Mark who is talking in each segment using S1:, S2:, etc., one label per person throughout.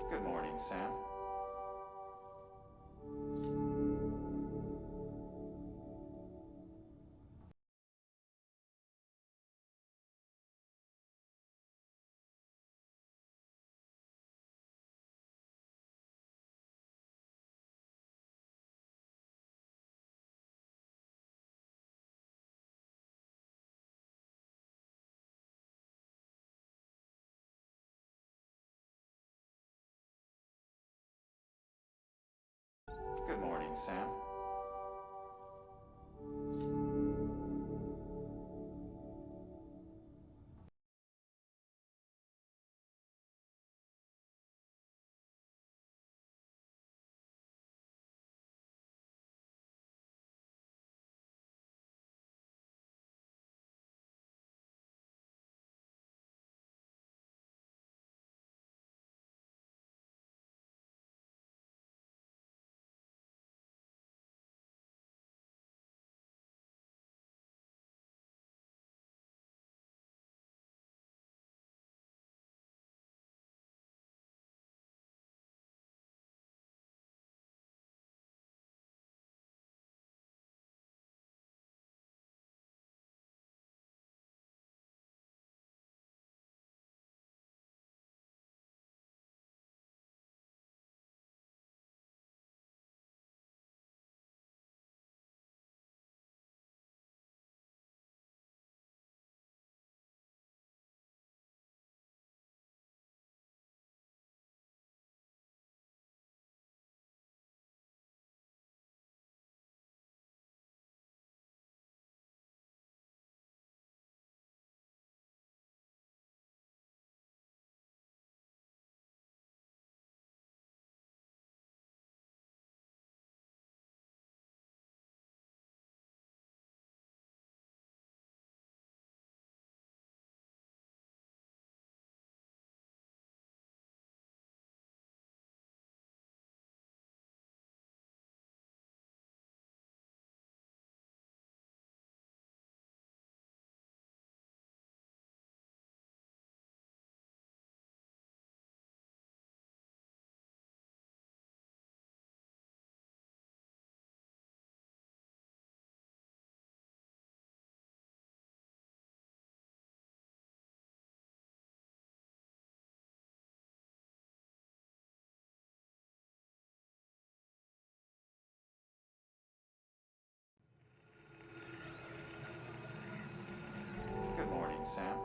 S1: Good morning, Sam. Good morning, Sam. Good morning, Sam.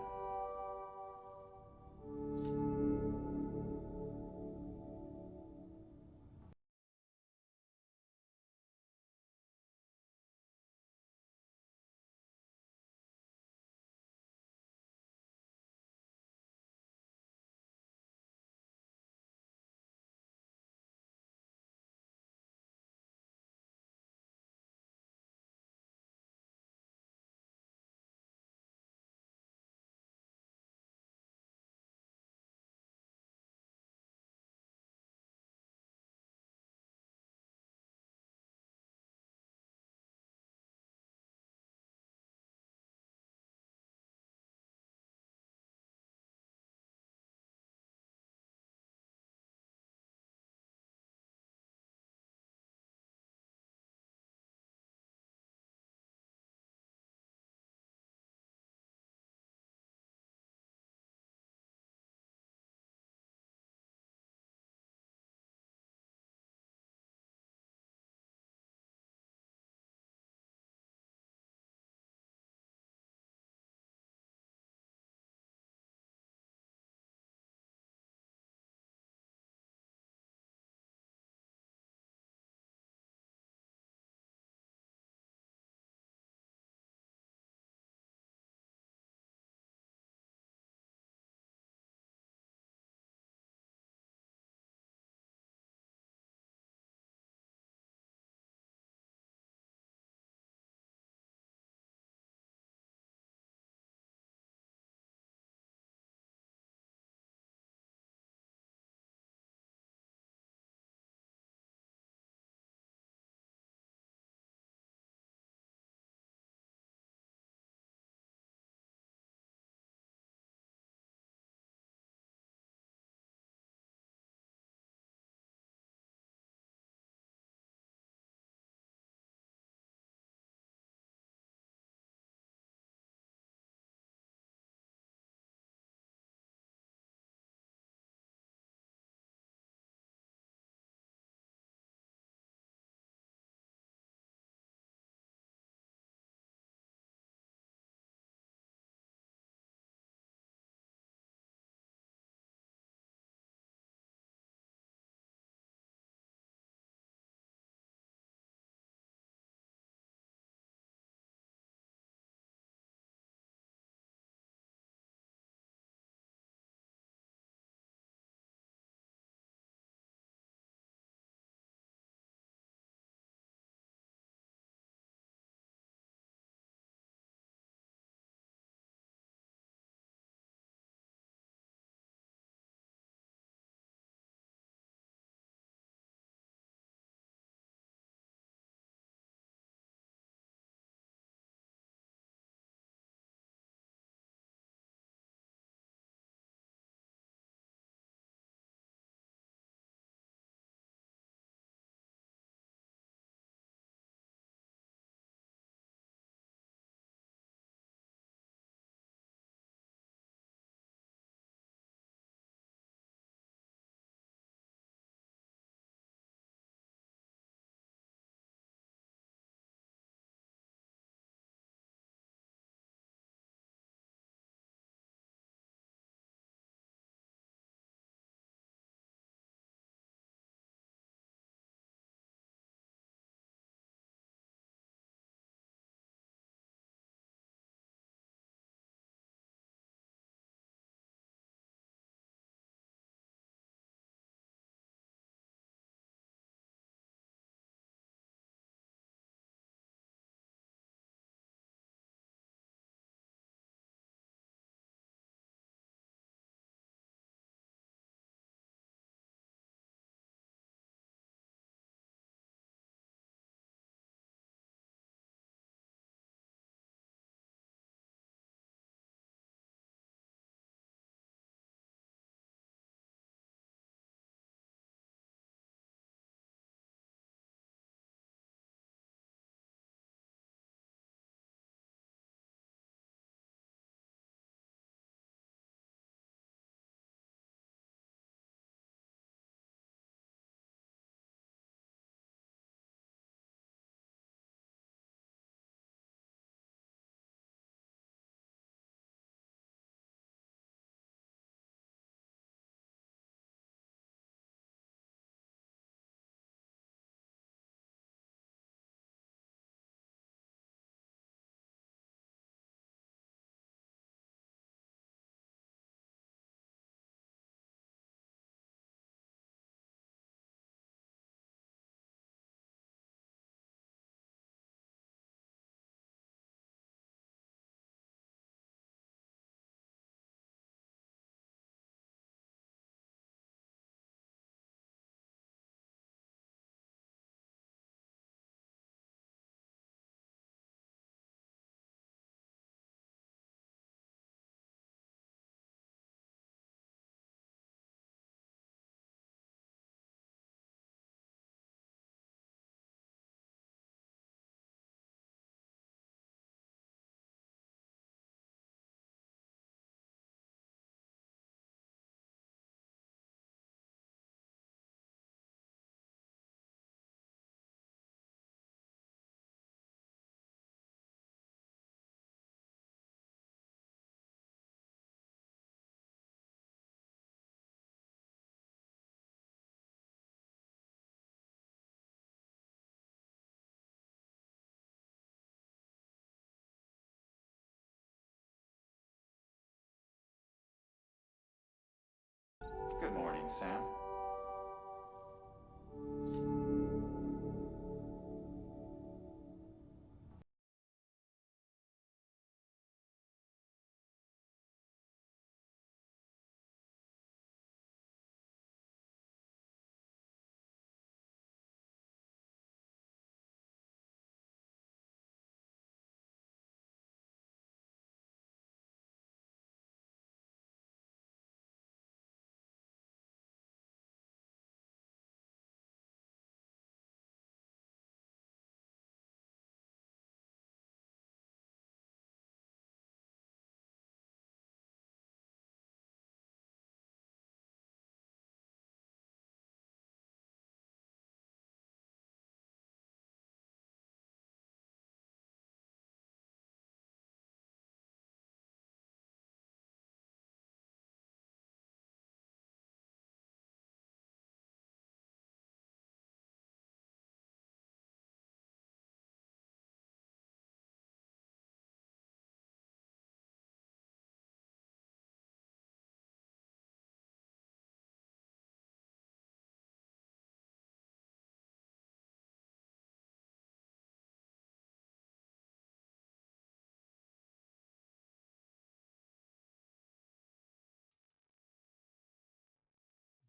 S1: Good morning, Sam.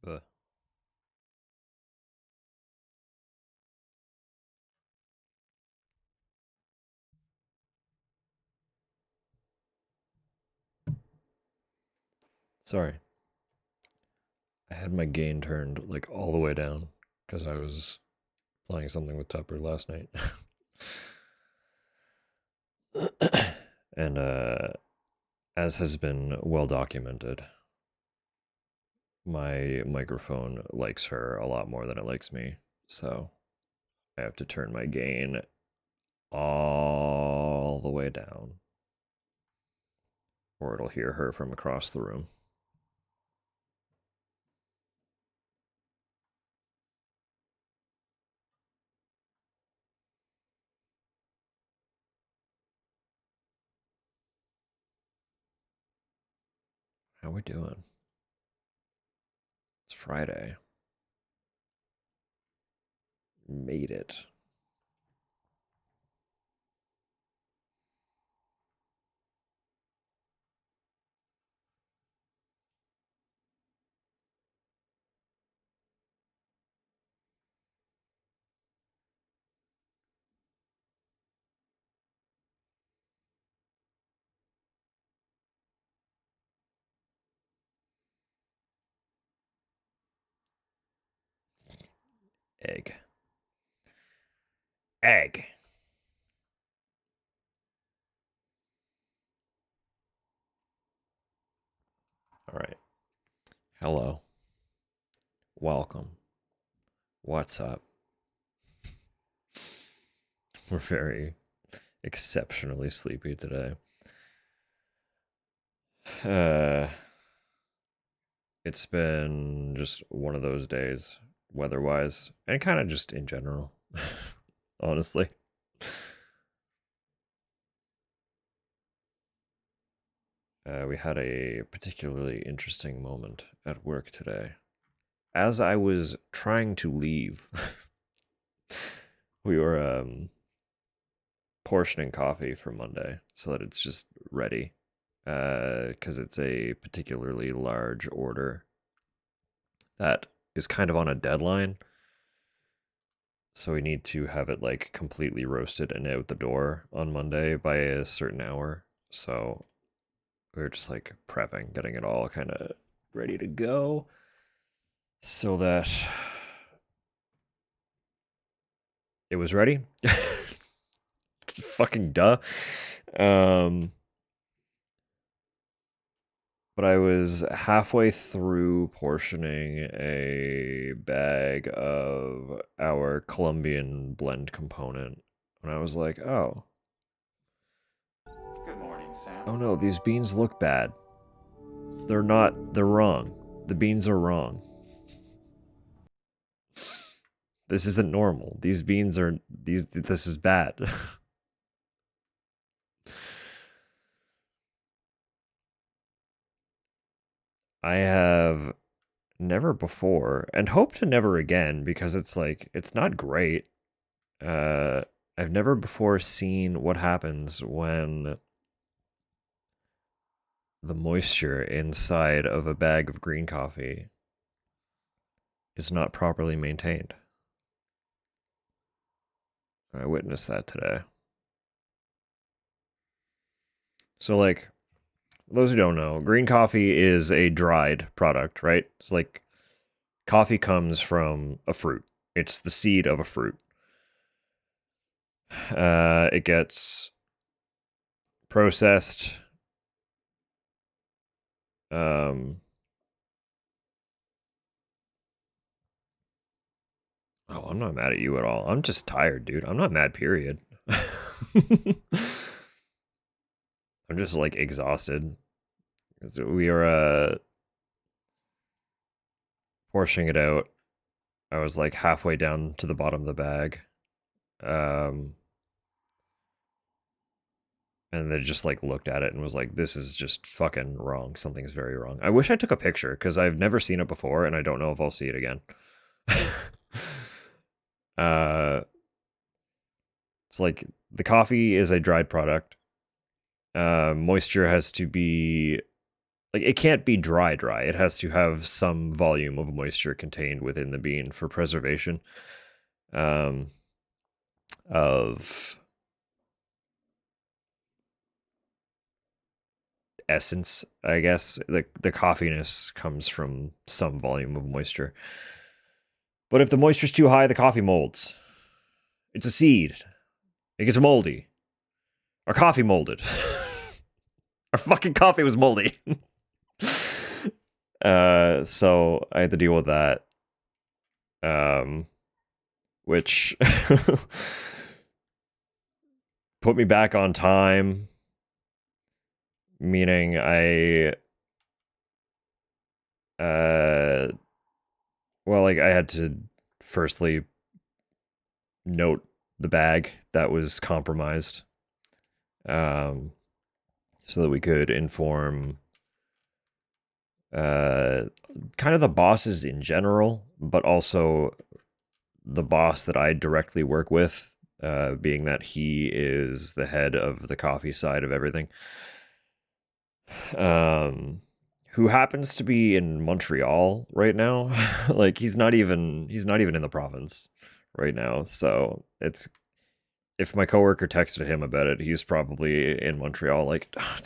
S2: But sorry, I had my gain turned like all the way down because I was playing something with Tupper last night. And as has been well documented, my microphone likes her a lot more than it likes me. So I have to turn my gain all the way down, or it'll hear her from across the room. How we doing? It's Friday. Made it. Egg. Egg. All right. Hello. Welcome. What's up? We're very exceptionally sleepy today. Uh, it's been just one of those days, weather wise, and kind of just in general, honestly. We had a particularly interesting moment at work today. As I was trying to leave, we were portioning coffee for Monday so that it's just ready. Because it's a particularly large order that is kind of on a deadline. So we need to have it like completely roasted and out the door on Monday by a certain hour. So we were just like prepping, getting it all kind of ready to go so that it was ready. Fucking duh. Um, but I was halfway through portioning a bag of our Colombian blend component when I was like,
S1: Good morning, Sam.
S2: oh no, these beans look bad. They're not, they're wrong. The beans are wrong. This isn't normal. These beans are, this is bad. I have never before, and hope to never again, because it's like, it's not great. Uh, I've never before seen what happens when the moisture inside of a bag of green coffee is not properly maintained. I witnessed that today. So, like, those who don't know, green coffee is a dried product, right? It's like coffee comes from a fruit. It's the seed of a fruit. It gets processed. Um, oh, I'm not mad at you at all. I'm just tired, dude. I'm not mad, period. I'm just like exhausted. We are portioning it out. I was like halfway down to the bottom of the bag. Um, and they just like looked at it and was like, this is just fucking wrong. Something's very wrong. I wish I took a picture because I've never seen it before and I don't know if I'll see it again. uh, it's like the coffee is a dried product. Moisture has to be like, it can't be dry. It has to have some volume of moisture contained within the bean for preservation of essence, I guess. The coffeeness comes from some volume of moisture. But if the moisture's too high, the coffee molds. It's a seed. It gets moldy. Our coffee molded. Our fucking coffee was moldy. So I had to deal with that. Which put me back on time. Meaning well, like I had to firstly note the bag that was compromised, so that we could inform kind of the bosses in general, but also the boss that I directly work with, being that he is the head of the coffee side of everything. Who happens to be in Montreal right now. Like he's not even in the province right now. So it's, if my coworker texted him about it, he's probably in Montreal like, oh,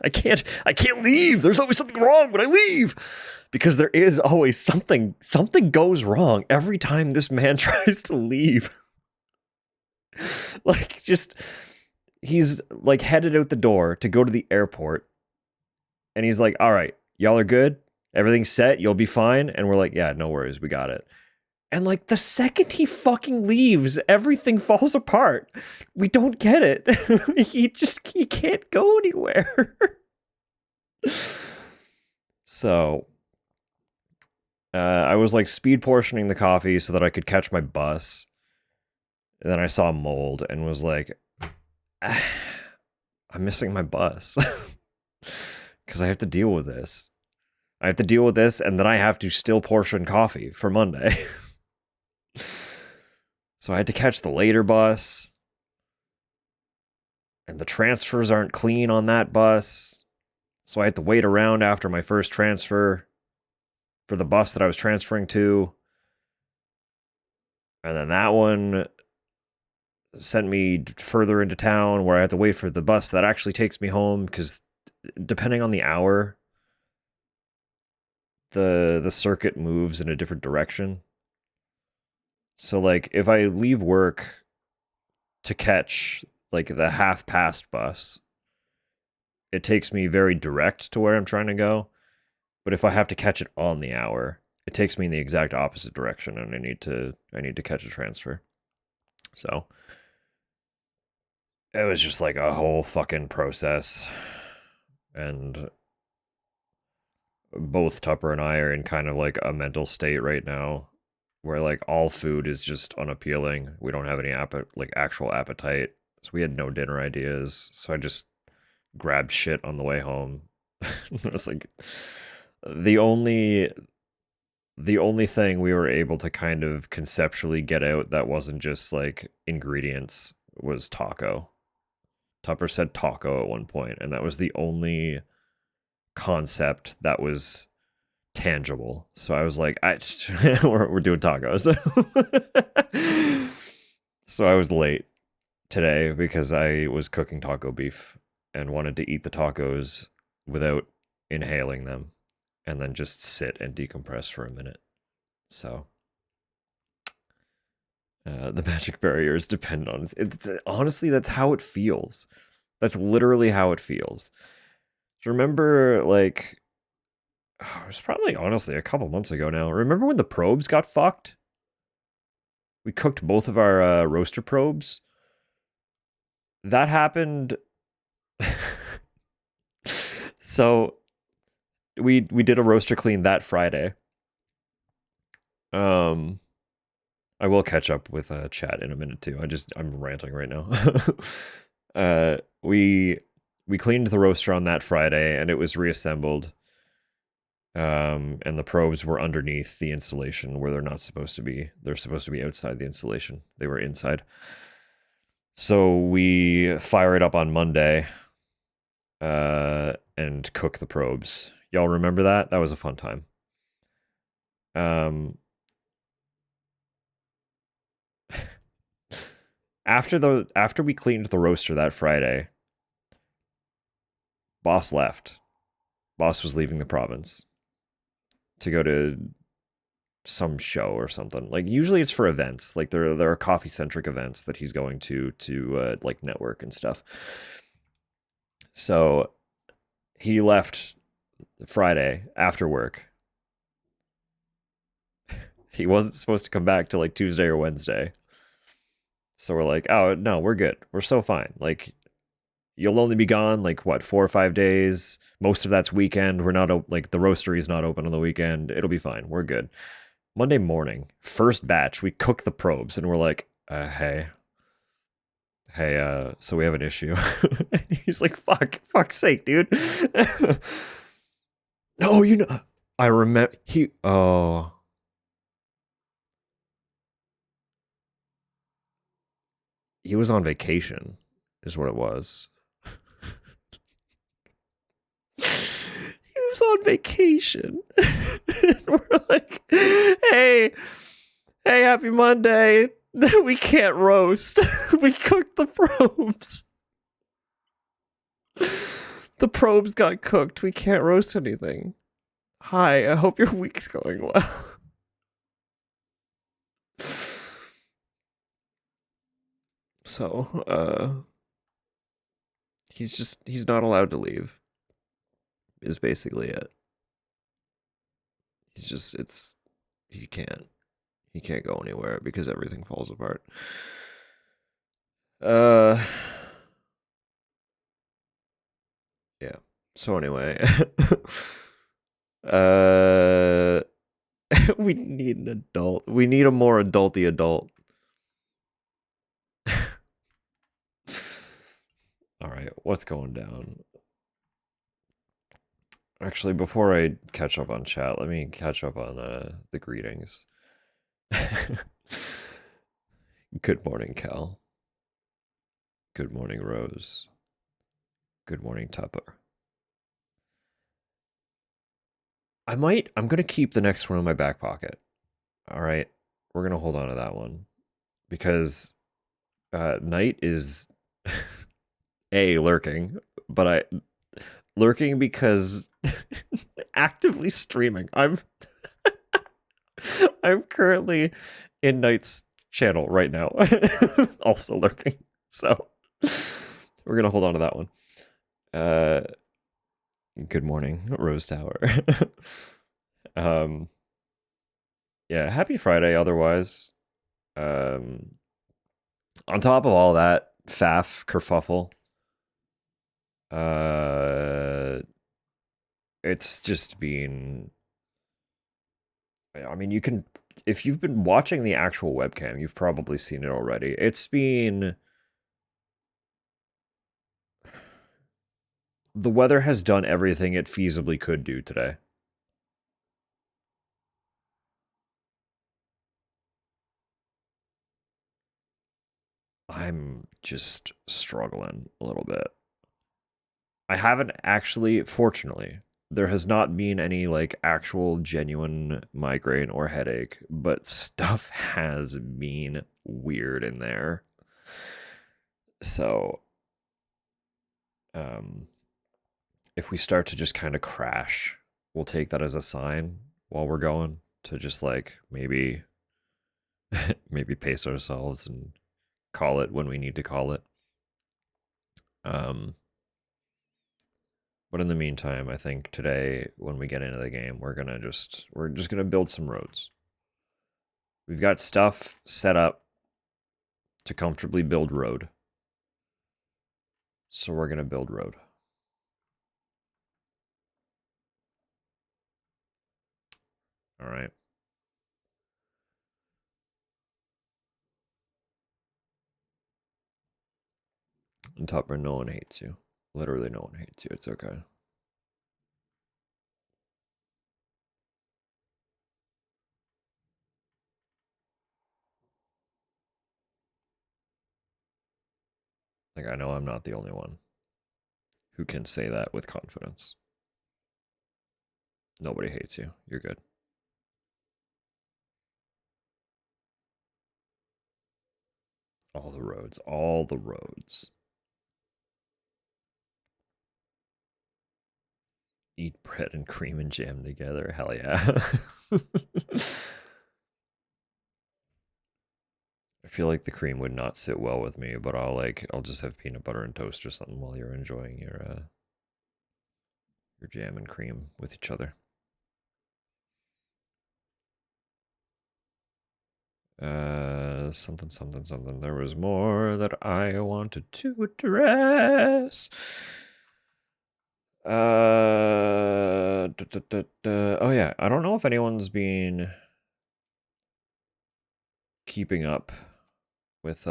S2: I can't leave. There's always something wrong when I leave. Because there is always something goes wrong every time this man tries to leave. Like just, he's like headed out the door to go to the airport and he's like, all right, y'all are good, everything's set, you'll be fine. And we're like, yeah, no worries, we got it. And like the second he fucking leaves, everything falls apart. We don't get it. he can't go anywhere. So I was like speed portioning the coffee so that I could catch my bus. And then I saw mold and was like, I'm missing my bus. Because I have to deal with this. I have to deal with this, and then I have to still portion coffee for Monday. So I had to catch the later bus. And the transfers aren't clean on that bus. So I had to wait around after my first transfer for the bus that I was transferring to. And then that one sent me further into town where I had to wait for the bus that actually takes me home, because depending on the hour, the circuit moves in a different direction. So like if I leave work to catch like the half past bus, it takes me very direct to where I'm trying to go. But if I have to catch it on the hour, it takes me in the exact opposite direction, and I need to catch a transfer. So it was just like a whole fucking process. And both Tupper and I are in kind of like a mental state right now where like all food is just unappealing. We don't have any actual appetite. So we had no dinner ideas. So I just grabbed shit on the way home. It was like the only the only thing we were able to kind of conceptually get out that wasn't just like ingredients was taco. Tupper said taco at one point, and that was the only concept that was tangible. So I was like, we're doing tacos. So I was late today because I was cooking taco beef and wanted to eat the tacos without inhaling them and then just sit and decompress for a minute. So the magic barrier is dependent on it's honestly that's how it feels. That's literally how it feels. So remember, like, it was probably honestly a couple months ago now. Remember when the probes got fucked? We cooked both of our roaster probes. That happened. So we did a roaster clean that Friday. Um, I will catch up with chat in a minute too. I'm ranting right now. We cleaned the roaster on that Friday and it was reassembled. And the probes were underneath the installation where they're not supposed to be. They're supposed to be outside the installation. They were inside. So we fire it up on Monday and cook the probes. Y'all remember that? That was a fun time. After we cleaned the roaster that Friday, boss left. Boss was leaving the province to go to some show or something. Like usually it's for events. Like there are coffee centric events that he's going to like network and stuff. So he left Friday after work. He wasn't supposed to come back till like Tuesday or Wednesday. So we're like, oh no, we're good. We're so fine. Like you'll only be gone like what 4 or 5 days. Most of that's weekend. We're not like the roastery's not open on the weekend. It'll be fine. We're good. Monday morning, first batch, we cook the probes and we're like, hey, so we have an issue. He's like, fuck's sake, dude. No, I remember he was on vacation, is what it was. He was on vacation. And we're like, hey, happy Monday. We can't roast. We cooked the probes. The probes got cooked. We can't roast anything. Hi, I hope your week's going well. So, he's not allowed to leave. Is basically it. He can't. He can't go anywhere because everything falls apart. Yeah. So anyway, we need an adult. We need a more adulty adult. All right, what's going down? Actually, before I catch up on chat, let me catch up on the greetings. Good morning, Cal. Good morning, Rose. Good morning, Tupper. I'm gonna keep the next one in my back pocket. All right, we're gonna hold on to that one because Knight is lurking, but lurking because actively streaming. I'm currently in Knight's channel right now, also lurking. So we're gonna hold on to that one. Good morning, Rose Tower. Yeah, happy Friday. Otherwise, on top of all that faff kerfuffle, it's just been. I mean, you can if you've been watching the actual webcam, you've probably seen it already. It's been the weather has done everything it feasibly could do today. I'm just struggling a little bit. I haven't actually, fortunately, there has not been any like actual genuine migraine or headache, but stuff has been weird in there. So, um, if we start to just kind of crash, we'll take that as a sign while we're going to just like maybe pace ourselves and call it when we need to call it. Um, but in the meantime, I think today when we get into the game, we're just gonna build some roads. We've got stuff set up to comfortably build road. So we're gonna build road. All right. And Tupper, no one hates you. Literally no one hates you. It's okay. Like I know I'm not the only one who can say that with confidence. Nobody hates you. You're good. All the roads. All the roads. Eat bread and cream and jam together. Hell yeah. I feel like the cream would not sit well with me, but I'll just have peanut butter and toast or something while you're enjoying your jam and cream with each other. Something, something, something. There was more that I wanted to address. Oh yeah, I don't know if anyone's been keeping up with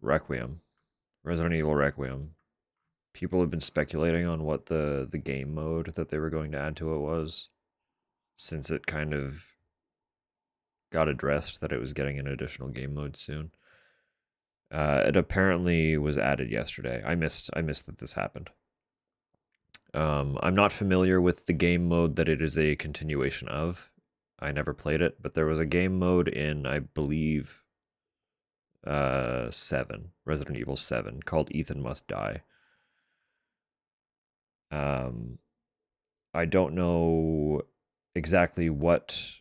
S2: Requiem, Resident Evil Requiem. People have been speculating on what the game mode that they were going to add to it was, since it kind of got addressed that it was getting an additional game mode soon. It apparently was added yesterday. I missed that this happened. I'm not familiar with the game mode that it is a continuation of. I never played it, but there was a game mode in, I believe, 7, Resident Evil 7, called Ethan Must Die. Um, I don't know exactly what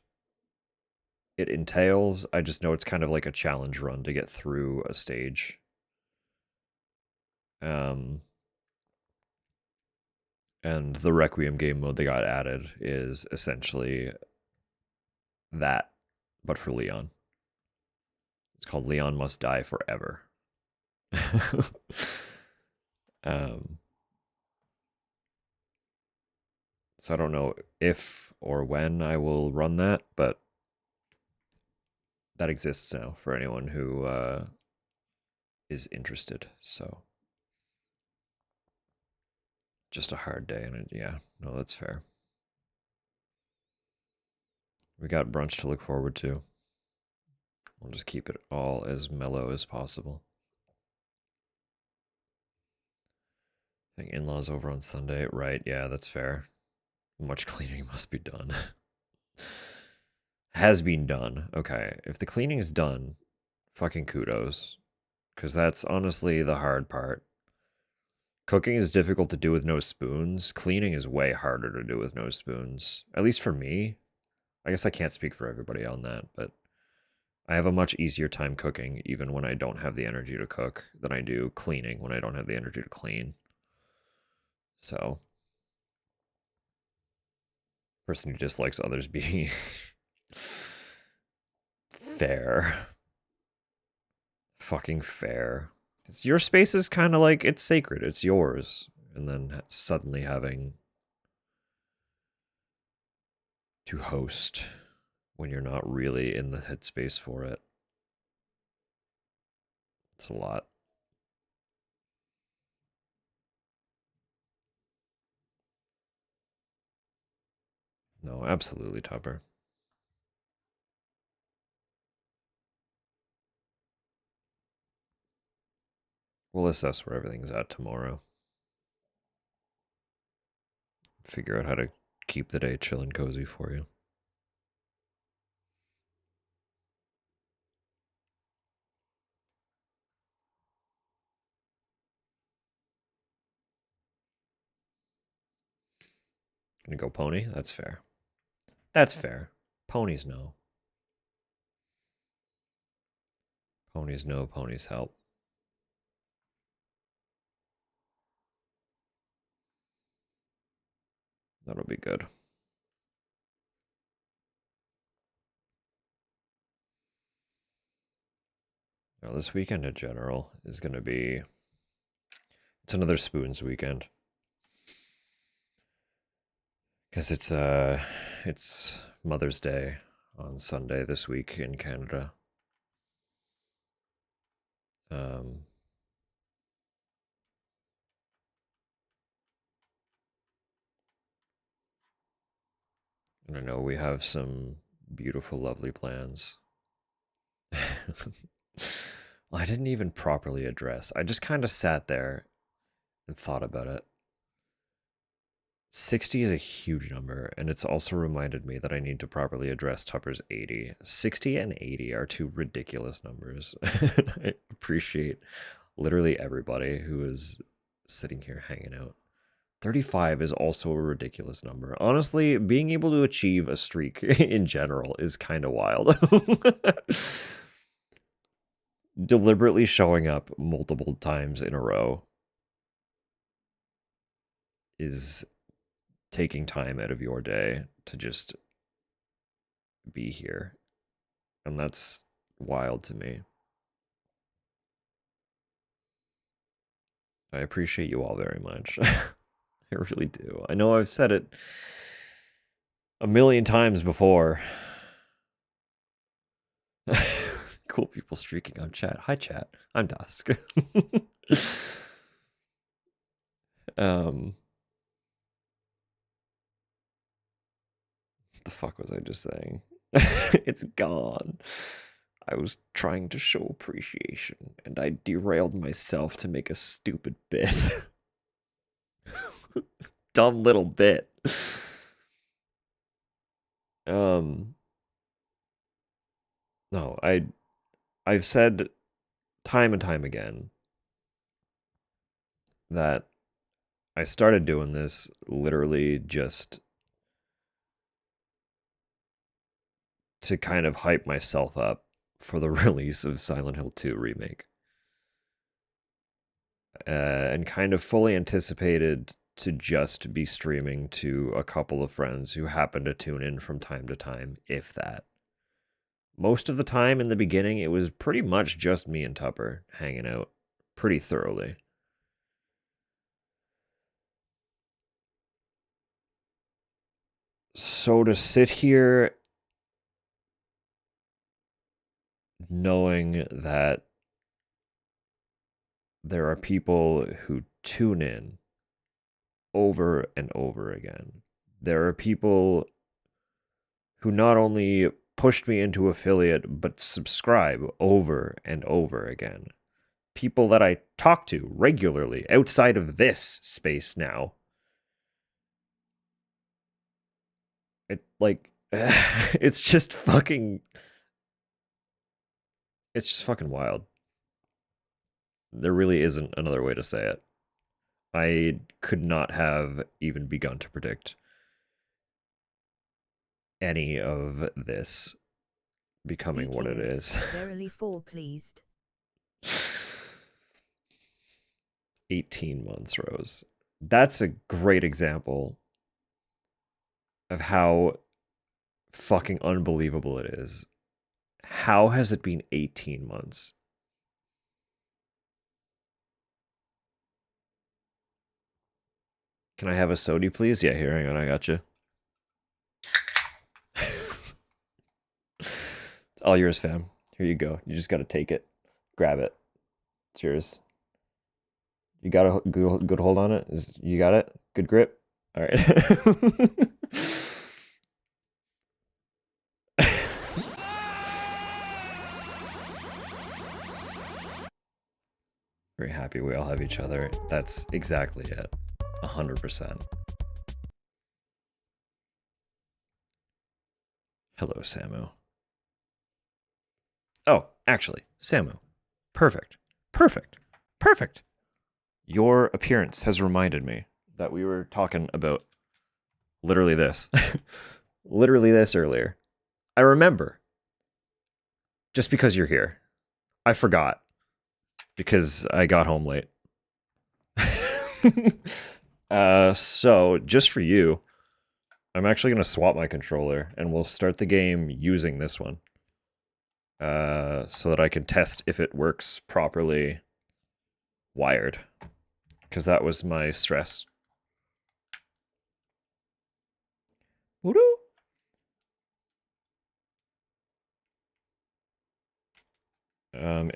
S2: it entails. I just know it's kind of like a challenge run to get through a stage. Um, and the Requiem game mode they got added is essentially that, but for Leon. It's called Leon Must Die Forever. um, so I don't know if or when I will run that, but that exists now for anyone who is interested. So just a hard day, and yeah, no, that's fair. We got brunch to look forward to. We'll just keep it all as mellow as possible. I think in-laws over on Sunday, right? Yeah, that's fair. Much cleaning must be done. Has been done. Okay, if the cleaning is done, fucking kudos, because that's honestly the hard part. Cooking is difficult to do with no spoons. Cleaning is way harder to do with no spoons. At least for me. I guess I can't speak for everybody on that, but I have a much easier time cooking even when I don't have the energy to cook than I do cleaning when I don't have the energy to clean. So, person who dislikes others being fair. Fucking fair. It's, your space is kind of like it's sacred, it's yours. And then suddenly having to host when you're not really in the headspace for it. It's a lot. No, absolutely, Tupper. We'll assess where everything's at tomorrow. Figure out how to keep the day chill and cozy for you. Gonna go pony? That's fair. That's fair. Ponies no. Ponies no, ponies help. That'll be good. Now, this weekend in general is gonna be. It's another spoons weekend. Because it's Mother's Day on Sunday this week in Canada. Um, and I know we have some beautiful, lovely plans. I didn't even properly address. I just kind of sat there and thought about it. 60 is a huge number, and it's also reminded me that I need to properly address Tupper's 80. 60 and 80 are two ridiculous numbers. I appreciate literally everybody who is sitting here hanging out. 35 is also a ridiculous number. Honestly, being able to achieve a streak in general is kind of wild. Deliberately showing up multiple times in a row is taking time out of your day to just be here. And that's wild to me. I appreciate you all very much. I really do. I know I've said it a million times before. Cool people streaking on chat. Hi, chat. I'm Dusk. What the fuck was I just saying? It's gone. I was trying to show appreciation, and I derailed myself to make a stupid bit. Dumb little bit. No, I've said time and time again that I started doing this literally just to kind of hype myself up for the release of Silent Hill 2 remake. And kind of fully anticipated to just be streaming to a couple of friends who happen to tune in from time to time, if that. Most of the time in the beginning, it was pretty much just me and Tupper hanging out pretty thoroughly. So to sit here knowing that there are people who tune in over and over again, there are people who not only pushed me into affiliate, but subscribe over and over again. People that I talk to regularly outside of this space now. It like it's just fucking wild. There really isn't another way to say it. I could not have even begun to predict any of this becoming what it is.
S3: Verily for pleased.
S2: 18 months, Rose. That's a great example of how fucking unbelievable it is. How has it been 18 months? Can I have a sody, please? Yeah, here, hang on, I got you. It's all yours, fam. Here you go. You just gotta take it. Grab it. It's yours. You got a good hold on it? You got it? Good grip? All right. Very happy we all have each other. That's exactly it. 100%. Hello, Samu. Oh, actually, Samu. Perfect. Perfect. Perfect. Your appearance has reminded me that we were talking about literally this. Literally this earlier. I remember. Just because you're here. I forgot. Because I got home late. So, just for you, I'm actually going to swap my controller and we'll start the game using this one. So that I can test if it works properly wired. Because that was my stress. Woo-doo.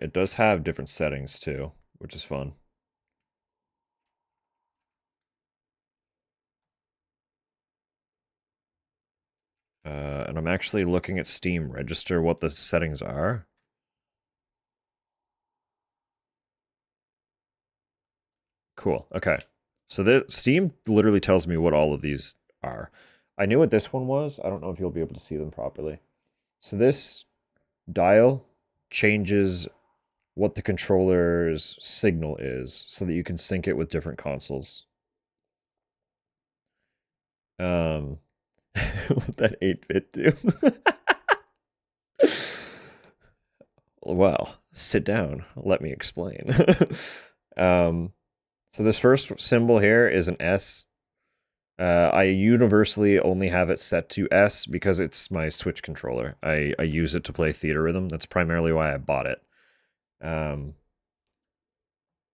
S2: It does have different settings too, which is fun. And I'm actually looking at Steam register what the settings are. Cool. Okay. So the Steam literally tells me what all of these are. I knew what this one was. I don't know if you'll be able to see them properly. So this dial changes what the controller's signal is so that you can sync it with different consoles. What that 8-bit do? Well, sit down. Let me explain. So this first symbol here is an S. I universally only have it set to S because it's my Switch controller. I use it to play Theater Rhythm. That's primarily why I bought it.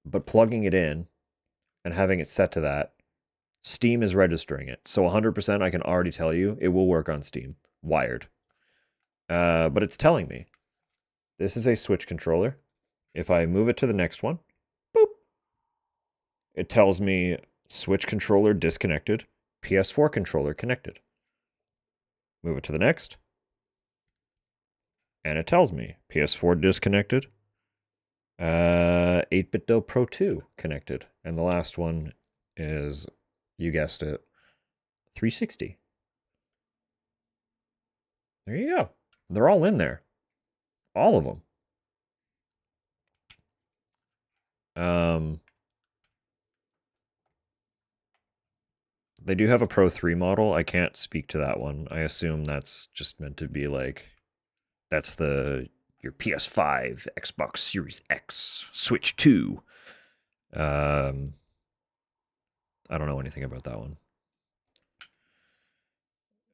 S2: But plugging it in and having it set to that, Steam is registering it. So 100% I can already tell you it will work on Steam. Wired. But it's telling me this is a Switch controller. If I move it to the next one, boop, it tells me Switch controller disconnected, PS4 controller connected. Move it to the next, and it tells me PS4 disconnected, 8BitDo Pro 2 connected, and the last one is, you guessed it, 360. There you go. They're all in there. All of them. They do have a Pro 3 model. I can't speak to that one. I assume that's just meant to be like, that's your PS5, Xbox Series X, Switch 2. I don't know anything about that one.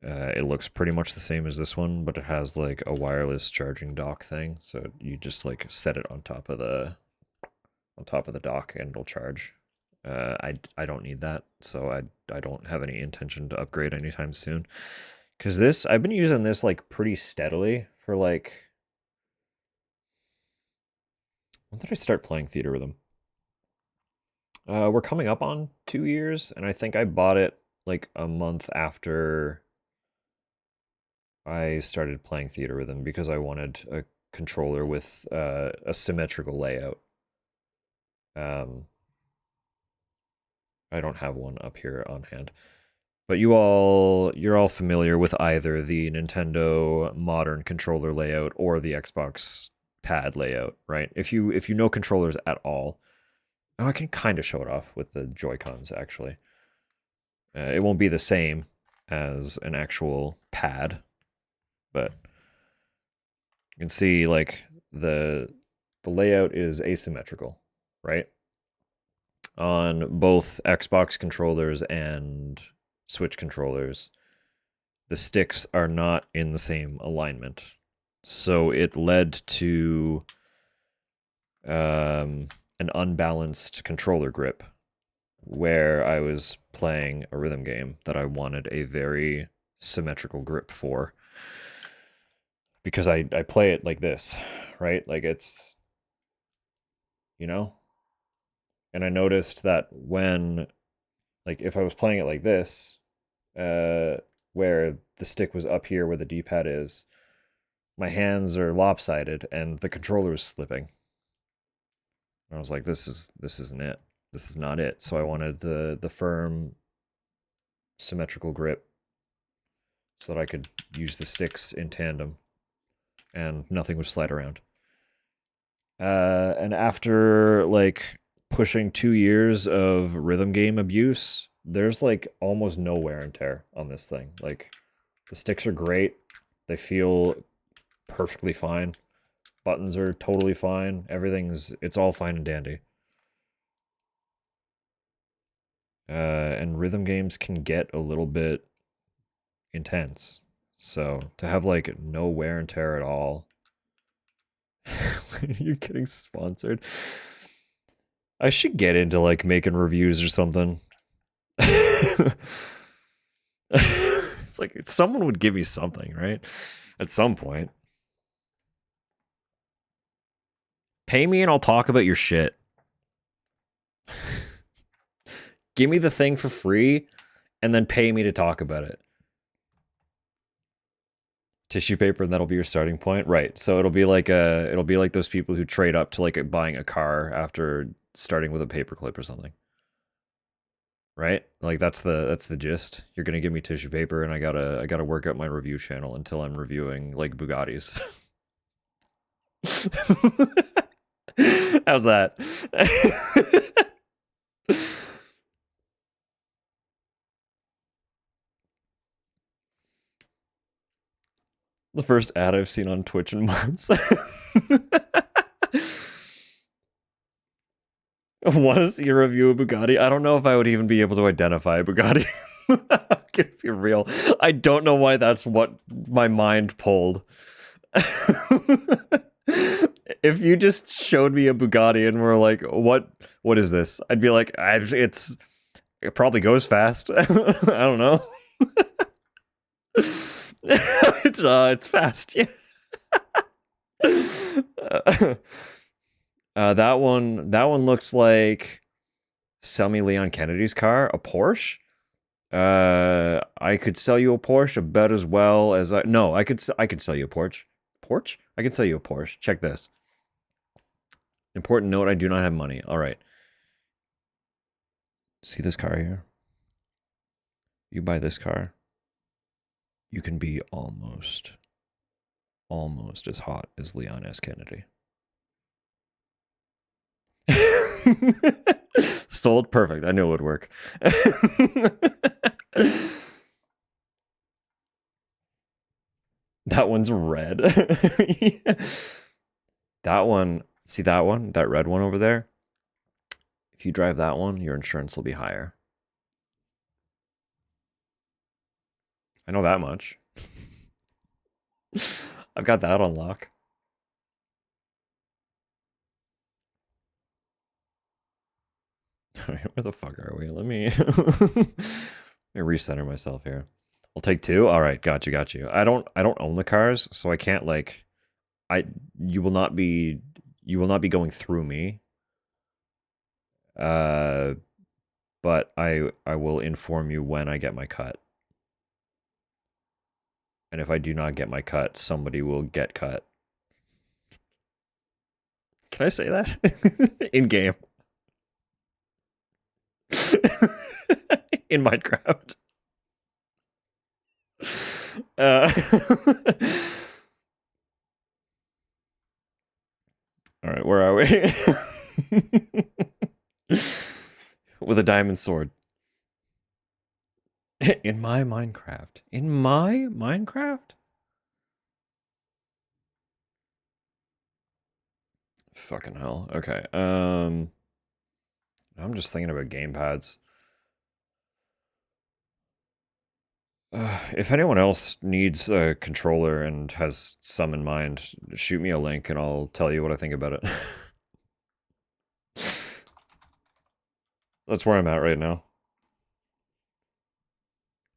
S2: It looks pretty much the same as this one, but it has like a wireless charging dock thing. So you just like set it on top of the dock and it'll charge. I don't need that, so I don't have any intention to upgrade anytime soon. Cause I've been using this like pretty steadily for like, when did I start playing Theater Rhythm? We're coming up on 2 years, and I think I bought it like a month after I started playing Theater Rhythm because I wanted a controller with a symmetrical layout. I don't have one up here on hand. But you're all familiar with either the Nintendo modern controller layout or the Xbox pad layout, right? If you know controllers at all, I can kind of show it off with the Joy-Cons actually. It won't be the same as an actual pad, but you can see like the layout is asymmetrical, right? On both Xbox controllers and Switch controllers, the sticks are not in the same alignment. So it led to an unbalanced controller grip where I was playing a rhythm game that I wanted a very symmetrical grip for. Because I play it like this, right? Like it's, you know? And I noticed that when, like, if I was playing it like this, where the stick was up here where the D-pad is, my hands are lopsided and the controller is slipping. I was like, this isn't it. This is not it. So I wanted the firm symmetrical grip so that I could use the sticks in tandem and nothing would slide around. And after like pushing 2 years of rhythm game abuse, there's like almost no wear and tear on this thing. Like the sticks are great. They feel perfectly fine. Buttons are totally fine. It's all fine and dandy. And rhythm games can get a little bit intense. So to have like no wear and tear at all. You're getting sponsored. I should get into like making reviews or something. It's like someone would give me something, right? At some point. Pay me and I'll talk about your shit. Give me the thing for free and then pay me to talk about it. Tissue paper, and that'll be your starting point, right? So it'll be like those people who trade up to like buying a car after starting with a paperclip or something, right? Like that's the gist. You're gonna give me tissue paper, and I gotta work out my review channel until I'm reviewing like Bugattis. How's that? The first ad I've seen on Twitch in months. Was your review of Bugatti? I don't know if I would even be able to identify a Bugatti. Gonna be real. I don't know why that's what my mind pulled. If you just showed me a Bugatti and were like, what is this? I'd be like, it probably goes fast. I don't know. It's fast, yeah. That one looks like sell me Leon Kennedy's car, a Porsche. I could sell you a Porsche about as well as I could sell you a Porsche. Porsche? I could sell you a Porsche. Check this. Important note, I do not have money. All right. See this car here? You buy this car, you can be almost as hot as Leon S. Kennedy. Sold? Perfect. I knew it would work. That one's red. Yeah. That one, see that one? That red one over there? If you drive that one, your insurance will be higher. I know that much. I've got that on lock. All right, where the fuck are we? Let me let me recenter myself here. I'll take 2. All right, got you. I don't own the cars, so I can't like you will not be going through me. But I will inform you when I get my cut. And if I do not get my cut, somebody will get cut. Can I say that? In game. In Minecraft. All right, where are we? With a diamond sword. In my Minecraft. In my Minecraft? Fucking hell. Okay. I'm just thinking about gamepads. If anyone else needs a controller and has some in mind, shoot me a link and I'll tell you what I think about it. That's where I'm at right now.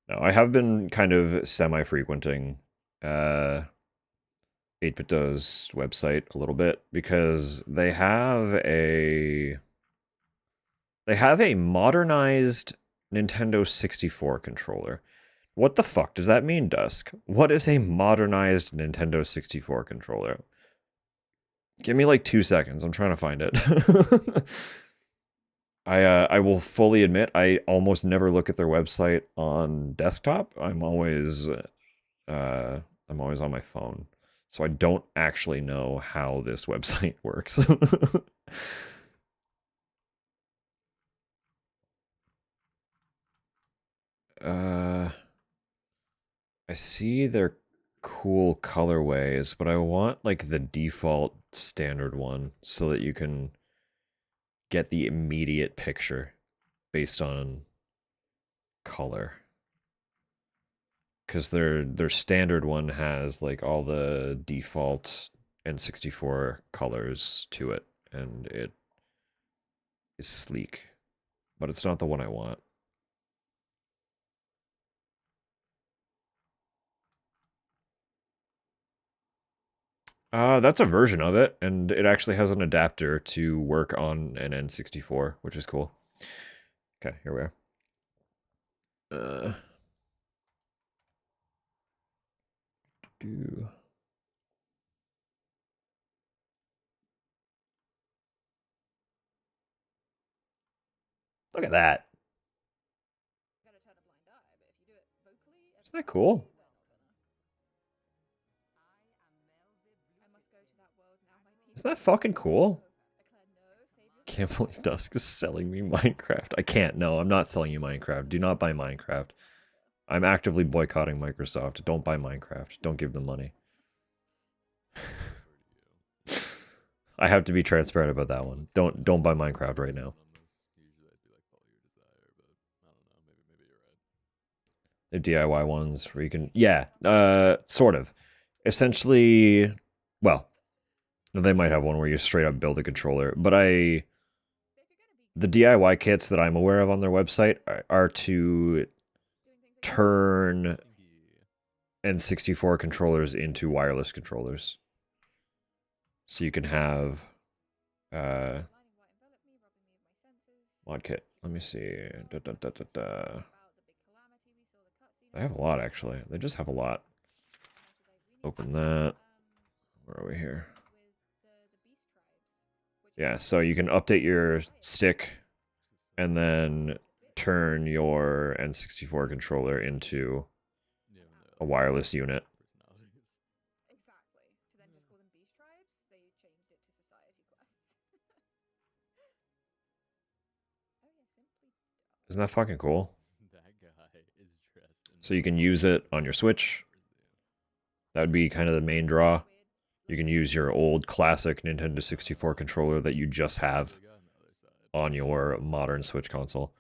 S2: No, I have been kind of semi-frequenting 8BitDo's website a little bit because they have a modernized Nintendo 64 controller. What the fuck does that mean, Dusk? What is a modernized Nintendo 64 controller? Give me like 2 seconds. I'm trying to find it. I will fully admit I almost never look at their website on desktop. I'm always on my phone. So I don't actually know how this website works. I see their cool colorways, but I want like the default standard one so that you can get the immediate picture based on color. Because their standard one has like all the default N64 colors to it, and it is sleek, but it's not the one I want. That's a version of it, and it actually has an adapter to work on an N64, which is cool. Okay, here we are. Do look at that. Isn't that cool? Isn't that fucking cool? Can't believe Dusk is selling me Minecraft. I can't. No, I'm not selling you Minecraft. Do not buy Minecraft. I'm actively boycotting Microsoft. Don't buy Minecraft. Don't give them money. I have to be transparent about that one. Don't buy Minecraft right now. The DIY ones where you can, yeah, sort of. Essentially, well, they might have one where you straight up build a controller, but the DIY kits that I'm aware of on their website are to turn N64 controllers into wireless controllers. So you can have mod kit. Let me see. They have a lot actually. They just have a lot. Open that. Where are we here? Yeah, so you can update your stick and then turn your N64 controller into a wireless unit. Isn't that fucking cool? So you can use it on your Switch. That would be kind of the main draw. You can use your old classic Nintendo 64 controller that you just have on your modern Switch console.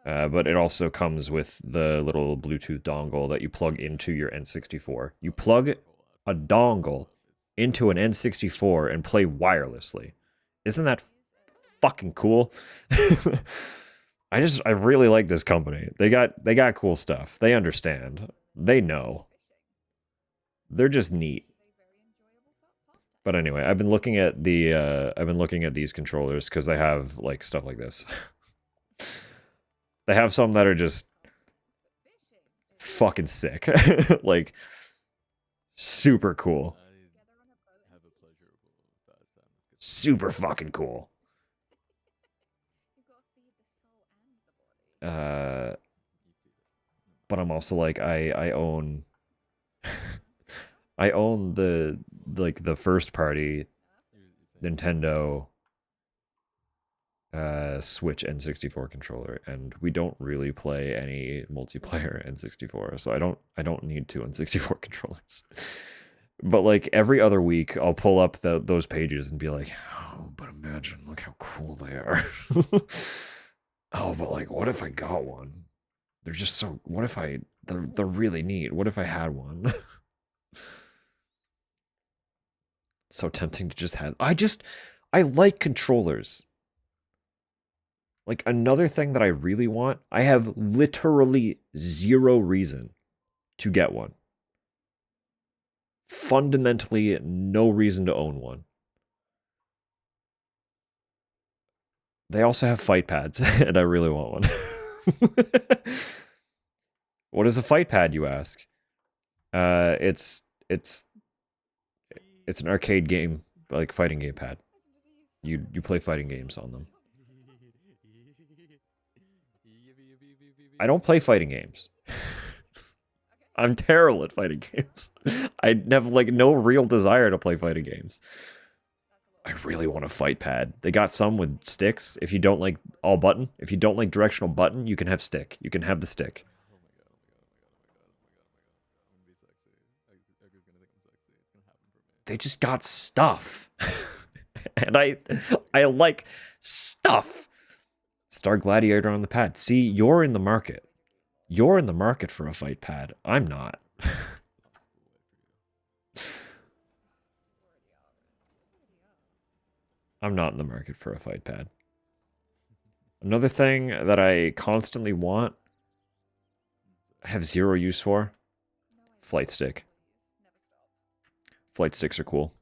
S2: But it also comes with the little Bluetooth dongle that you plug into your N64. You plug a dongle into an N64 and play wirelessly. Isn't that fucking cool? I really like this company. They got cool stuff. They understand. They know. They're just neat. But anyway, I've been looking at these controllers because they have like stuff like this. They have some that are just fucking sick. Like super cool. Super fucking cool. But I'm also like I own I own the first party Nintendo Switch N64 controller, and we don't really play any multiplayer N64, so I don't need two N64 controllers. But like every other week, I'll pull up those pages and be like, oh, but imagine, look how cool they are. Oh, but like, what if I got one? They're just so. What if they're really neat. What if I had one? So tempting to just have. I like controllers. Like another thing that I really want, I have literally zero reason to get one. Fundamentally, no reason to own one. They also have fight pads, and I really want one. What is a fight pad, you ask? It's an arcade game like fighting game pad. You play fighting games on them. I don't play fighting games. I'm terrible at fighting games. I have like no real desire to play fighting games. I really want a fight pad. They got some with sticks. If you don't like all button, if you don't like directional button, you can have stick. You can have the stick. They just got stuff. And I like stuff. Star Gladiator on the pad. See, you're in the market. You're in the market for a fight pad. I'm not. I'm not in the market for a fight pad. Another thing that I constantly want, have zero use for, flight stick. Flight sticks are cool.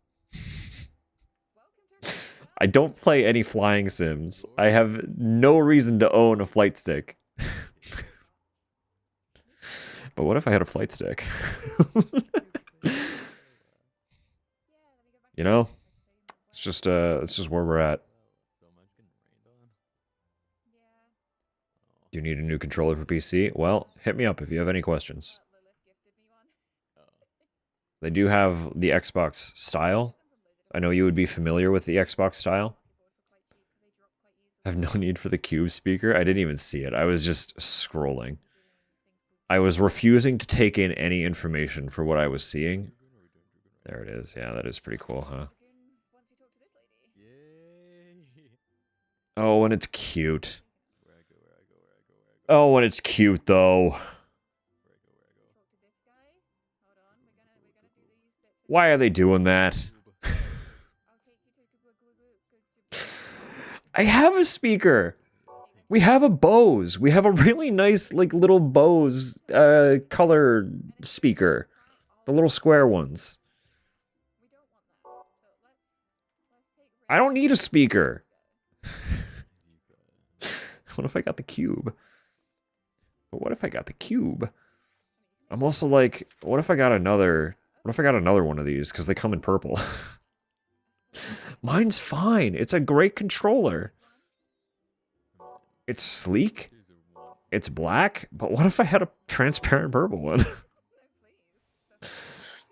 S2: I don't play any flying sims. I have no reason to own a flight stick. But what if I had a flight stick? You know? It's just where we're at. Do you need a new controller for PC? Well, hit me up if you have any questions. They do have the Xbox style. I know you would be familiar with the Xbox style. I have no need for the Cube speaker. I didn't even see it. I was just scrolling. I was refusing to take in any information for what I was seeing. There it is. Yeah, that is pretty cool, huh? Oh, and it's cute. Oh, and it's cute, though. Why are they doing that? I have a speaker. We have a Bose. We have a really nice, like, little Bose color speaker. The little square ones. I don't need a speaker. What if I got the Cube? But what if I got the Cube? I'm also like, what if I got another one of these? Because they come in purple. Mine's fine. It's a great controller. It's sleek. It's black. But what if I had a transparent purple one?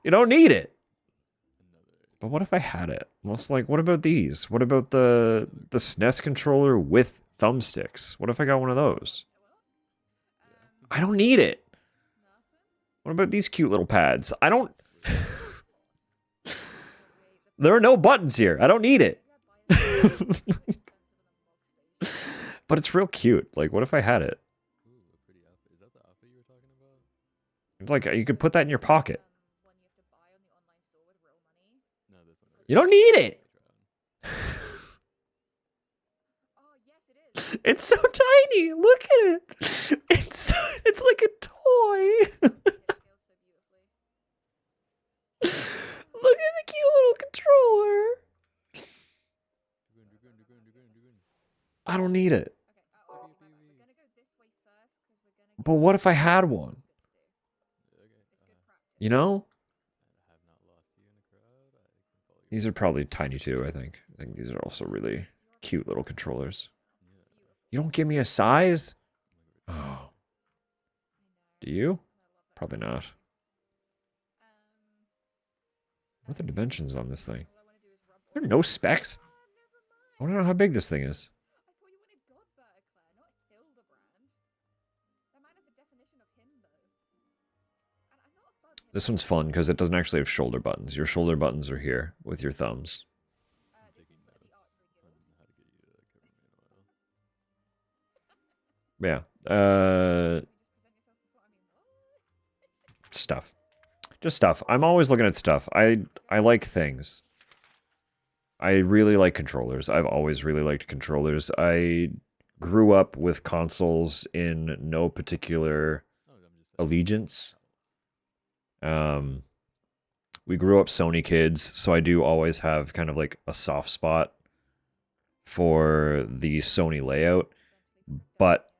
S2: You don't need it. But what if I had it? Most like, what about these? What about the SNES controller with thumbsticks? What if I got one of those? I don't need it. What about these cute little pads? I don't... There are no buttons here. I don't need it. But it's real cute. Like, what if I had it? It's like, you could put that in your pocket. You don't need it. It's so tiny. Look at it. It's like a toy. Look at the cute little controller. I don't need it. But what if I had one? You know? These are probably tiny too, I think. I think these are also really cute little controllers. You don't give me a size? Oh. Do you? Probably not. What are the dimensions on this thing? There are no specs? I want to know how big this thing is. This one's fun because it doesn't actually have shoulder buttons. Your shoulder buttons are here with your thumbs. Yeah. Stuff. Just stuff. I'm always looking at stuff. I like things. I really like controllers. I've always really liked controllers. I grew up with consoles in no particular allegiance. We grew up Sony kids, so I do always have kind of like a soft spot for the Sony layout. But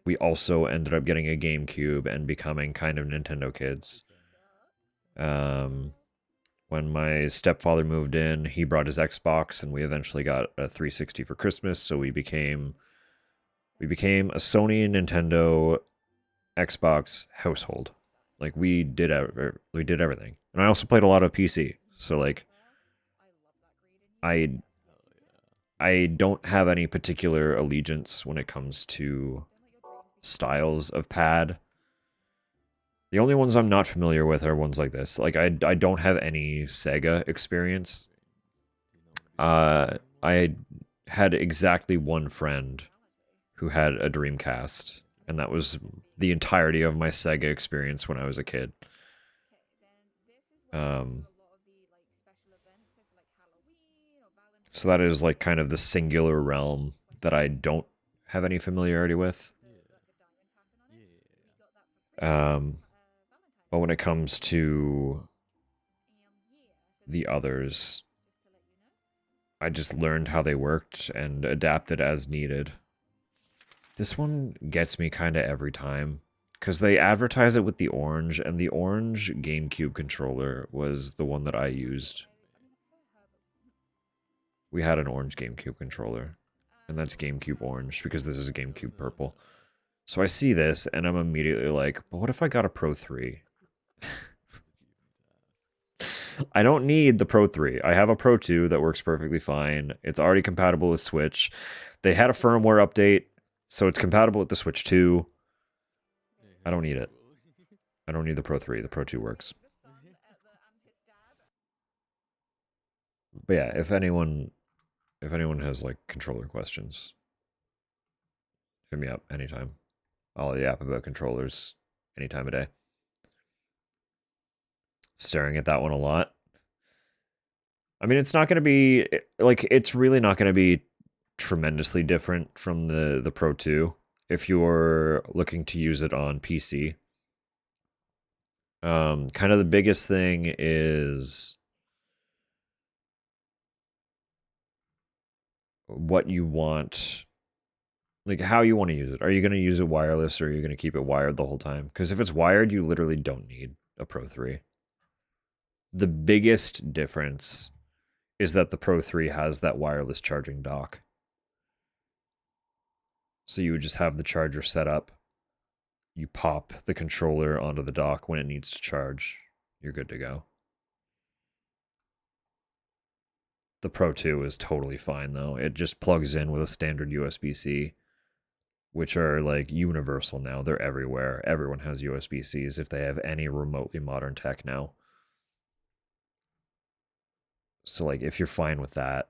S2: we also ended up getting a GameCube and becoming kind of Nintendo kids. When my stepfather moved in, he brought his Xbox, and we eventually got a 360 for Christmas. So we became a Sony and Nintendo Xbox household. Like we did everything, and I also played a lot of PC. So like I don't have any particular allegiance when it comes to styles of pad. The only ones I'm not familiar with are ones like this. Like I don't have any Sega experience. I had exactly one friend who had a Dreamcast, and that was the entirety of my Sega experience when I was a kid. So that is like kind of the singular realm that I don't have any familiarity with. But when it comes to the others, I just learned how they worked and adapted as needed. This one gets me kind of every time, because they advertise it with the orange, and the orange GameCube controller was the one that I used. We had an orange GameCube controller, and that's GameCube orange, because this is a GameCube purple. So I see this, and I'm immediately like, but what if I got a Pro 3? I don't need the Pro 3. I have a Pro 2 that works perfectly fine. It's already compatible with Switch. They had a firmware update, so it's compatible with the Switch 2. I don't need it. I don't need the Pro 3. The Pro 2 works. But yeah, if anyone has like controller questions, hit me up anytime. I'll yap about controllers any time of day. Staring at that one a lot. I mean, it's not going to be like, it's really not going to be tremendously different from the Pro 2 if you're looking to use it on PC. Kind of the biggest thing is what you want, like how you want to use it. Are you going to use it wireless, or are you going to keep it wired the whole time? Because if it's wired, you literally don't need a Pro 3. The biggest difference is that the Pro 3 has that wireless charging dock. So you would just have the charger set up. You pop the controller onto the dock when it needs to charge. You're good to go. The Pro 2 is totally fine, though. It just plugs in with a standard USB-C, which are like universal now. They're everywhere. Everyone has USB-Cs if they have any remotely modern tech now. So like if you're fine with that,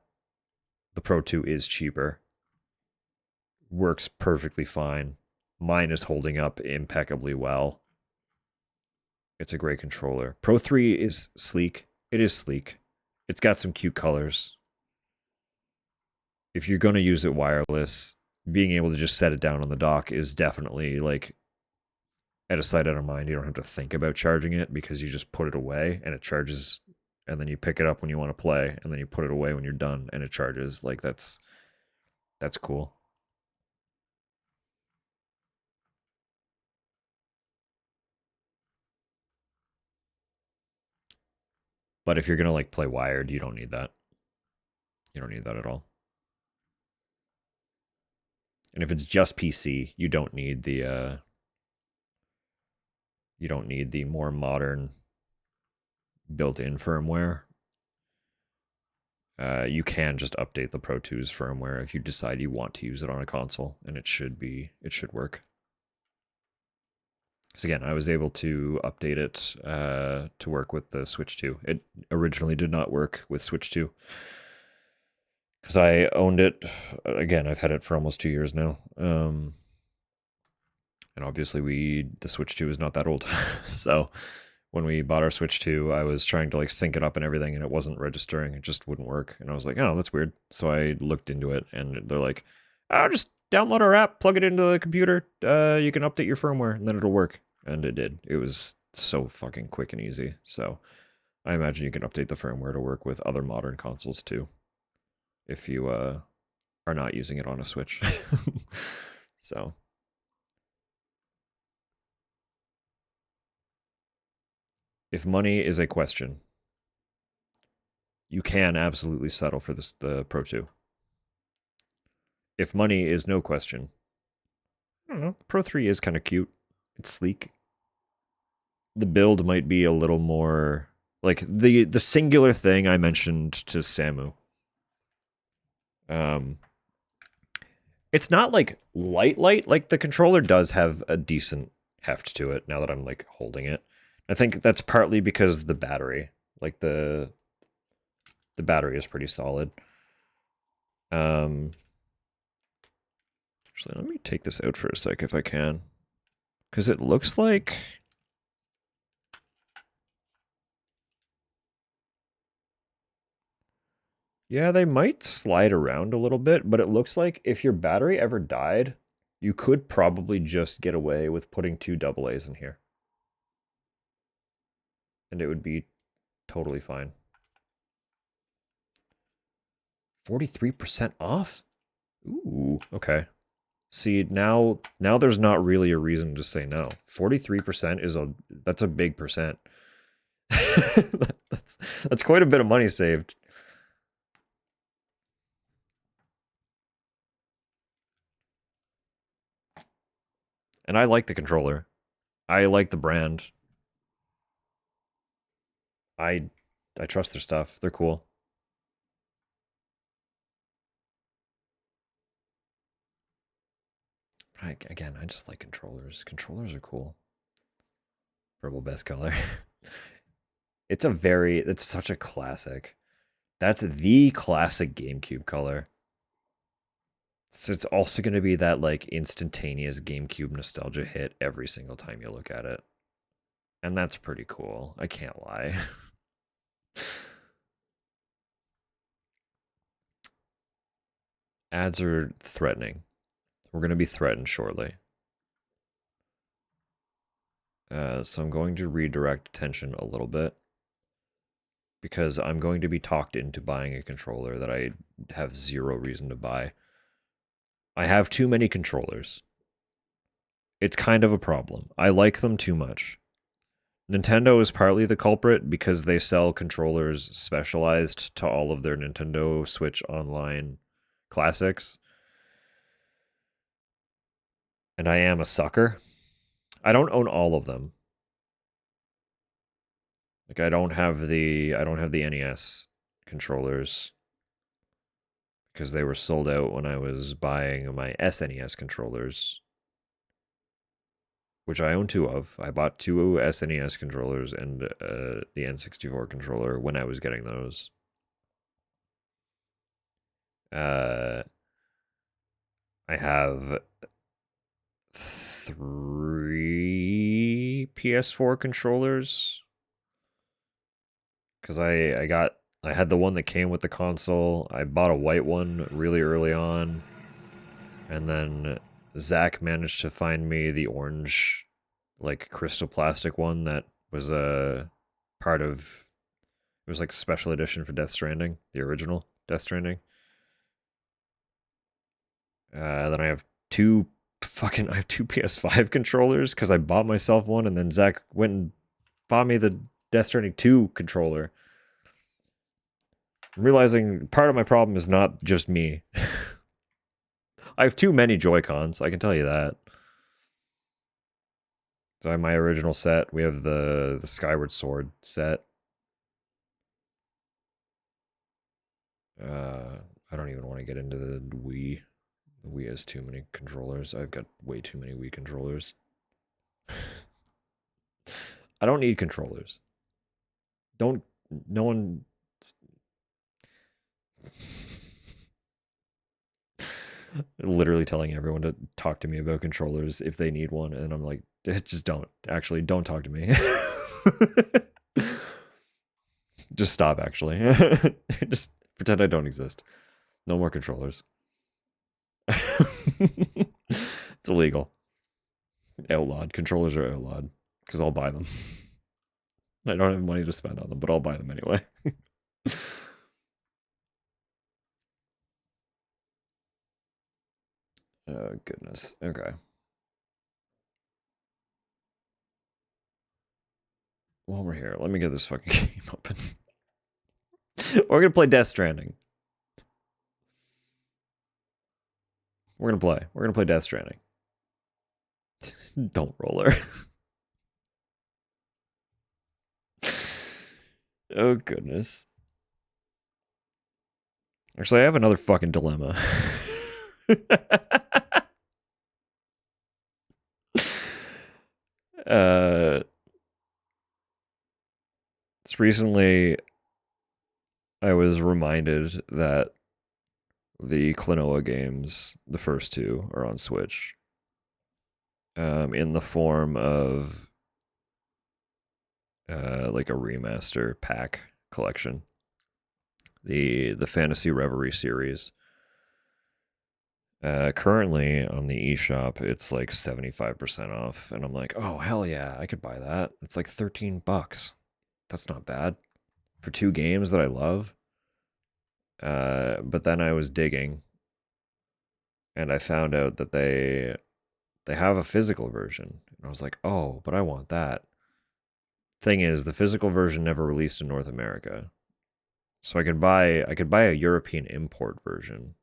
S2: the Pro 2 is cheaper. Works perfectly fine. Mine is holding up impeccably well. It's a great controller. Pro 3 is sleek. It is sleek. It's got some cute colors. If you're going to use it wireless, being able to just set it down on the dock is definitely like at a sight, out of mind. You don't have to think about charging it, because you just put it away and it charges, and then you pick it up when you want to play, and then you put it away when you're done and it charges. Like that's cool. But if you're going to like play wired, you don't need that. You don't need that at all. And if it's just PC, you don't need the more modern built-in firmware. You can just update the Pro 2's firmware if you decide you want to use it on a console, and it should work. Because again, I was able to update it to work with the Switch 2. It originally did not work with Switch 2, because I owned it. Again, I've had it for almost 2 years now. And obviously the Switch 2 is not that old. So when we bought our Switch 2, I was trying to like sync it up and everything, and it wasn't registering. It just wouldn't work. And I was like, oh, that's weird. So I looked into it, and they're like, oh, just download our app, plug it into the computer. You can update your firmware, and then it'll work. And it did. It was so fucking quick and easy. So I imagine you can update the firmware to work with other modern consoles too, if you are not using it on a Switch. So if money is a question, you can absolutely settle for the Pro 2. If money is no question. I don't know. The Pro 3 is kind of cute. It's sleek. The build might be a little more like the singular thing I mentioned to Samu. It's not like light. Like the controller does have a decent heft to it now that I'm like holding it. I think that's partly because the battery. Like the battery is pretty solid. Actually, let me take this out for a sec if I can. Because it looks like... Yeah, they might slide around a little bit, but it looks like if your battery ever died, you could probably just get away with putting 2 AA's in here. And it would be totally fine. 43% off? Ooh, okay. See, now there's not really a reason to say no. 43% that's a big percent. that's quite a bit of money saved. And I like the controller. I like the brand. I trust their stuff. They're cool. Again, I just like controllers. Controllers are cool. Purple best color. It's such a classic. That's the classic GameCube color. So it's also going to be that like instantaneous GameCube nostalgia hit every single time you look at it. And that's pretty cool. I can't lie. Ads are threatening. We're going to be threatened shortly. So I'm going to redirect attention a little bit. Because I'm going to be talked into buying a controller that I have zero reason to buy. I have too many controllers. It's kind of a problem. I like them too much. Nintendo is partly the culprit because they sell controllers specialized to all of their Nintendo Switch Online classics. And I am a sucker. I don't own all of them. Like I don't have the NES controllers because they were sold out when I was buying my SNES controllers, which I own 2 of. I bought 2 SNES controllers and the N64 controller when I was getting those. I have 3 PS4 controllers because I had the one that came with the console. I bought a white one really early on, and then Zach managed to find me the orange, like crystal plastic one that was a part of. It was like a special edition for Death Stranding, the original Death Stranding. Then I have two PS5 controllers because I bought myself one, and then Zach went and bought me the Death Stranding 2 controller. I'm realizing part of my problem is not just me. I have too many Joy-Cons, I can tell you that. So I have my original set. We have the Skyward Sword set. I don't even want to get into the Wii. The Wii has too many controllers. I've got way too many Wii controllers. I don't need controllers. No one... Literally telling everyone to talk to me about controllers if they need one, and I'm like, just don't. Actually, don't talk to me. Just stop, actually. Just pretend I don't exist. No more controllers. It's illegal. Outlawed. Controllers are outlawed. Because I'll buy them. I don't have money to spend on them, but I'll buy them anyway. Oh, goodness. Okay. While we're here, let me get this fucking game open. We're gonna play Death Stranding. We're gonna play Death Stranding. Don't roller. Oh goodness. Actually, I have another fucking dilemma. uh, it's recently I was reminded that the Klonoa games, the first two, are on Switch. In the form of like a remaster pack collection. The Fantasy Reverie series. Currently on the eShop, it's like 75% off, and I'm like, oh hell yeah, I could buy that. It's like $13. That's not bad for two games that I love. But then I was digging, and I found out that they have a physical version. And I was like, oh, but I want that. Thing is, the physical version never released in North America, so I could buy a European import version,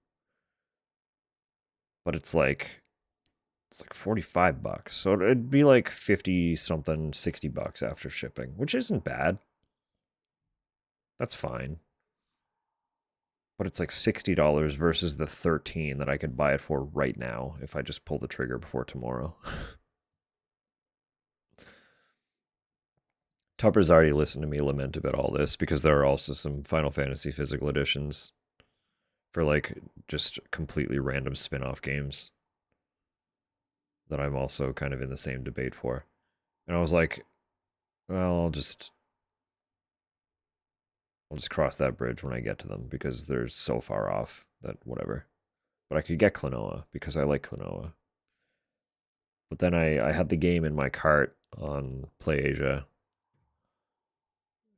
S2: but it's like $45. So it'd be like 50 something, $60 after shipping, which isn't bad. That's fine. But it's like $60 versus the 13 that I could buy it for right now if I just pull the trigger before tomorrow. Tupper's already listened to me lament about all this because there are also some Final Fantasy physical editions for like just completely random spin-off games that I'm also kind of in the same debate for. And I was like, well, I'll just cross that bridge when I get to them because they're so far off that whatever. But I could get Klonoa because I like Klonoa. But then I had the game in my cart on PlayAsia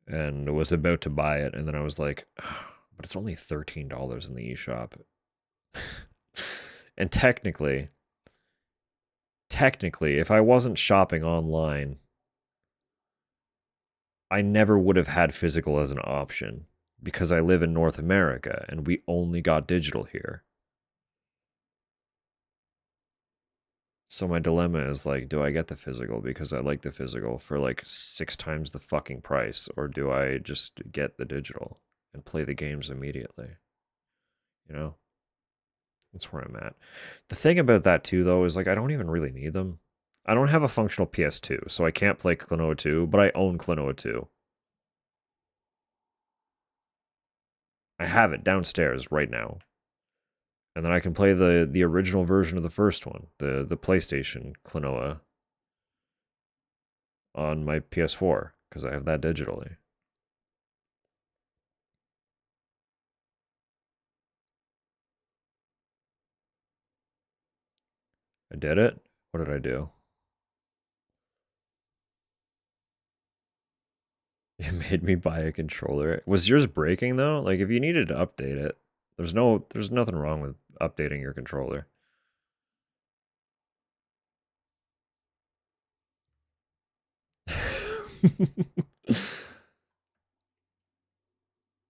S2: and was about to buy it, and then I was like, oh, but it's only $13 in the eShop. And technically, if I wasn't shopping online, I never would have had physical as an option because I live in North America and we only got digital here. So my dilemma is like, do I get the physical because I like the physical for like 6 times the fucking price, or do I just get the digital and play the games immediately? You know? That's where I'm at. The thing about that too though is like I don't even really need them. I don't have a functional PS2, so I can't play Klonoa 2, but I own Klonoa 2. I have it downstairs right now. And then I can play the original version of the first one, the PlayStation Klonoa on my PS4 because I have that digitally. I did it. What did I do? You made me buy a controller. Was yours breaking though? Like if you needed to update it, there's nothing wrong with updating your controller.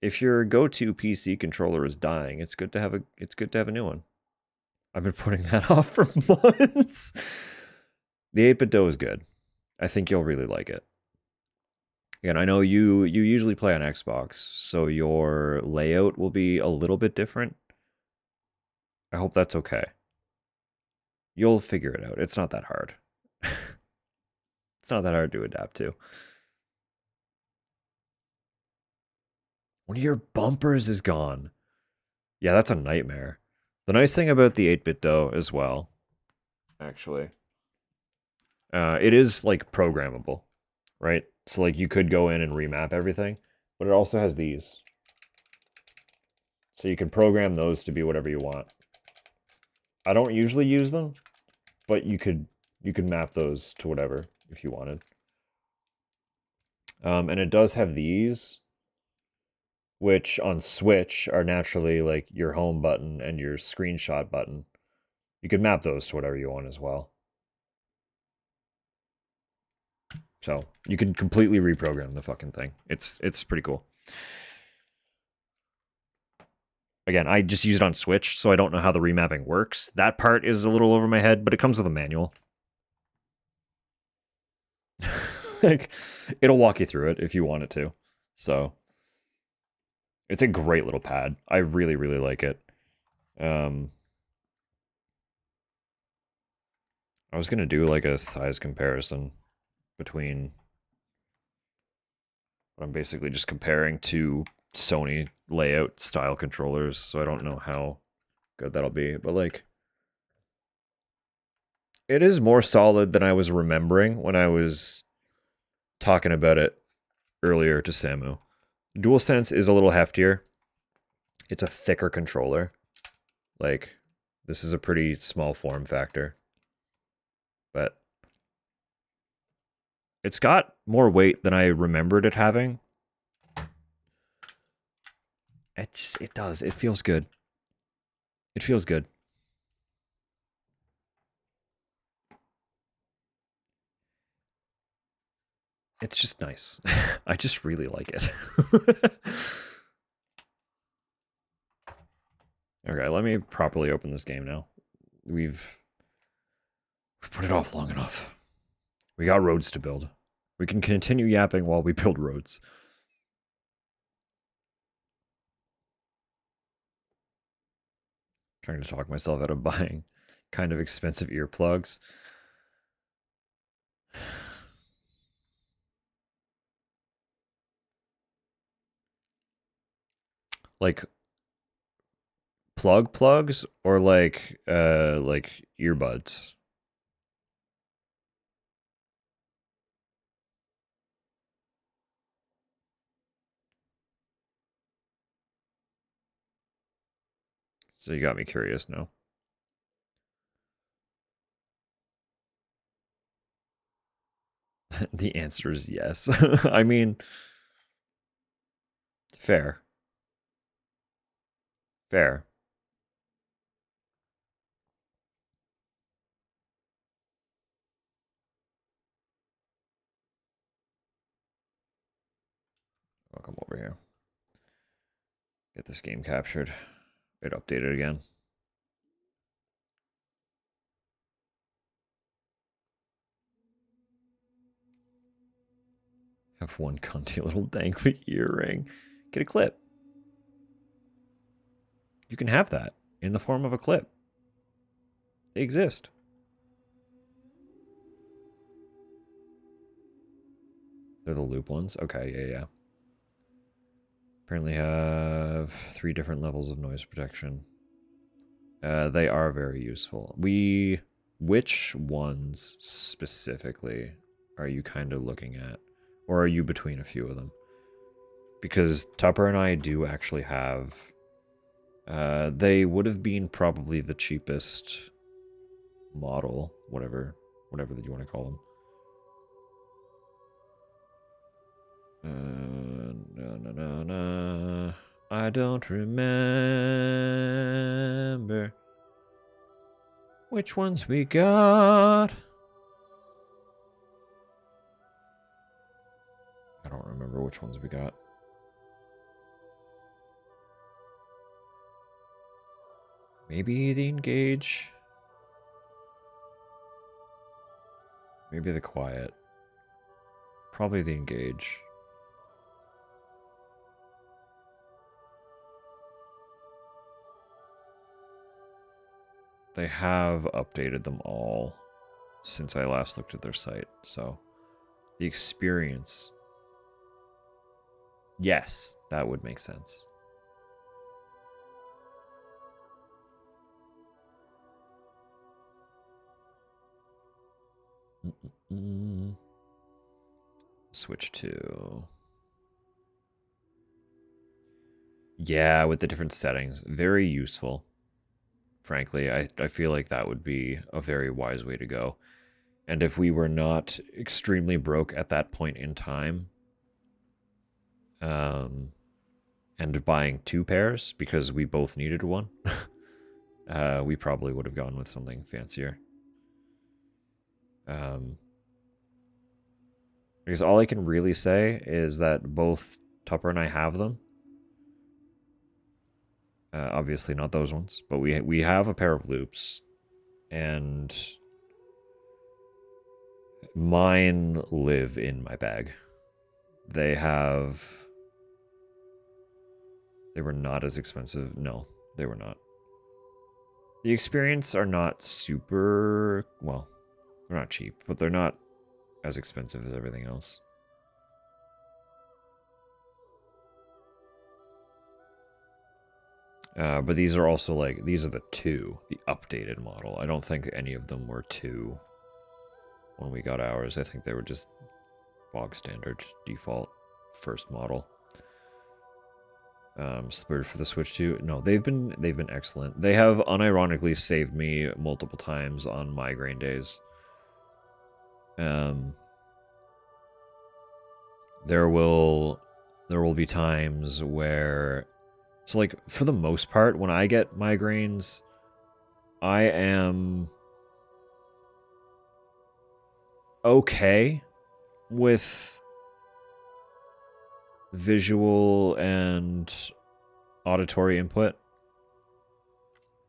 S2: If your go-to PC controller is dying, it's good to have a new one. I've been putting that off for months. The 8-bit dough is good. I think you'll really like it. And I know you usually play on Xbox, so your layout will be a little bit different. I hope that's okay. You'll figure it out. It's not that hard. It's not that hard to adapt to. One of your bumpers is gone. Yeah, that's a nightmare. The nice thing about the 8-bit dough as well, actually, it is like programmable, right? So like you could go in and remap everything, but it also has these. So you can program those to be whatever you want. I don't usually use them, but you could map those to whatever if you wanted. And it does have these, which on Switch are naturally like your home button and your screenshot button. You could map those to whatever you want as well. So you can completely reprogram the fucking thing. It's pretty cool. Again, I just use it on Switch, so I don't know how the remapping works. That part is a little over my head, but it comes with a manual. Like, it'll walk you through it if you want it to. So, it's a great little pad. I really, really like it. I was gonna do like a size comparison between what I'm basically just comparing to Sony layout style controllers, so I don't know how good that'll be, but like it is more solid than I was remembering when I was talking about it earlier to Samu. DualSense is a little heftier. It's a thicker controller. Like, this is a pretty small form factor. But it's got more weight than I remembered it having. It does. It feels good. It feels good. It's just nice. I just really like it. Okay, let me properly open this game now. We've put it off long enough. We got roads to build. We can continue yapping while we build roads. Trying to talk myself out of buying kind of expensive earplugs. Like plugs or like earbuds. So you got me curious now. The answer is yes. I mean, fair. Fair. I'll come over here. Get this game captured. It updated again. Have one cunty little dangly earring. Get a clip. You can have that in the form of a clip. They exist. They're the loop ones? Okay, yeah. Apparently have 3 different levels of noise protection. They are very useful. Which ones specifically are you kind of looking at? Or are you between a few of them? Because Tupper and I do actually have... they would have been probably the cheapest model, whatever that you want to call them. No. I don't remember which ones we got. I don't remember which ones we got. Maybe the Engage. Maybe the Quiet. Probably the Engage. They have updated them all since I last looked at their site, so the experience... Yes, that would make sense. Switch to... Yeah, with the different settings. Very useful. Frankly, I feel like that would be a very wise way to go. And if we were not extremely broke at that point in time, and buying 2 pairs because we both needed one, we probably would have gone with something fancier. Because all I can really say is that both Tupper and I have them. Obviously not those ones, but we have a pair of loops, and mine live in my bag. They were not as expensive. No, they were not. The experience are not super, well, they're not cheap, but they're not as expensive as everything else. But these are also like, these are the updated model. I don't think any of them were 2 when we got ours. I think they were just bog standard default first model. Splurge for the Switch 2. No, they've been excellent. They have unironically saved me multiple times on migraine days. There will be times where, so like for the most part, when I get migraines, I am okay with visual and auditory input,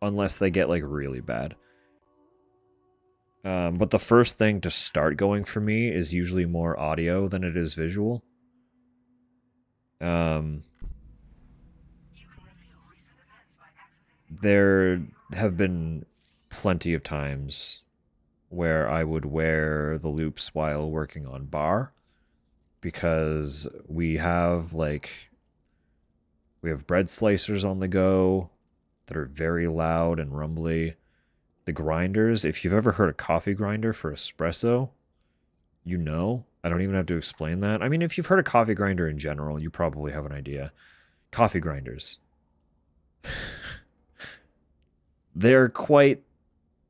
S2: unless they get like really bad. But the first thing to start going for me is usually more audio than it is visual. There have been plenty of times where I would wear the loops while working on bar, because we have bread slicers on the go that are very loud and rumbly. The grinders, if you've ever heard a coffee grinder for espresso, you know. I don't even have to explain that. I mean, if you've heard a coffee grinder in general, you probably have an idea. Coffee grinders. They're quite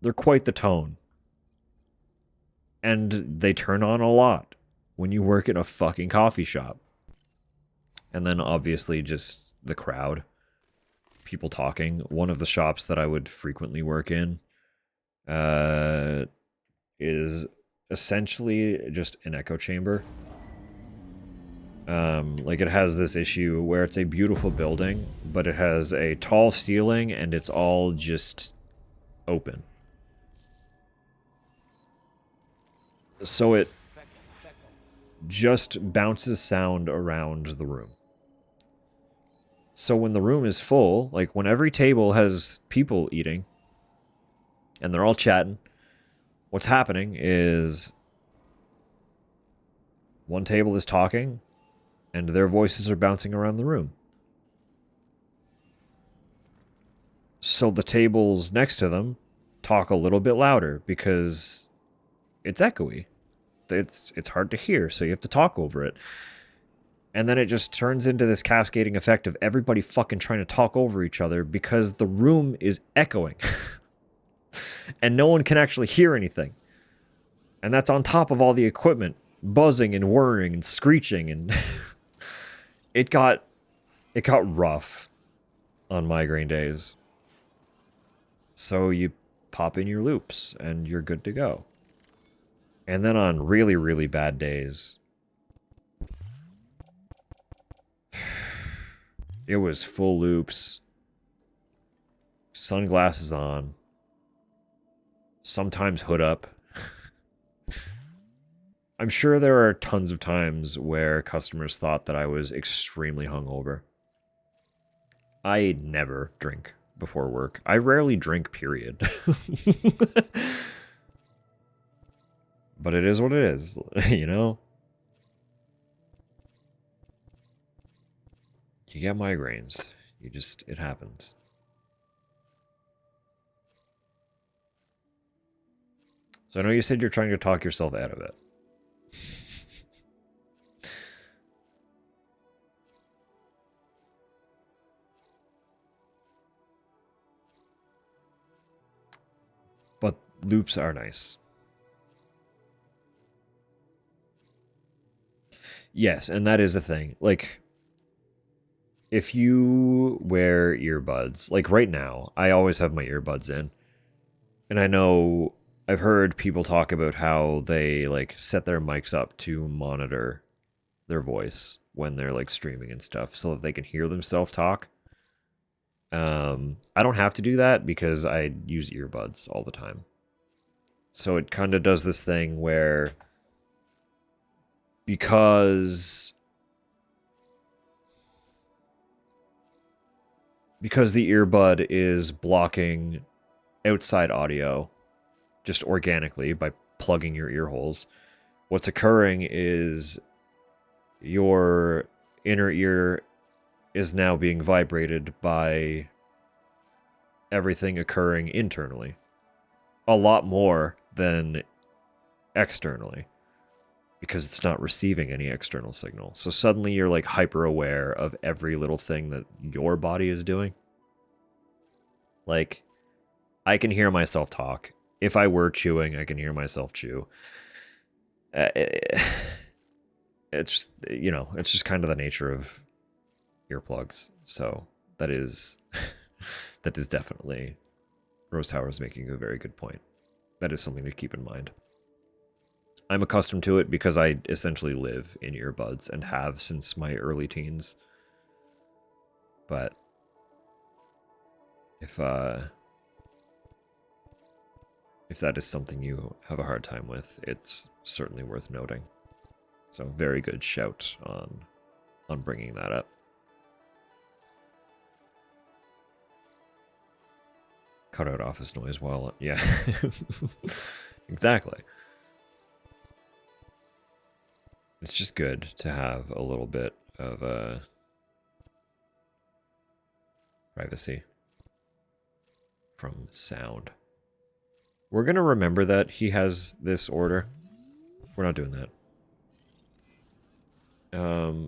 S2: the tone. And they turn on a lot when you work in a fucking coffee shop. And then obviously just the crowd. People talking. One of the shops that I would frequently work in is essentially just an echo chamber. Like it has this issue where it's a beautiful building, but it has a tall ceiling and it's all just open. So it just bounces sound around the room. So when the room is full, like when every table has people eating and they're all chatting, what's happening is one table is talking and their voices are bouncing around the room. So the tables next to them talk a little bit louder because it's echoey. It's hard to hear, so you have to talk over it. And then it just turns into this cascading effect of everybody fucking trying to talk over each other because the room is echoing. And no one can actually hear anything. And that's on top of all the equipment buzzing and whirring and screeching, and it got rough on migraine days. So you pop in your loops and you're good to go. And then on really, really bad days, it was full loops, sunglasses on, sometimes hood up. I'm sure there are tons of times where customers thought that I was extremely hungover. I never drink before work. I rarely drink, period. But it is what it is, you know? You get migraines. It happens. So I know you said you're trying to talk yourself out of it. But loops are nice. Yes, and that is the thing. Like, if you wear earbuds, like right now, I always have my earbuds in. And I know I've heard people talk about how they like set their mics up to monitor their voice when they're like streaming and stuff so that they can hear themselves talk. I don't have to do that because I use earbuds all the time. So it kind of does this thing where because the earbud is blocking outside audio just organically by plugging your ear holes, what's occurring is your inner ear is now being vibrated by everything occurring internally. A lot more than externally. Because it's not receiving any external signal. So suddenly you're like hyper aware of every little thing that your body is doing. Like, I can hear myself talk. If I were chewing, I can hear myself chew. It's, you know, it's just kind of the nature of earplugs. So that is, that is definitely, Rose Tower is making a very good point. That is something to keep in mind. I'm accustomed to it because I essentially live in earbuds and have since my early teens. But if that is something you have a hard time with, it's certainly worth noting. So very good shout on bringing that up. Cut out office noise while, yeah. Exactly. It's just good to have a little bit of privacy from sound. We're going to remember that he has this order. We're not doing that.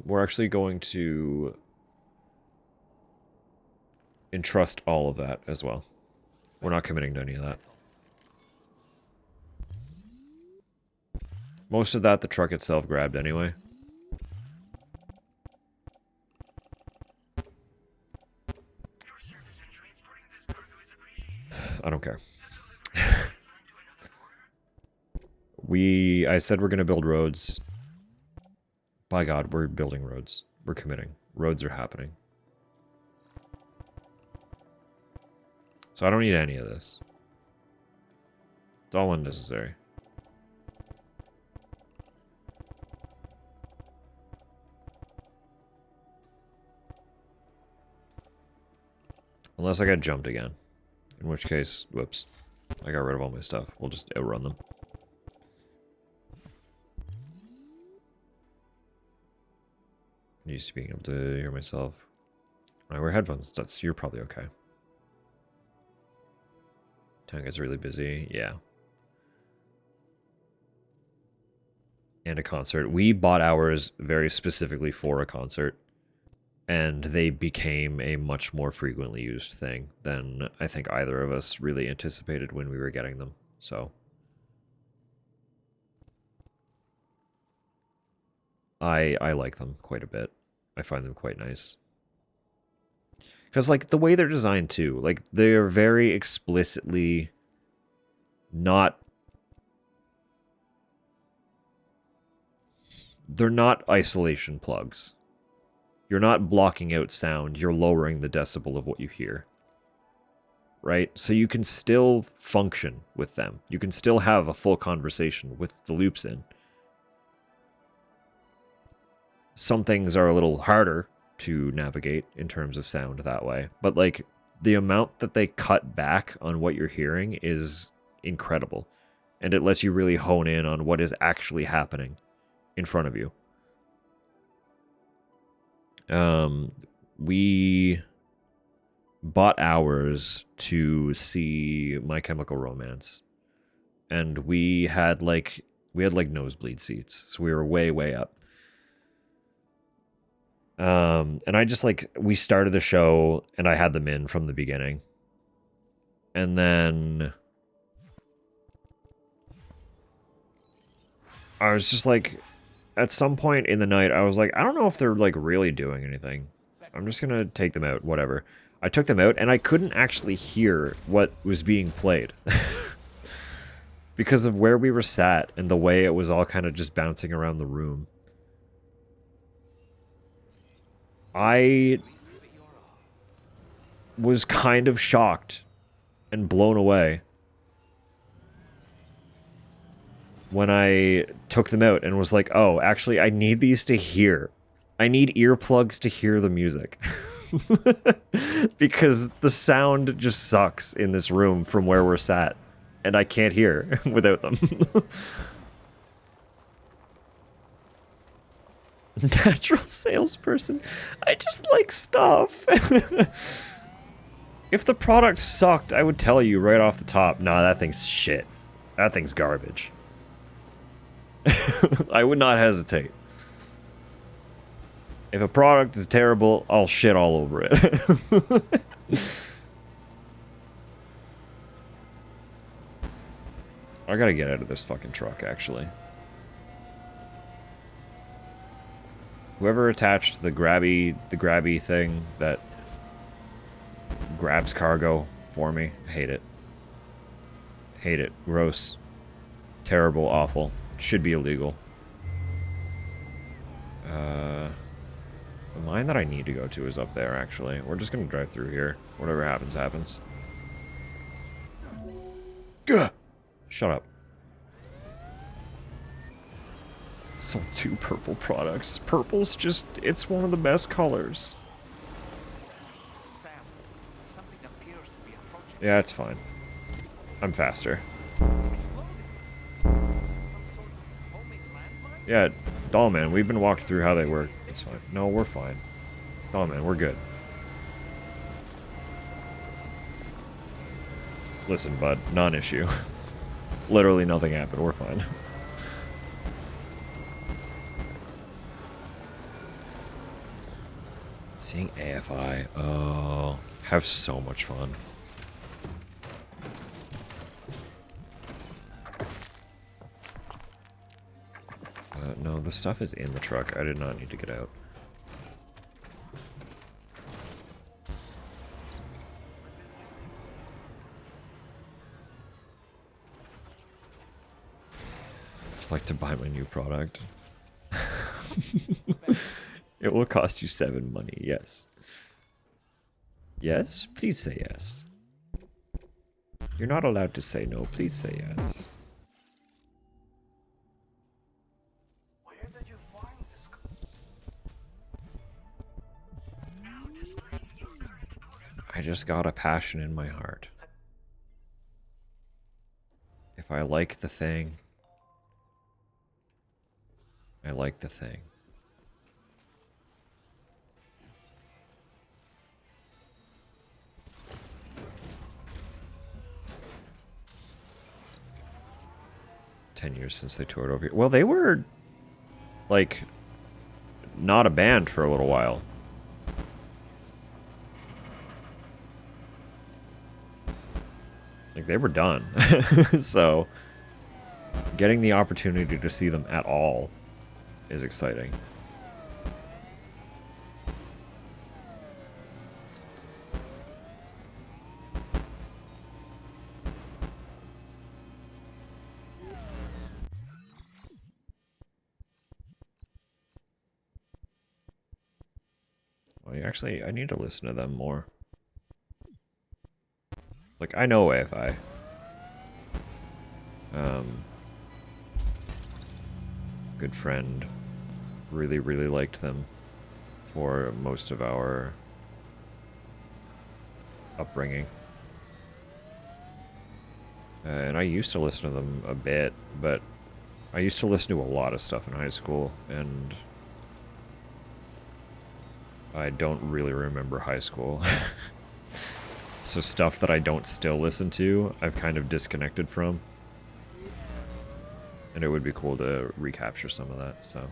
S2: We're actually going to entrust all of that as well. We're not committing to any of that. Most of that the truck itself grabbed anyway. I don't care. I said we're going to build roads. By God, we're building roads. We're committing. Roads are happening. So I don't need any of this. It's all unnecessary. Unless I got jumped again. In which case, whoops. I got rid of all my stuff. We'll just outrun them. I'm used to being able to hear myself. When I wear headphones, you're probably okay. Town gets really busy, yeah. And a concert. We bought ours very specifically for a concert. And they became a much more frequently used thing than I think either of us really anticipated when we were getting them. So I like them quite a bit. I find them quite nice. Because, like, the way they're designed, too. Like, they're very explicitly not... They're not isolation plugs. You're not blocking out sound. You're lowering the decibel of what you hear. Right? So you can still function with them. You can still have a full conversation with the loops in. Some things are a little harder to navigate in terms of sound that way. But, like, the amount that they cut back on what you're hearing is incredible. And it lets you really hone in on what is actually happening in front of you. We bought ours to see My Chemical Romance. And we had like nosebleed seats. So we were way, way up. And I just we started the show and I had them in from the beginning. And then I was just like, at some point in the night, I was like, I don't know if they're like really doing anything. I'm just gonna take them out, whatever. I took them out and I couldn't actually hear what was being played. Because of where we were sat and the way it was all kind of just bouncing around the room. was kind of shocked and blown away when I took them out and was like, oh, actually, I need these to hear. I need earplugs to hear the music. Because the sound just sucks in this room from where we're sat. And I can't hear without them. Natural salesperson. I just like stuff. If the product sucked, I would tell you right off the top, nah, that thing's shit. That thing's garbage. I would not hesitate. If a product is terrible, I'll shit all over it. I gotta get out of this fucking truck, actually. Whoever attached the grabby thing that grabs cargo for me, hate it. Hate it. Gross. Terrible. Awful. Should be illegal. The mine that I need to go to is up there, actually. We're just gonna drive through here. Whatever happens, happens. Gah! Shut up. Sold 2 purple products. Purple's just, it's one of the best colors.
S4: Sam, something appears to be approaching.
S2: Yeah, it's fine. I'm faster.
S4: Exploding. Some sort of homemade landmine?
S2: Yeah, Dollman, we've been walking through how they work. It's fine. No, we're fine. Dollman, we're good. Listen, bud, non-issue. Literally nothing happened. We're fine. Seeing AFI. Oh, have so much fun. No, the stuff is in the truck. I did not need to get out. Just like to buy my new product. It will cost you 7 money, yes. Yes? Please say yes. You're not allowed to say no. Please say yes.
S4: Where did you find this?
S2: I just got a passion in my heart. If I like the thing, I like the thing. $10 since they toured over here. Well, they were, like, not a band for a little while. Like, they were done. So, getting the opportunity to see them at all is exciting. Well, actually, I need to listen to them more. Like, I know AFI. Good friend. Really, really liked them for most of our upbringing. And I used to listen to them a bit, but I used to listen to a lot of stuff in high school, and I don't really remember high school. So stuff that I don't still listen to, I've kind of disconnected from. And it would be cool to recapture some of that, so.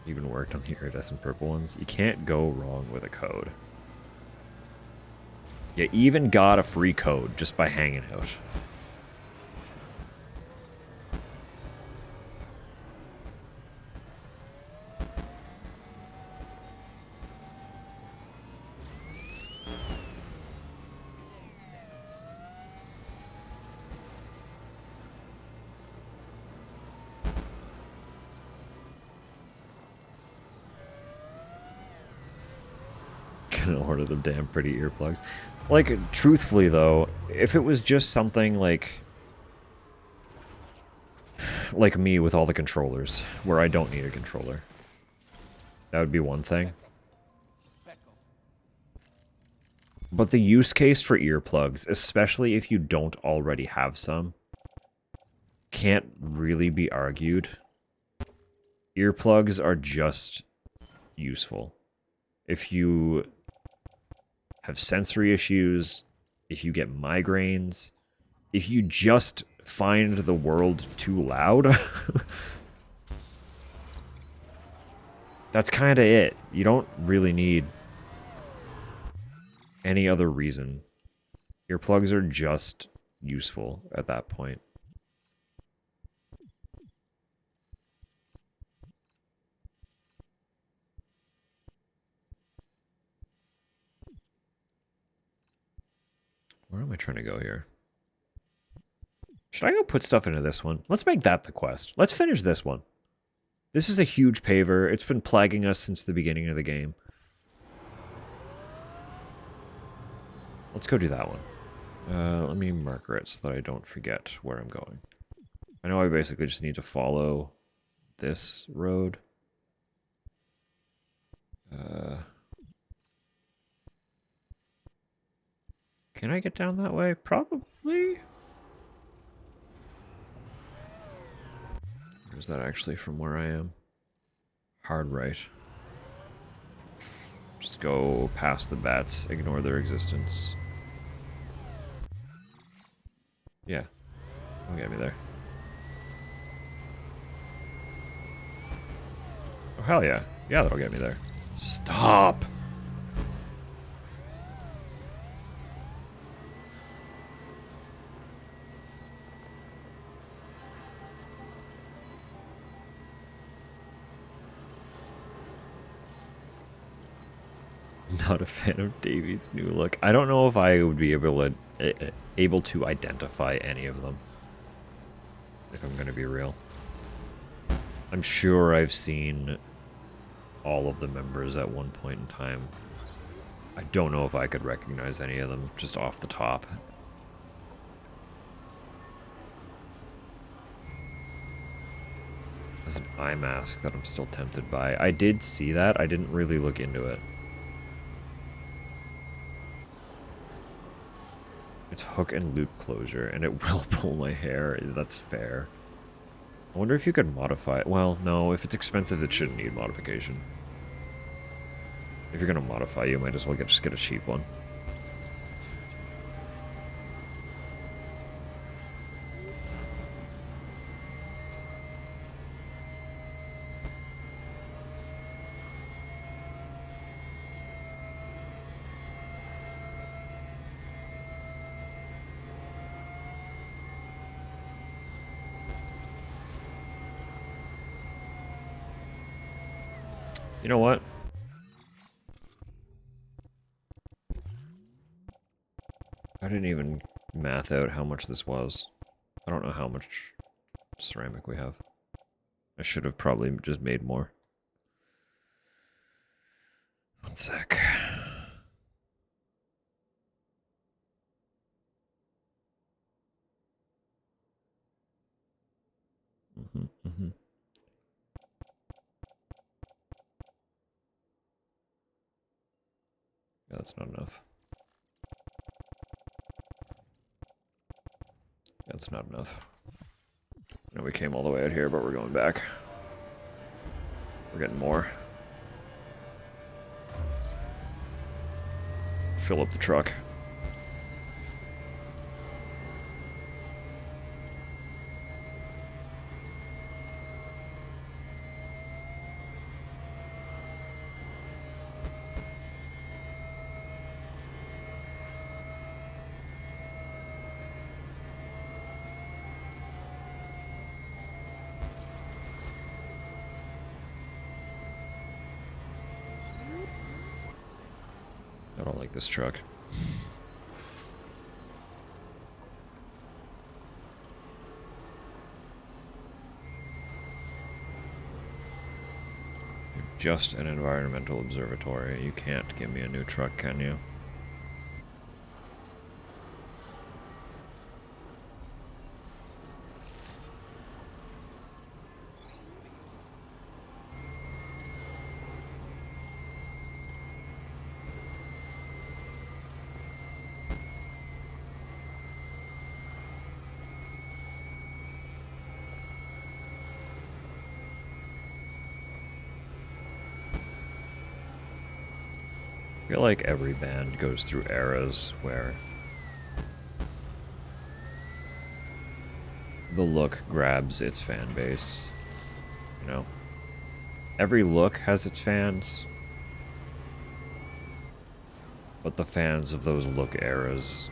S2: Even worked on the iridescent purple ones. You can't go wrong with a code. You even got a free code just by hanging out. gonna order the damn pretty earplugs. Like, truthfully though, if it was just something like me with all the controllers, where I don't need a controller, that would be one thing. But the use case for earplugs, especially if you don't already have some, can't really be argued. Earplugs are just useful. If you have sensory issues, if you get migraines, if you just find the world too loud, that's kind of it. You don't really need any other reason. Earplugs are just useful at that point. Where am I trying to go here? Should I go put stuff into this one? Let's make that the quest. Let's finish this one. This is a huge paver. It's been plaguing us since the beginning of the game. Let's go do that one. Let me marker it so that I don't forget where I'm going. I know I basically just need to follow this road. Can I get down that way? Probably. Where's that actually from where I am? Hard right. Just go past the bats, ignore their existence. Yeah. Don't get me there. Oh, hell yeah. Yeah, that'll get me there. Stop! Not a fan of Davy's new look. I don't know if I would be able to identify any of them. If I'm gonna be real. I'm sure I've seen all of the members at one point in time. I don't know if I could recognize any of them just off the top. There's an eye mask that I'm still tempted by. I did see that. I didn't really look into it. It's hook and loop closure, and it will pull my hair. That's fair. I wonder if you could modify it. Well, no, if it's expensive, it shouldn't need modification. If you're gonna modify, you might as well just get a cheap one. You know what? I didn't even math out how much this was. I don't know how much ceramic we have. I should have probably just made more. One sec. Mm-hmm. Yeah, that's not enough. That's not enough. No, we came all the way out here, but we're going back. We're getting more. Fill up the truck. I don't like this truck. You're just an environmental observatory. You can't give me a new truck, can you? I feel like every band goes through eras where the look grabs its fan base, you know? Every look has its fans, but the fans of those look eras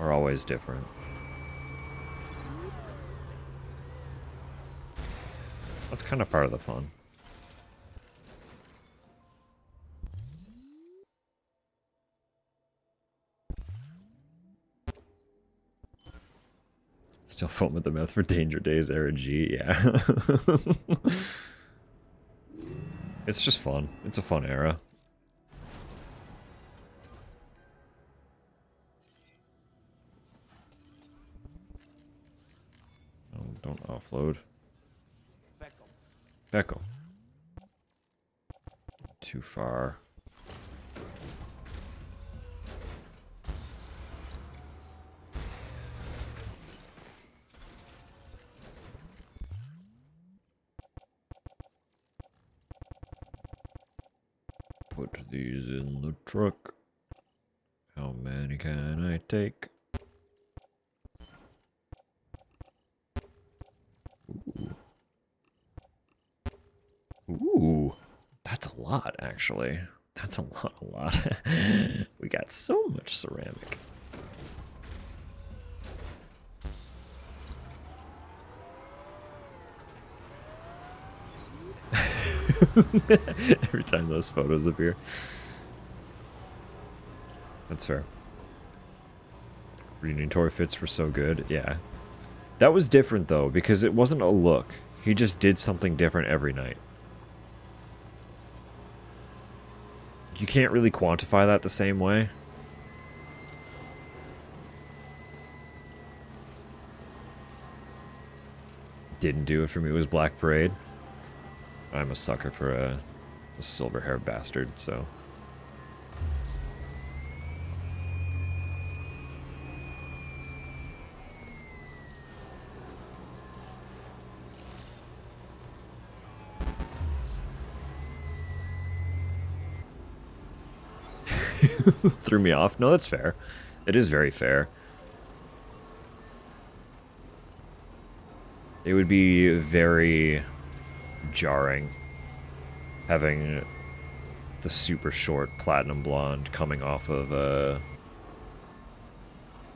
S2: are always different. That's kind of part of the fun. Still foam at the mouth for Danger Days era G, yeah. It's just fun. It's a fun era. Oh, don't offload. Becco. Too far. Put these in the truck. How many can I take? Ooh. Ooh. That's a lot, actually. That's a lot. We got so much ceramic. Every time those photos appear. That's fair. Reunion tour fits were so good, yeah. That was different though, because it wasn't a look. He just did something different every night. You can't really quantify that the same way. Didn't do it for me, it was Black Parade. I'm a sucker for a silver hair bastard, so. Threw me off. No, that's fair. It is very fair. It would be very jarring having the super short platinum blonde coming off of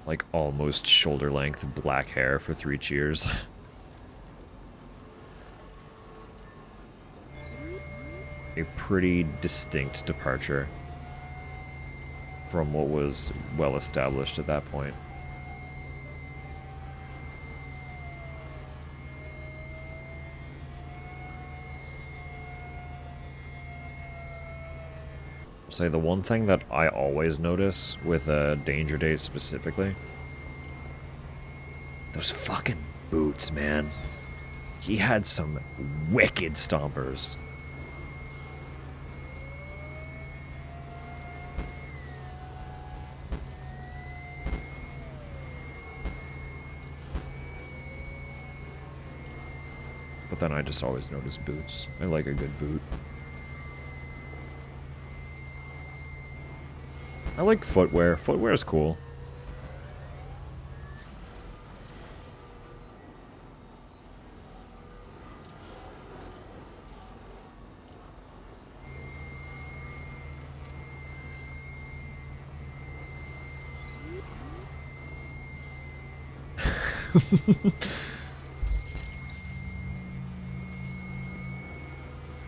S2: like almost shoulder length black hair for 3 cheers. A pretty distinct departure from what was well established at that point. Say the one thing that I always notice with Danger Days specifically, those fucking boots, man. He had some wicked stompers. But then I just always notice boots. I like a good boot. I like footwear. Footwear is cool.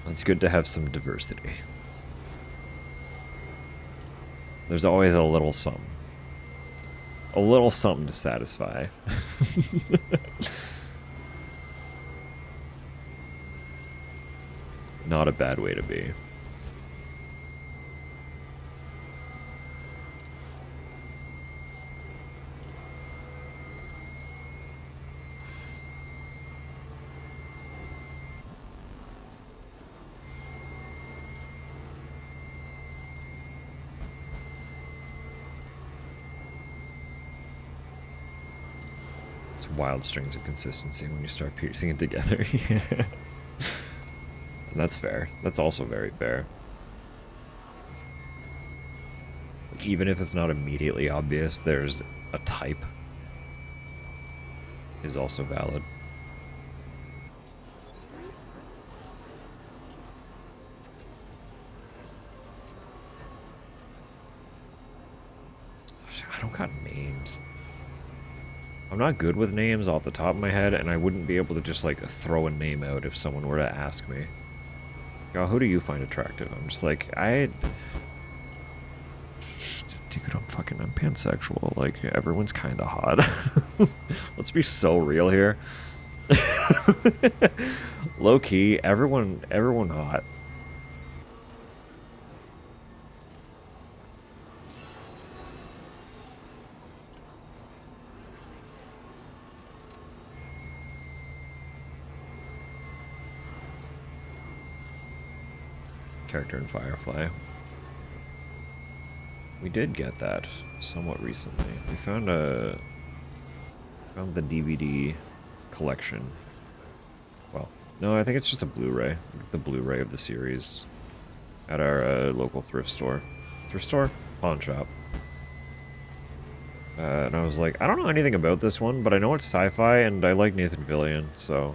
S2: It's good to have some diversity. There's always a little something. A little something to satisfy. not a bad way to be. It's wild strings of consistency when you start piecing it together. Yeah. That's fair. That's also very fair. Like, even if it's not immediately obvious, there's a type is also valid. I don't got names. I'm not good with names off the top of my head, and I wouldn't be able to just, like, throw a name out if someone were to ask me. Oh, who do you find attractive? I'm just like, dude, I'm pansexual. Like, everyone's kind of hot. Let's be so real here. Low key, everyone hot. Character in Firefly. We did get that somewhat recently. We found the DVD collection. Well, no, I think it's just a Blu-ray. The Blu-ray of the series at our local thrift store. Thrift store? Pawn shop. And I was like, I don't know anything about this one, but I know it's sci-fi and I like Nathan Fillion, so...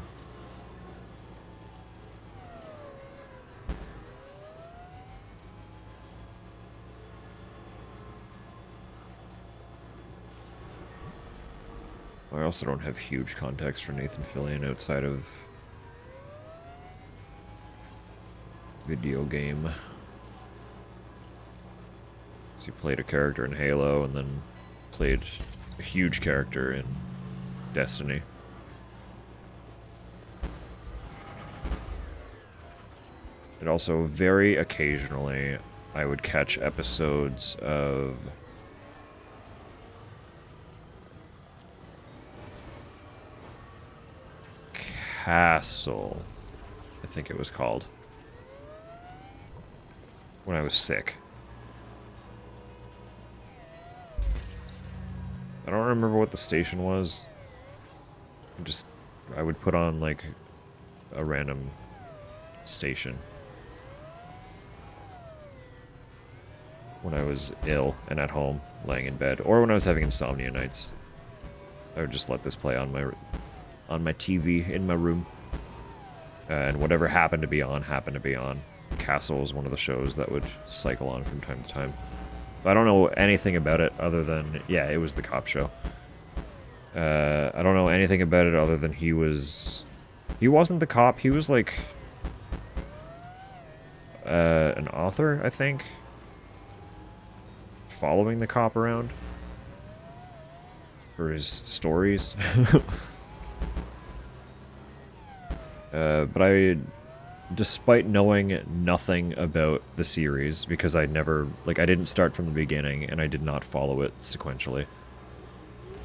S2: I also don't have huge context for Nathan Fillion outside of video game. So he played a character in Halo and then played a huge character in Destiny. And also, very occasionally, I would catch episodes of Castle, I think it was called, when I was sick. I don't remember what the station was. I would put on, like, a random station when I was ill and at home, laying in bed, or when I was having insomnia nights. I would just let this play on my TV in my room, and whatever happened to be on, happened to be on. Castle is one of the shows that would cycle on from time to time. But I don't know anything about it other than, yeah, it was the cop show. I don't know anything about it other than he wasn't the cop, he was like an author, I think, following the cop around for his stories. But despite knowing nothing about the series, because I didn't start from the beginning, and I did not follow it sequentially,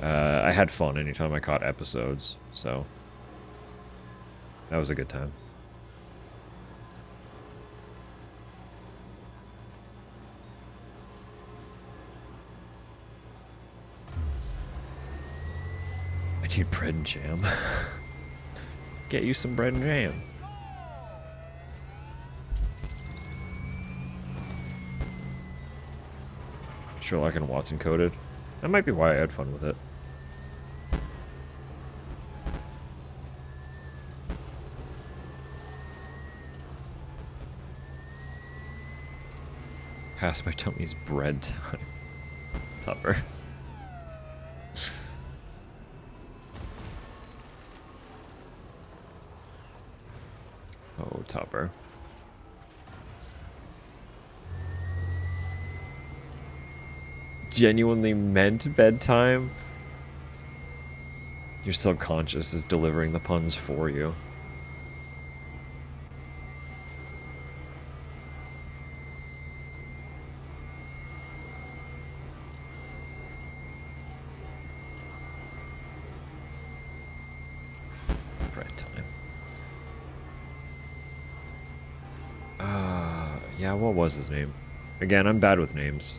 S2: I had fun anytime I caught episodes, so that was a good time. I need bread and jam. Get you some bread and jam. Sherlock and Watson coded. That might be why I had fun with it. Pass my tummy's bread time. Tupper. Oh, Tupper. Genuinely meant bedtime? Your subconscious is delivering the puns for you. Yeah, what was his name? Again, I'm bad with names.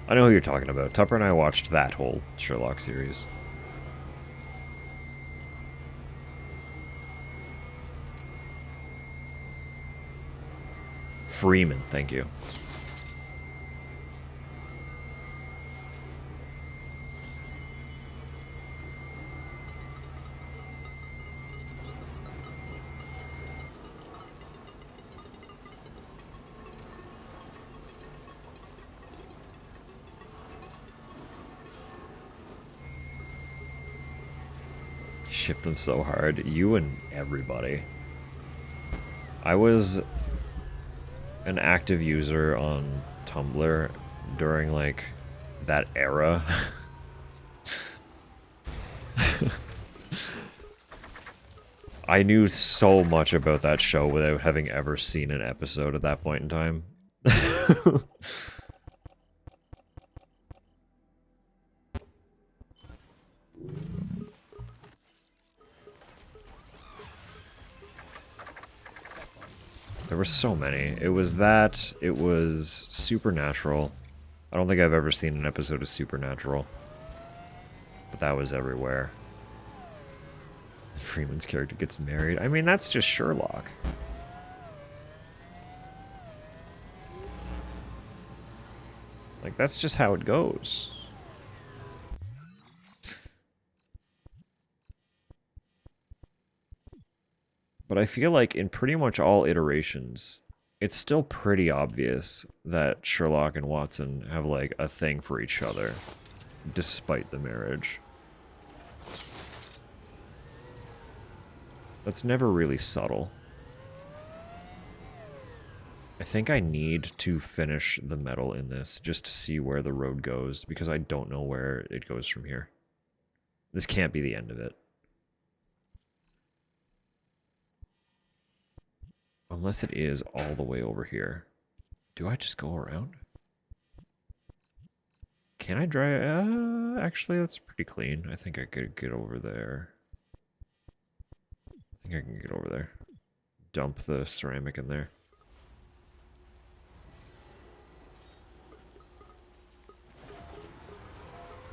S2: I know who you're talking about. Tupper and I watched that whole Sherlock series. Freeman, thank you. Ship them so hard. You and everybody. I was an active user on Tumblr during, like, that era. I knew so much about that show without having ever seen an episode at that point in time. There were so many. It was that, it was Supernatural. I don't think I've ever seen an episode of Supernatural. But that was everywhere. Freeman's character gets married. I mean, that's just Sherlock. Like, that's just how it goes. But I feel like in pretty much all iterations, it's still pretty obvious that Sherlock and Watson have, like, a thing for each other, despite the marriage. That's never really subtle. I think I need to finish the metal in this just to see where the road goes, because I don't know where it goes from here. This can't be the end of it. Unless it is all the way over here. Do I just go around? Can I drive? Actually, that's pretty clean. I think I could get over there. I think I can get over there. Dump the ceramic in there.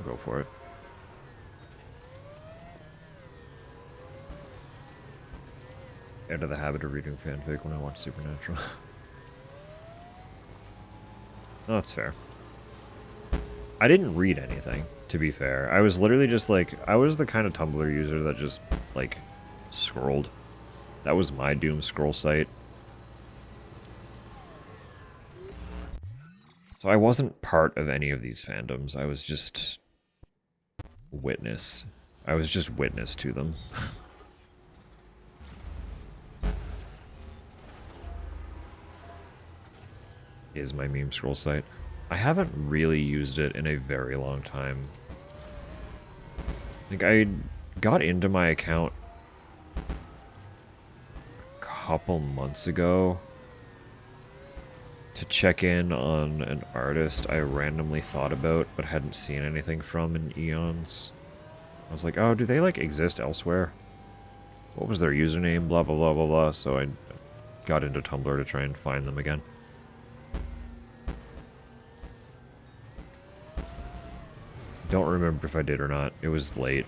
S2: Go for it. Out of the habit of reading fanfic when I watch Supernatural. Oh, that's fair. I didn't read anything, to be fair. I was literally just like, I was the kind of Tumblr user that just, like, scrolled. That was my doom scroll site. So I wasn't part of any of these fandoms. I was just witness. I was just witness to them. Is my meme scroll site. I haven't really used it in a very long time. Like, I got into my account a couple months ago to check in on an artist I randomly thought about but hadn't seen anything from in eons. I was like, oh, do they, like, exist elsewhere? What was their username? Blah, blah, blah, blah, blah. So I got into Tumblr to try and find them again. Don't remember if I did or not. It was late.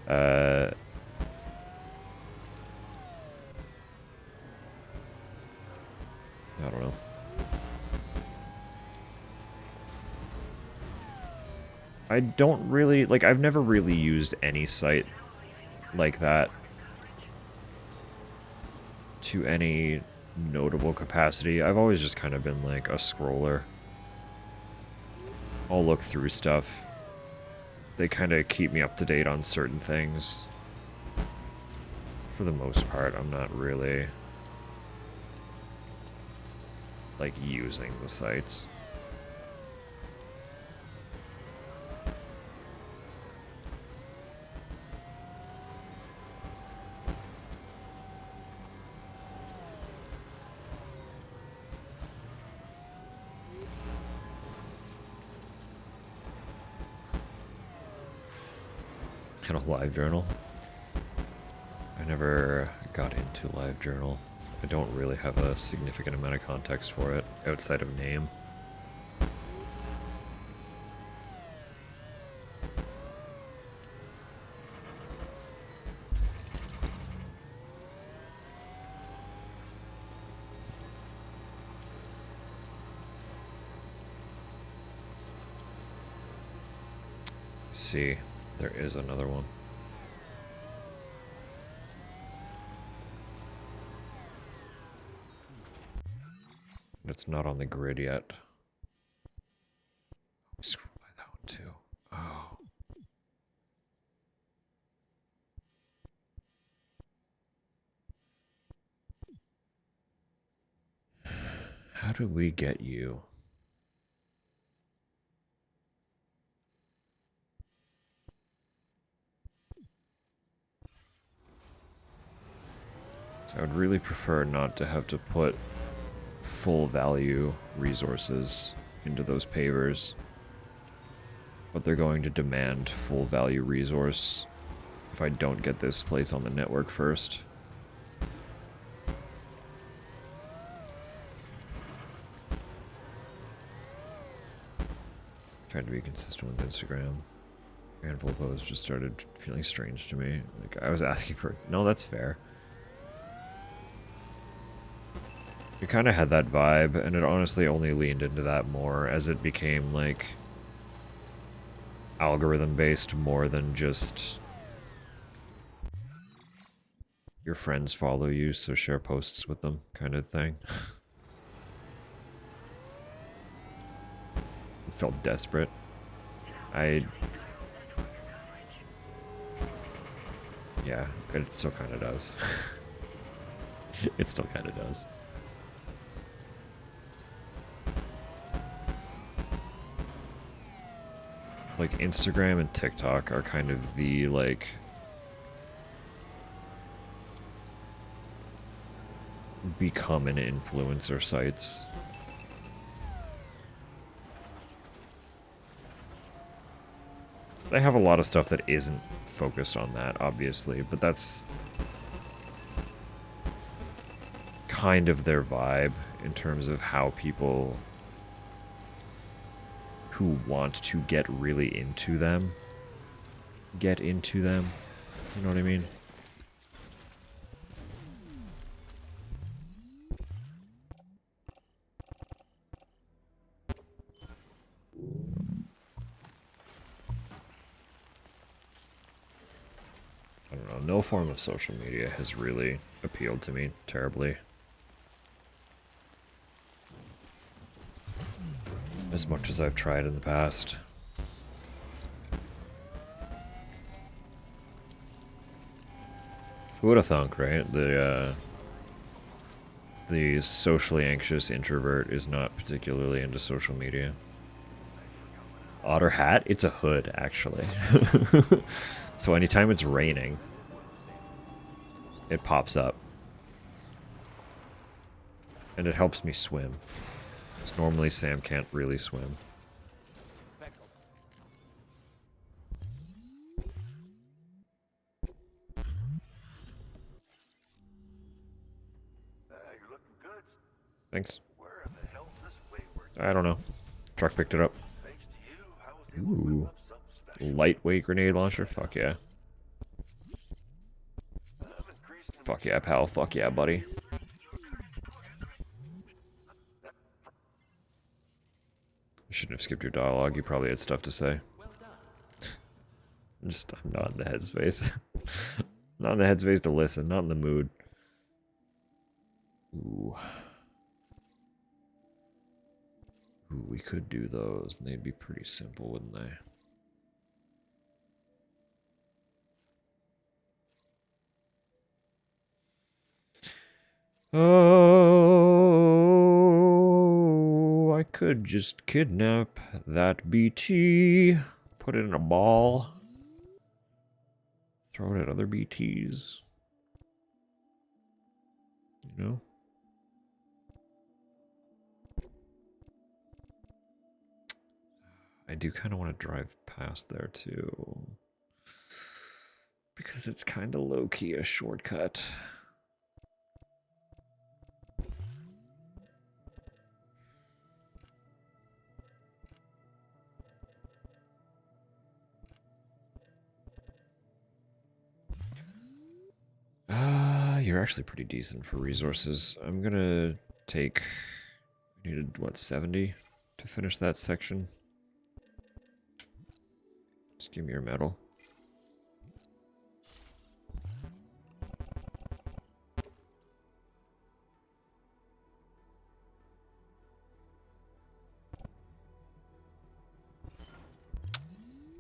S2: I don't know. I don't really, like, I've never really used any site like that to any notable capacity. I've always just kind of been like a scroller. I'll look through stuff. They kind of keep me up to date on certain things. For the most part, I'm not really, like, using the sites. Kind of live journal. I never got into LiveJournal. I don't really have a significant amount of context for it outside of name. See, there is another one. It's not on the grid yet. We scrolled by that one too. Oh. How did we get you? So I would really prefer not to have to put full value resources into those pavers. But they're going to demand full value resource if I don't get this place on the network first. Trying to be consistent with Instagram. Handful of posts just started feeling strange to me. Like, I was asking for... No, that's fair. It kind of had that vibe, and it honestly only leaned into that more as it became, like, algorithm-based more than just... your friends follow you, so share posts with them kind of thing. It felt desperate. Yeah, it still kind of does. It still kind of does. It's like Instagram and TikTok are kind of the, like... become an influencer sites. They have a lot of stuff that isn't focused on that, obviously, but that's kind of their vibe in terms of how people who want to get really into them get into them. You know what I mean? I don't know, no form of social media has really appealed to me terribly. As much as I've tried in the past. Who would have thunk, right? The socially anxious introvert is not particularly into social media. Otter hat? It's a hood, actually. So anytime it's raining, it pops up. And it helps me swim. Because normally Sam can't really swim.
S4: You're looking good.
S2: Thanks.
S4: Where the hell this wayward?
S2: I don't know. Truck picked it up.
S4: Thanks to you, I was able to whip
S2: Ooh.
S4: up something special.
S2: Lightweight grenade launcher? Fuck yeah. Fuck yeah, pal. Fuck yeah, buddy. You shouldn't have skipped your dialogue. You probably had stuff to say. I'm not in the headspace. Not in the headspace to listen. Not in the mood. Ooh. Ooh, we could do those, and they'd be pretty simple, wouldn't they? Oh, I could just kidnap that BT, put it in a ball, throw it at other BTs. You know? I do kind of want to drive past there too. Because it's kind of low-key a shortcut. you're actually pretty decent for resources. I'm gonna take... I needed, what, 70 to finish that section? Just give me your metal.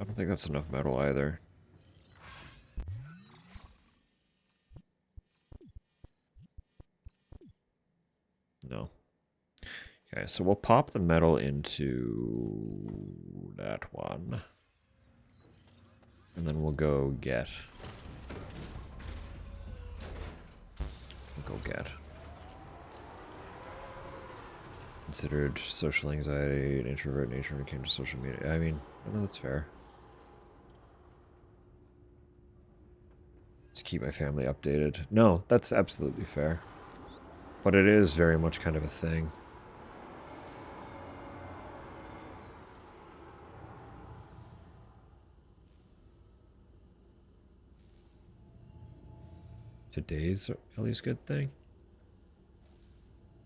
S2: I don't think that's enough metal either. No. Okay, so we'll pop the metal into that one. And then we'll go get... Considered social anxiety, an introvert nature when it came to social media. I mean, I know that's fair. To keep my family updated. No, that's absolutely fair. But it is very much kind of a thing. Today's Ellie's good thing?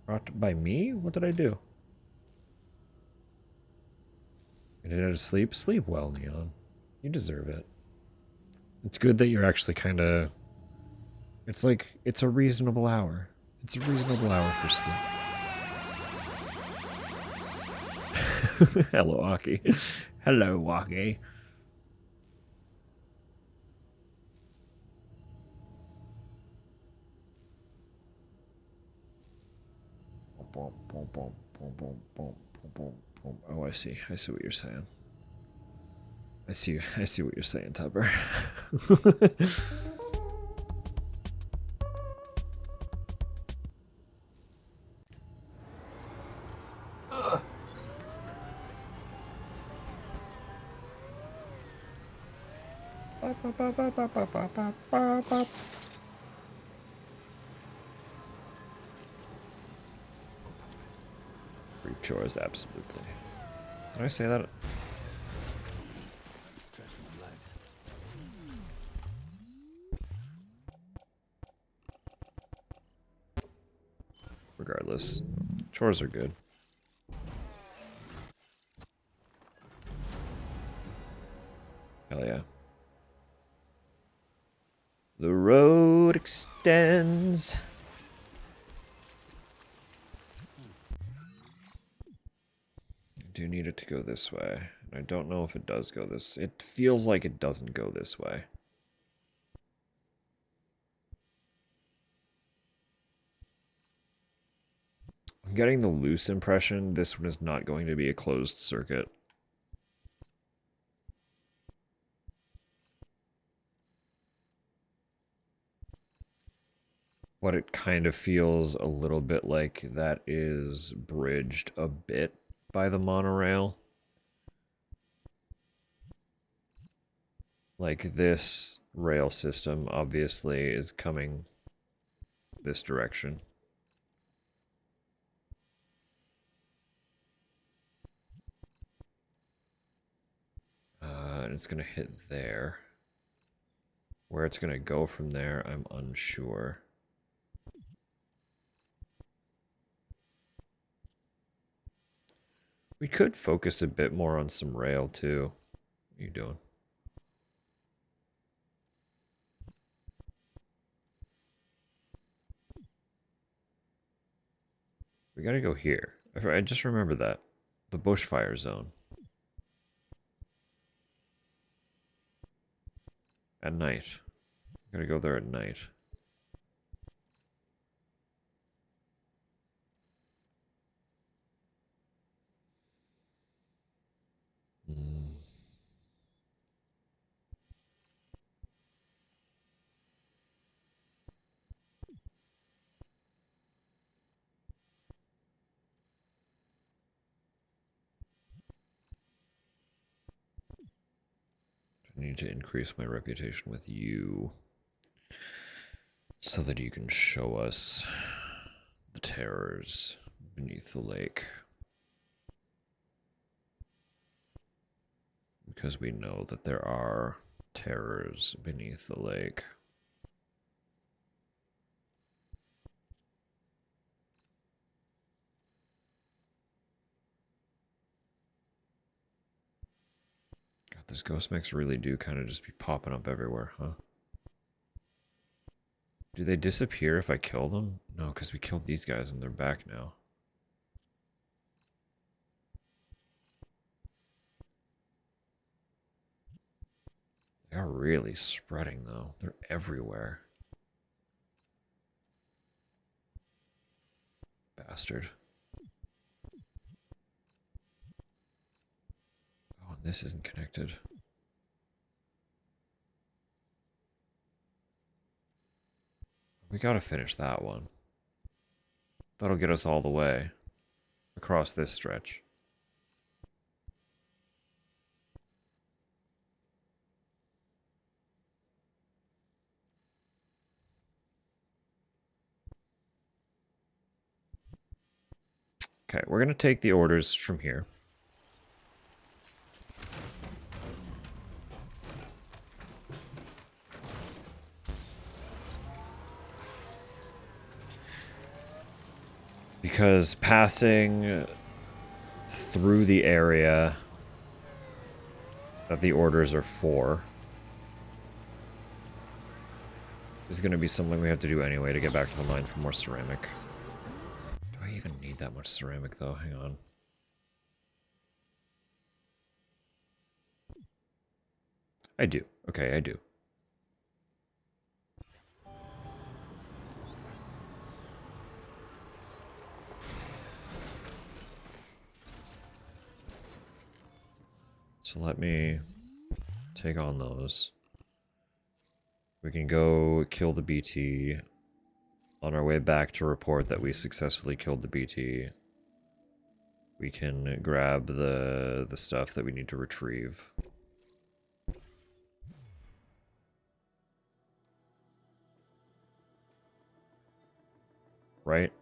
S2: Brought by me? What did I do? I didn't have to sleep? Sleep well, Neon. You deserve it. It's good that you're actually kind of... It's like, it's a reasonable hour. It's a reasonable hour for sleep. Hello, Aki. Hello, Aki. Oh, I see. I see what you're saying. I see what you're saying, Tupper. Brief chores, absolutely. Did I say that? Regardless, chores are good. Hell yeah. The road extends. I do need it to go this way. I don't know if it does go this. It feels like it doesn't go this way. I'm getting the loose impression this one is not going to be a closed circuit. What it kind of feels a little bit like that is bridged a bit by the monorail. Like this rail system obviously is coming this direction. And it's gonna hit there. Where it's gonna go from there, I'm unsure. We could focus a bit more on some rail too. What are you doing? We gotta go here. I just remember that. The bushfire zone. At night. Gotta go there at night. I need to increase my reputation with you so that you can show us the terrors beneath the lake. Because we know that there are terrors beneath the lake. God, those ghost mechs really do kind of just be popping up everywhere, huh? Do they disappear if I kill them? No, because we killed these guys and they're back now. They are really spreading, though. They're everywhere. Bastard. Oh, and this isn't connected. We gotta finish that one. That'll get us all the way across this stretch. Okay, we're gonna take the orders from here. Because passing through the area that the orders are for is going to be something we have to do anyway to get back to the mine for more ceramic. Do I even need that much ceramic, though? Hang on. I do. Okay, I do. So let me take on those. We can go kill the BT. On our way back to report that we successfully killed the BT. We can grab the stuff that we need to retrieve. Right?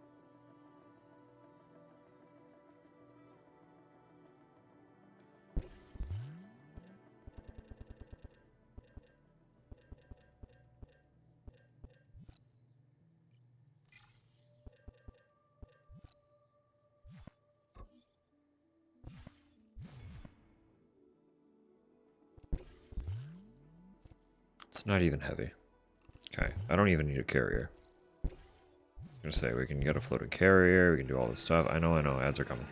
S2: It's not even heavy. Okay, I don't even need a carrier. I'm gonna say we can get a floating carrier, we can do all this stuff. I know, ads are coming.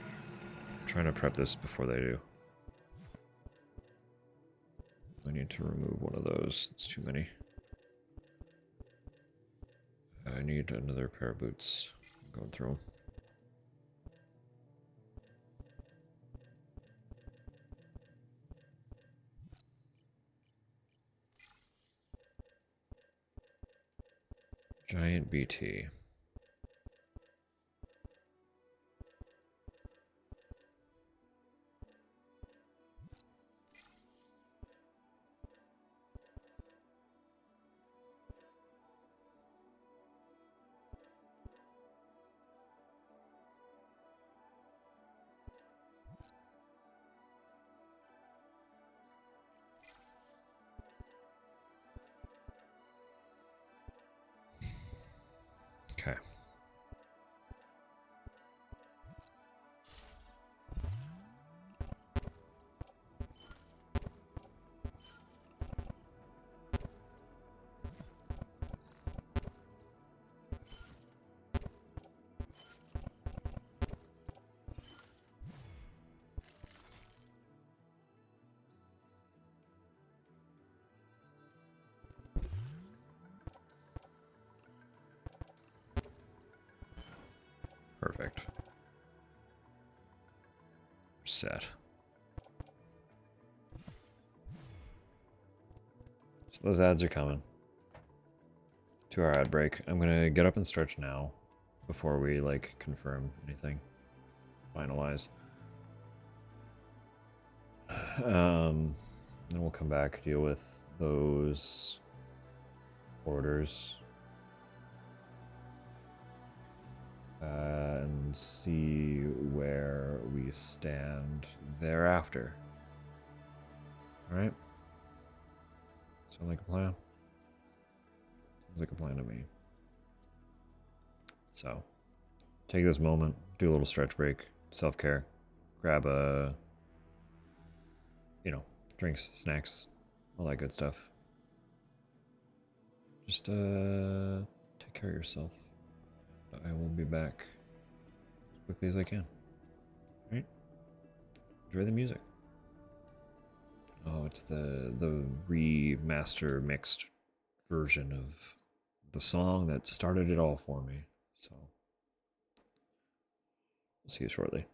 S2: I'm trying to prep this before they do. I need to remove one of those. It's too many. I need another pair of boots. I'm going through them. Giant BT. Okay. Perfect. Set. So those ads are coming. To our ad break. I'm gonna get up and stretch now before we like confirm anything. Finalize. Then we'll come back, deal with those orders. And see where we stand thereafter. Alright? Sound like a plan? Sounds like a plan to me. So, take this moment, do a little stretch break, self-care, grab a, drinks, snacks, all that good stuff. Just take care of yourself. I will be back as quickly as I can. All right? Enjoy the music. Oh, it's the remaster mixed version of the song that started it all for me. So, we'll see you shortly.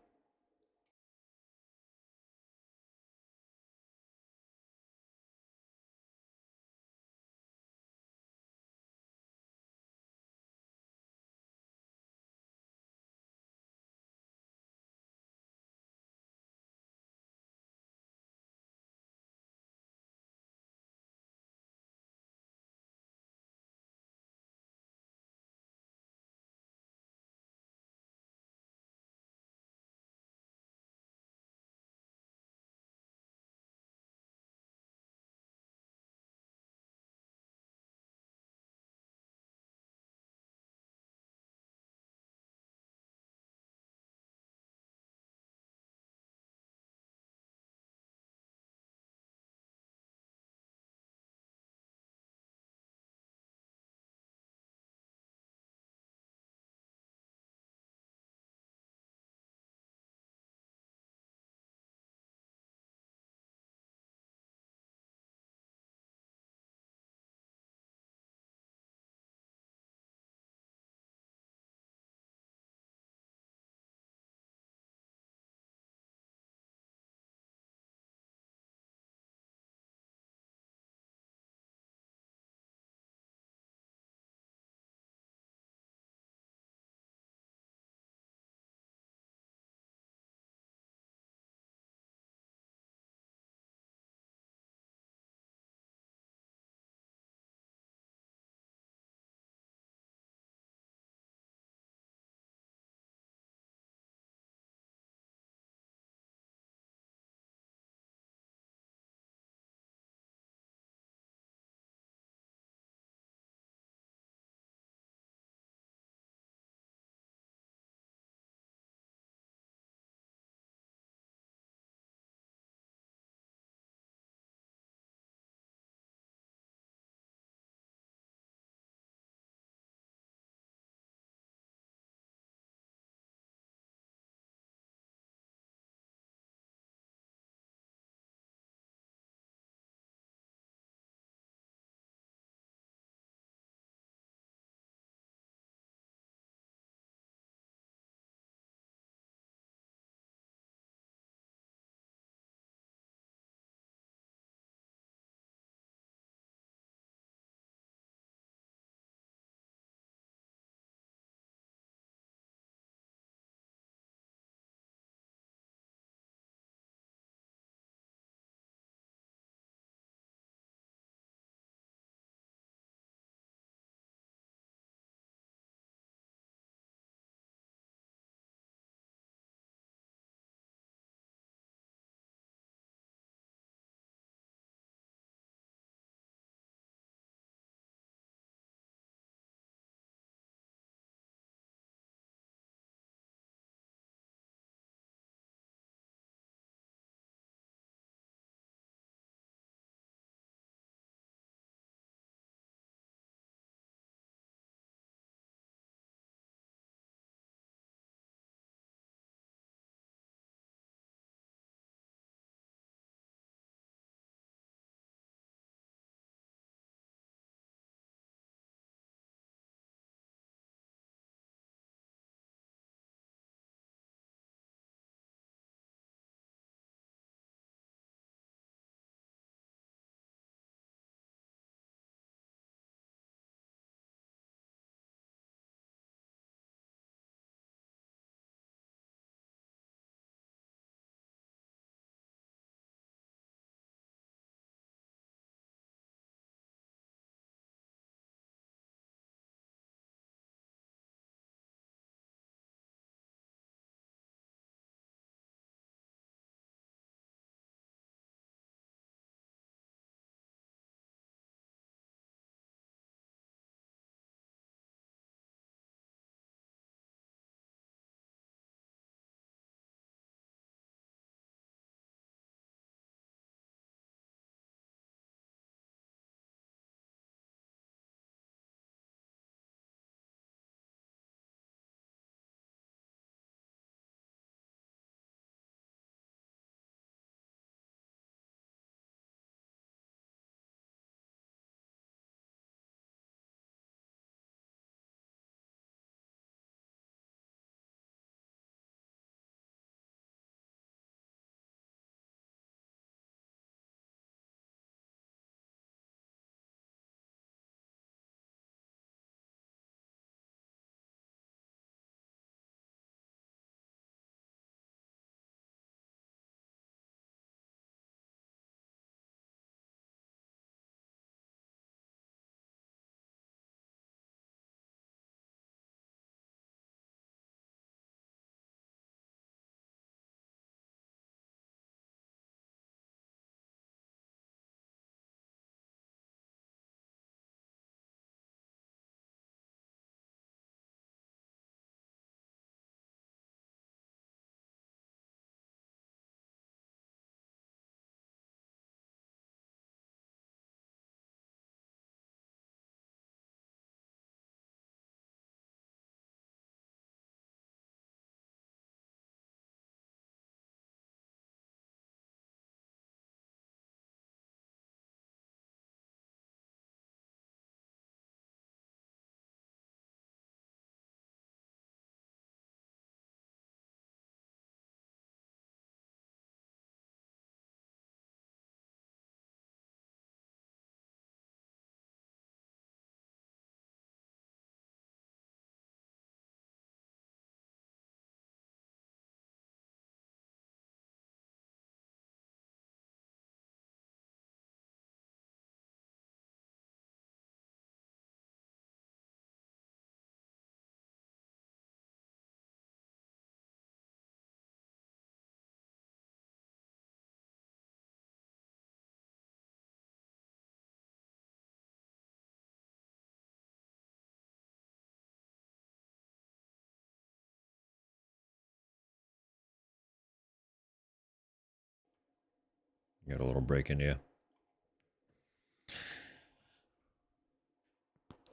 S2: Got a little break in you.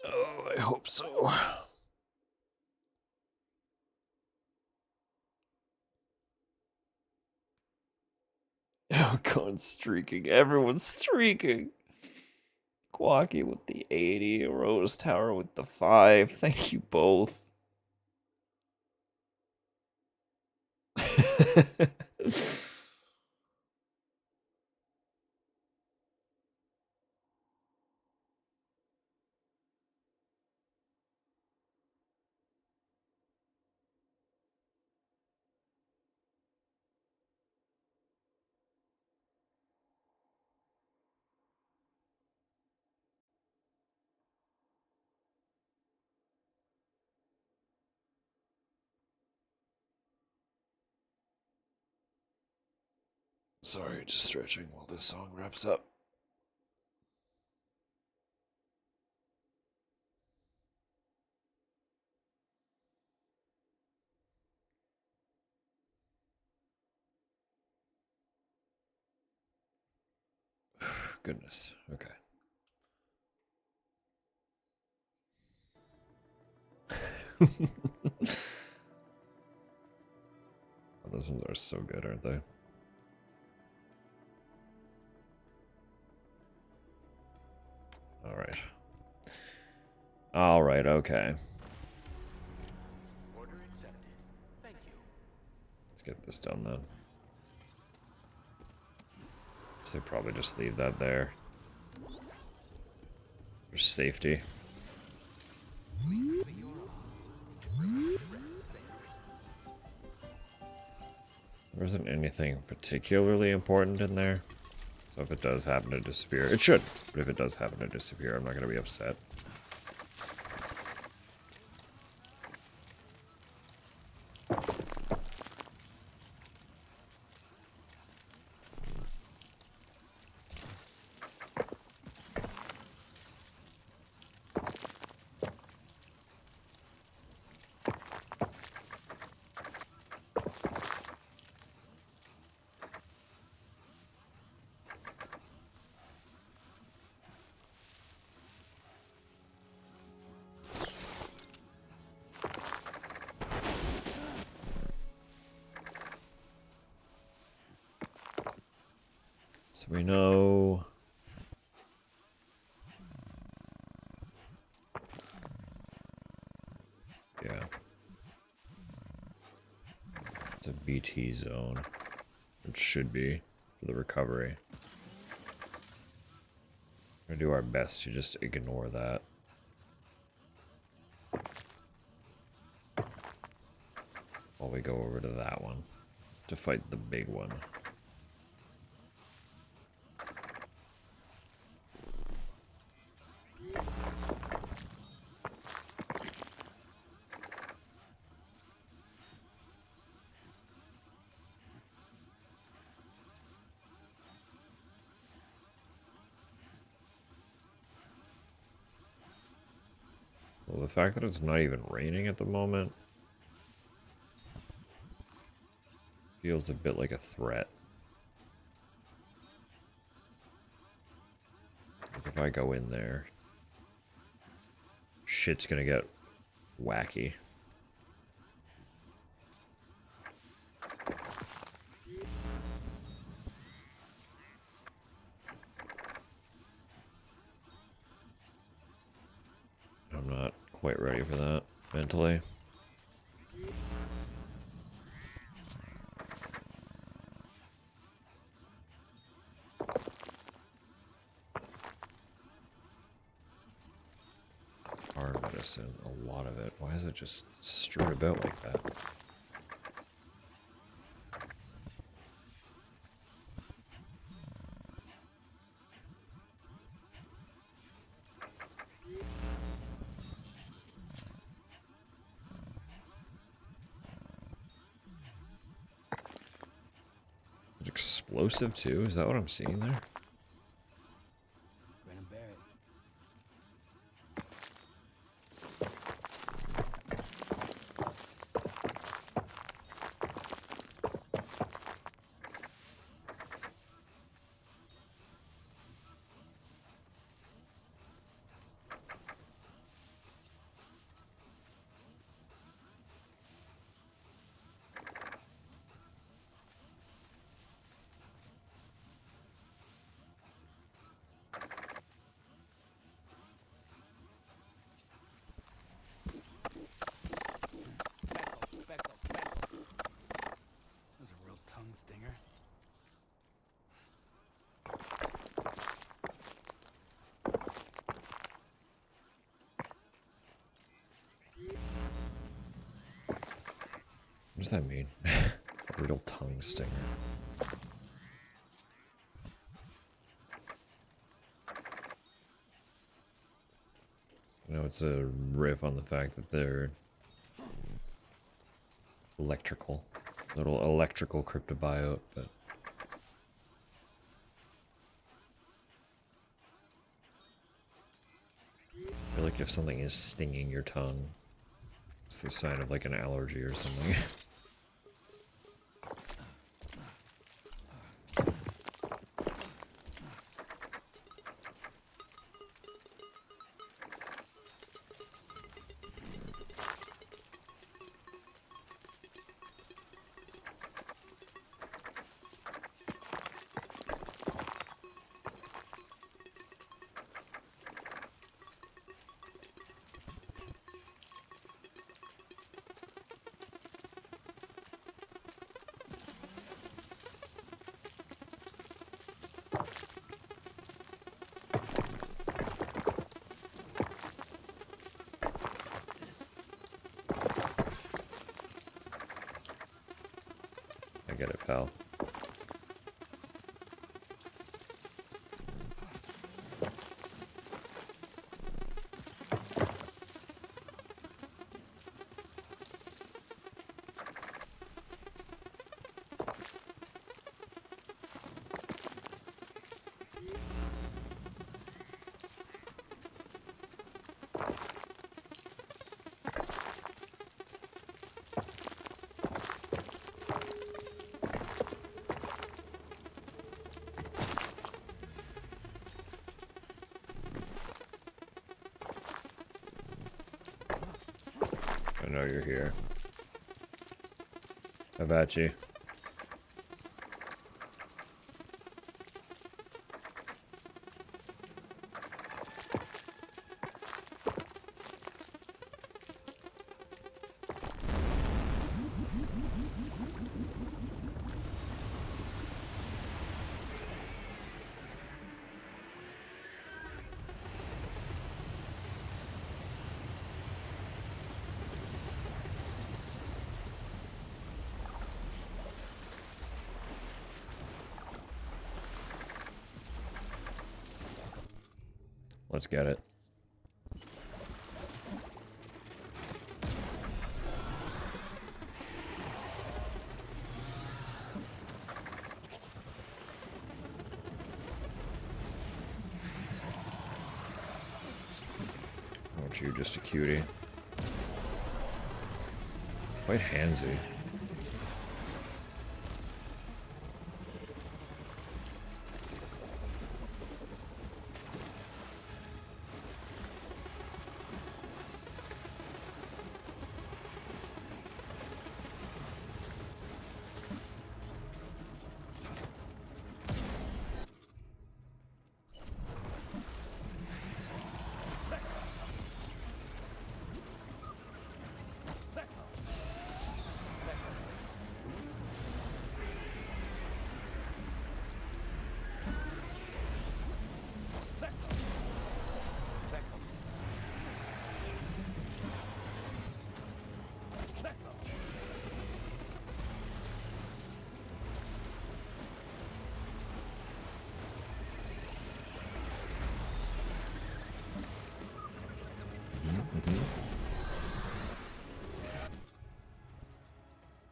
S2: Oh, I hope so. Oh, going streaking. Everyone's streaking. Quacky with the 80, Rose Tower with the 5. Thank you both. Sorry, just stretching while this song wraps up. Goodness. Okay. Oh, those ones are so good, aren't they? All right. All right, okay.
S4: Order accepted. Thank you.
S2: Let's get this done then. So probably just leave that there. For safety. There isn't anything particularly important in there. So if it does happen to disappear, it should. But if it does happen to disappear, I'm not going to be upset. So we know... Yeah. It's a BT zone. It should be for the recovery. We're gonna do our best to just ignore that. While we go over to that one. To fight the big one. Well, the fact that it's not even raining at the moment feels a bit like a threat. Like if I go in there, shit's gonna get wacky. I'm not quite ready for that mentally. Hard medicine, a lot of it. Why is it just strewn about like that? Is it explosive too? Is that what I'm seeing there?
S5: Brennan Barrett.
S2: does that mean? A real tongue stinger. You know, it's a riff on the fact that they're electrical. Little electrical cryptobiote, but I feel like if something is stinging your tongue, it's the sign of like an allergy or something. I get it, pal. I know you're here. How about you? Let's get it. Aren't you just a cutie? Quite handsy.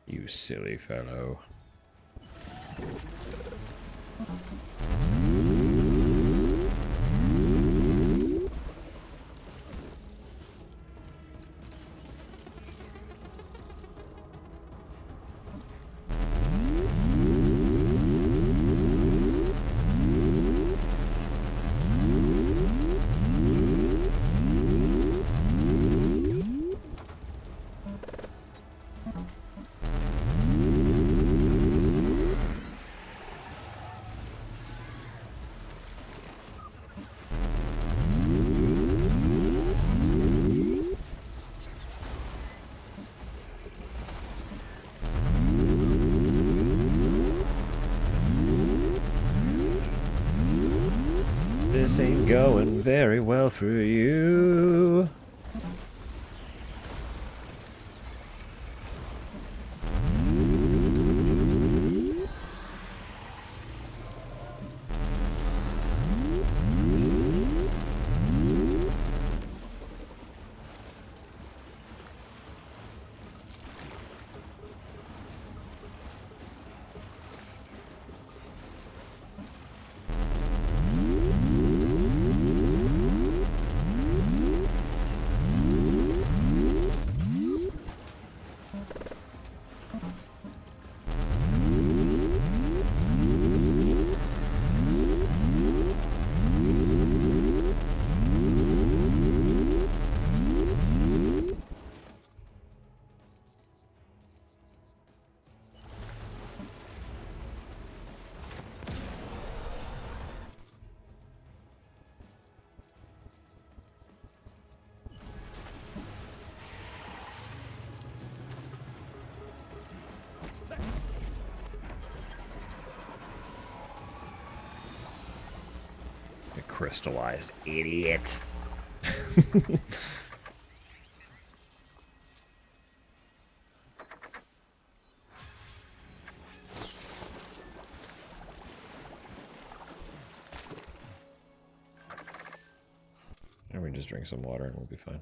S2: You silly fellow. This ain't going very well for you. crystallized, idiot. And we just drink some water and we'll be fine.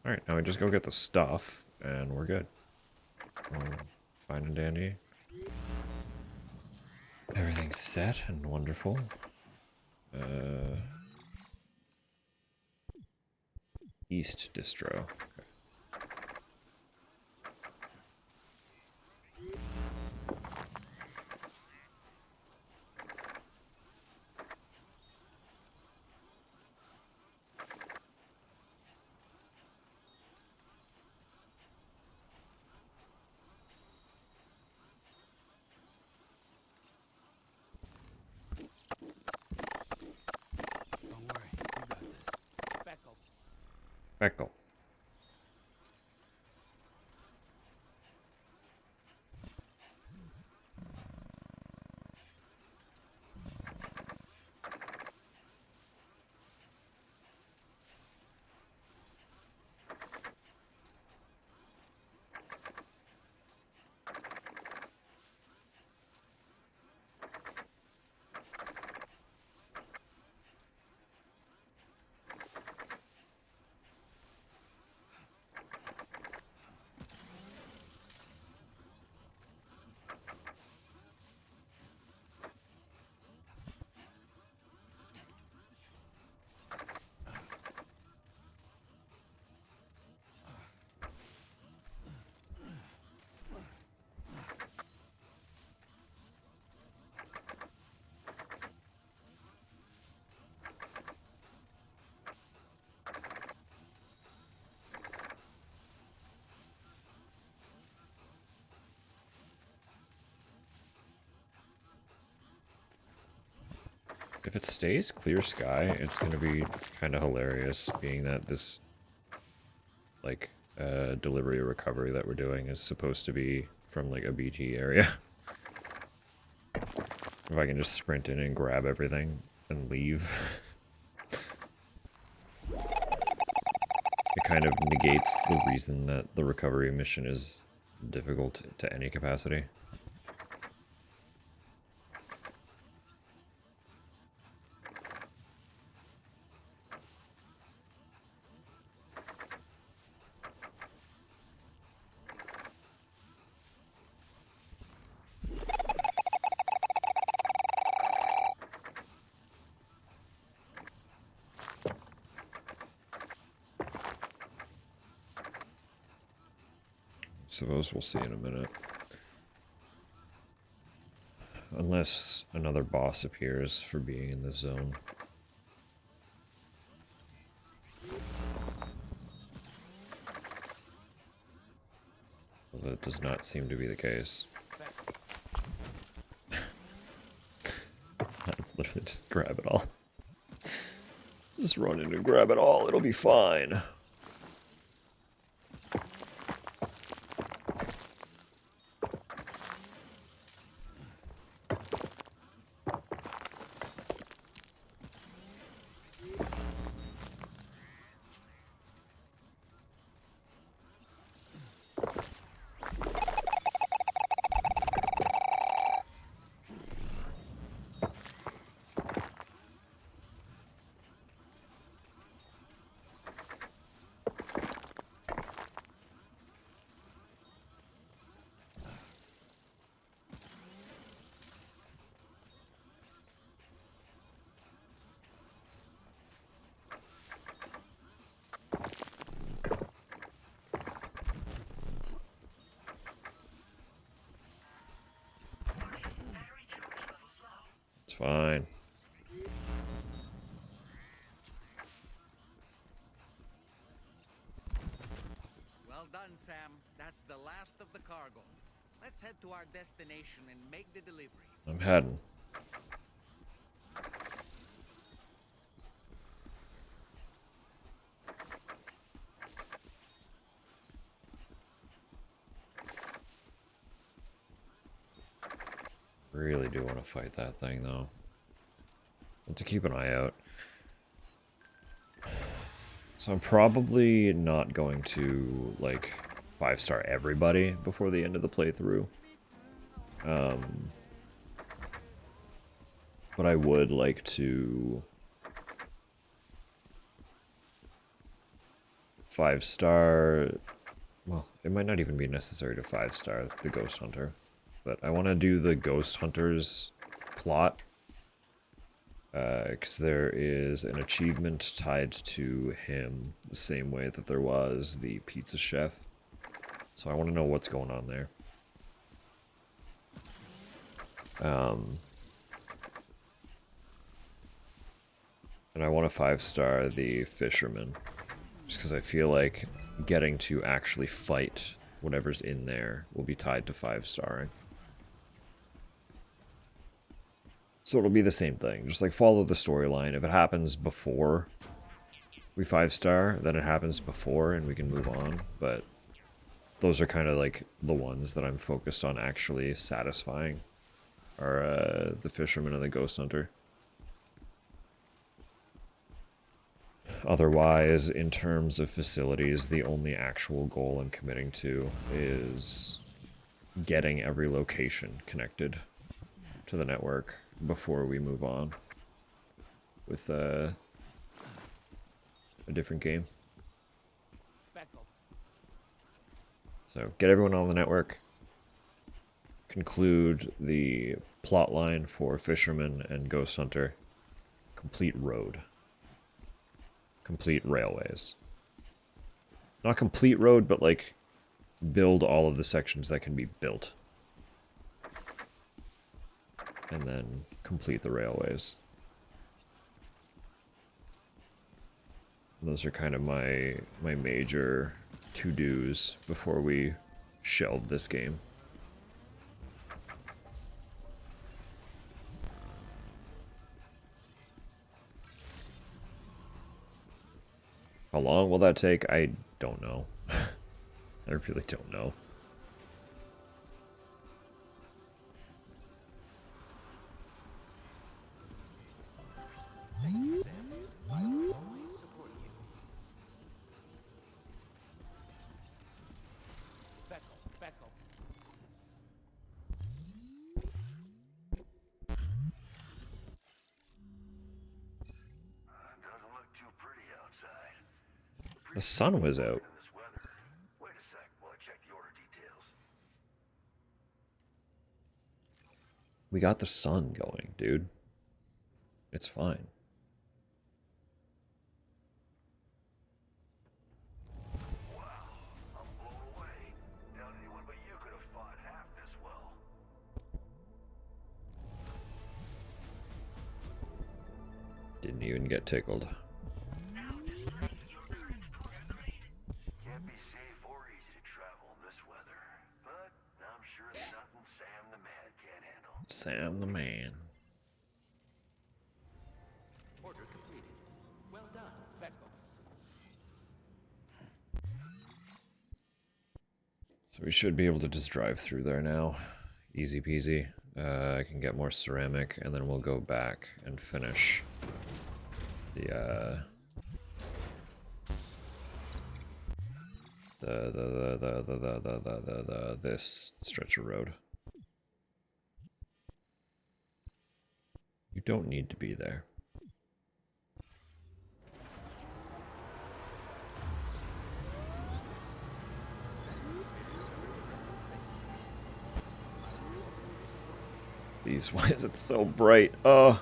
S2: Alright, now we just go get the stuff and we're good. Fine and dandy. Everything's set and wonderful. East distro. Okay.
S4: Don't worry, you got this. Back up.
S2: Echo. If it stays clear sky, it's gonna be kind of hilarious, being that this, like, delivery or recovery that we're doing is supposed to be from, like, a BT area. If I can just sprint in and grab everything and leave. It kind of negates the reason that the recovery mission is difficult to any capacity. Suppose we'll see in a minute. Unless another boss appears for being in the zone. Although that does not seem to be the case. Let's literally just grab it all. Just run in and grab it all, it'll be fine. It's fine.
S4: Well done, Sam. That's the last of the cargo. Let's head to our destination and make the delivery.
S2: I'm heading. Really do want to fight that thing, though. But to keep an eye out. So I'm probably not going to, like, 5-star everybody before the end of the playthrough. But I would like to 5-star... Well, it might not even be necessary to 5-star the Ghost Hunter. But I want to do the Ghost Hunter's plot. Because there is an achievement tied to him the same way that there was the pizza chef. So I want to know what's going on there. And I want to 5-star the fisherman. Just because I feel like getting to actually fight whatever's in there will be tied to 5-starring. So it'll be the same thing. Just like follow the storyline. If it happens before we 5-star, then it happens before and we can move on. But those are kind of like the ones that I'm focused on actually satisfying. Are the fisherman and the ghost hunter. Otherwise, in terms of facilities, the only actual goal I'm committing to is getting every location connected to the network before we move on with a different game. So get everyone on the network, conclude the plot line for Fisherman and Ghost Hunter, complete road, complete railways. Not complete road, but like build all of the sections that can be built. And then complete the railways. And those are kind of my major to-dos before we shelve this game. How long will that take? I don't know. I really don't know. The sun was out. We got the sun going, dude. It's fine. Didn't even get tickled. Sam the man.
S4: Order completed. Well done, Becco.
S2: So we should be able to just drive through there now. Easy peasy. I can get more ceramic, and then we'll go back and finish the this stretch of road. You don't need to be there. These, why is it so bright? Oh.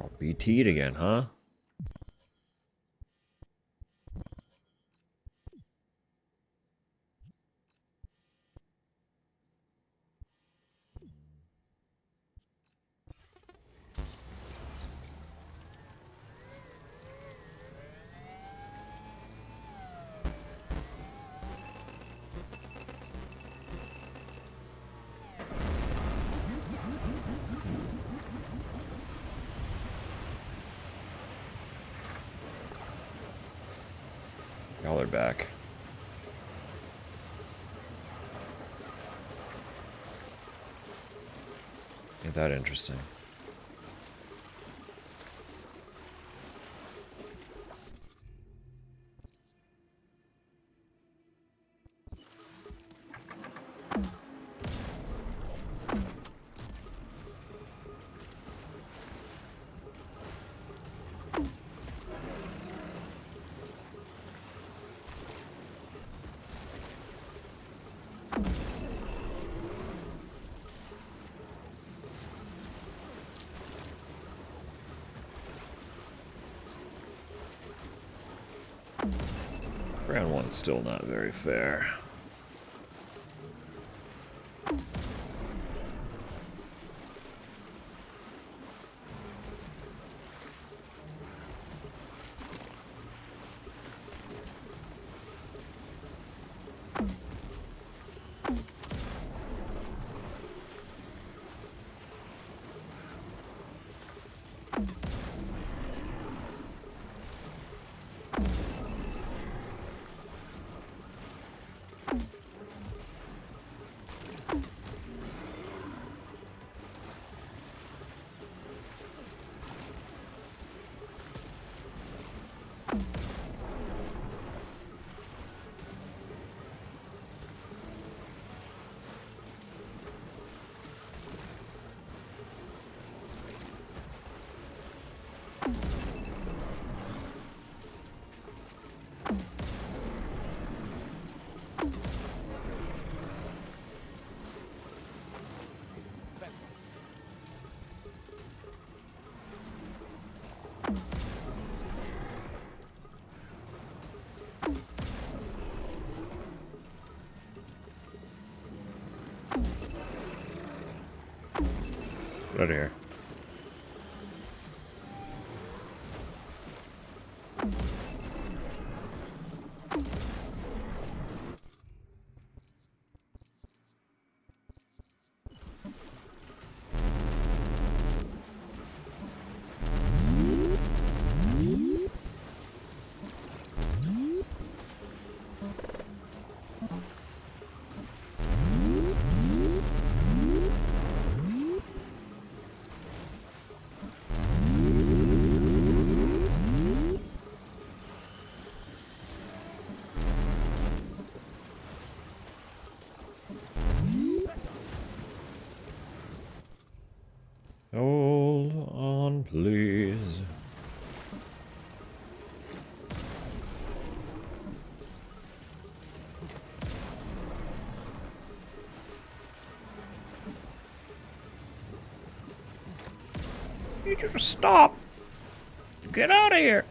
S2: All BT'd again, huh? Y'all are back. Ain't that interesting? Round one's still not very fair. Get out of here. Hold on, please. Need you to stop. Get out of here.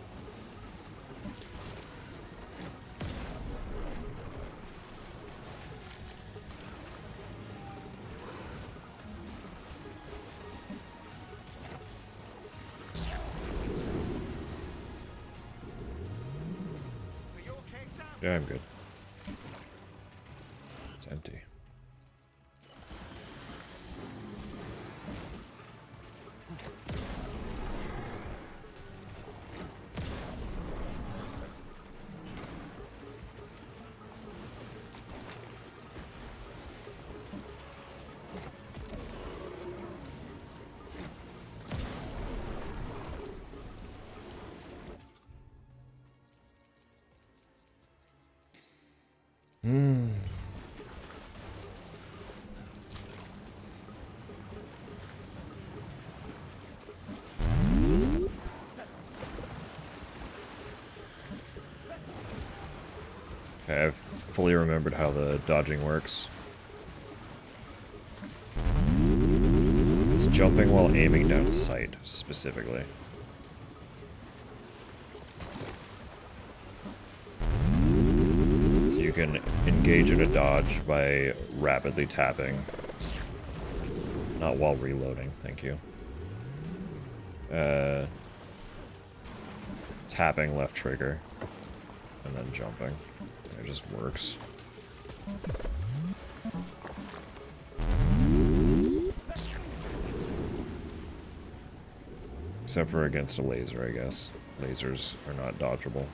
S4: Are you okay, Sam?
S2: Yeah, I'm good. It's empty. Okay, I've fully remembered how the dodging works. Let's jumping while aiming down sight, specifically. So you can engage in a dodge by rapidly tapping. Not while reloading, thank you. Tapping left trigger. And then jumping. It just works. Except for against a laser, I guess. Lasers are not dodgeable.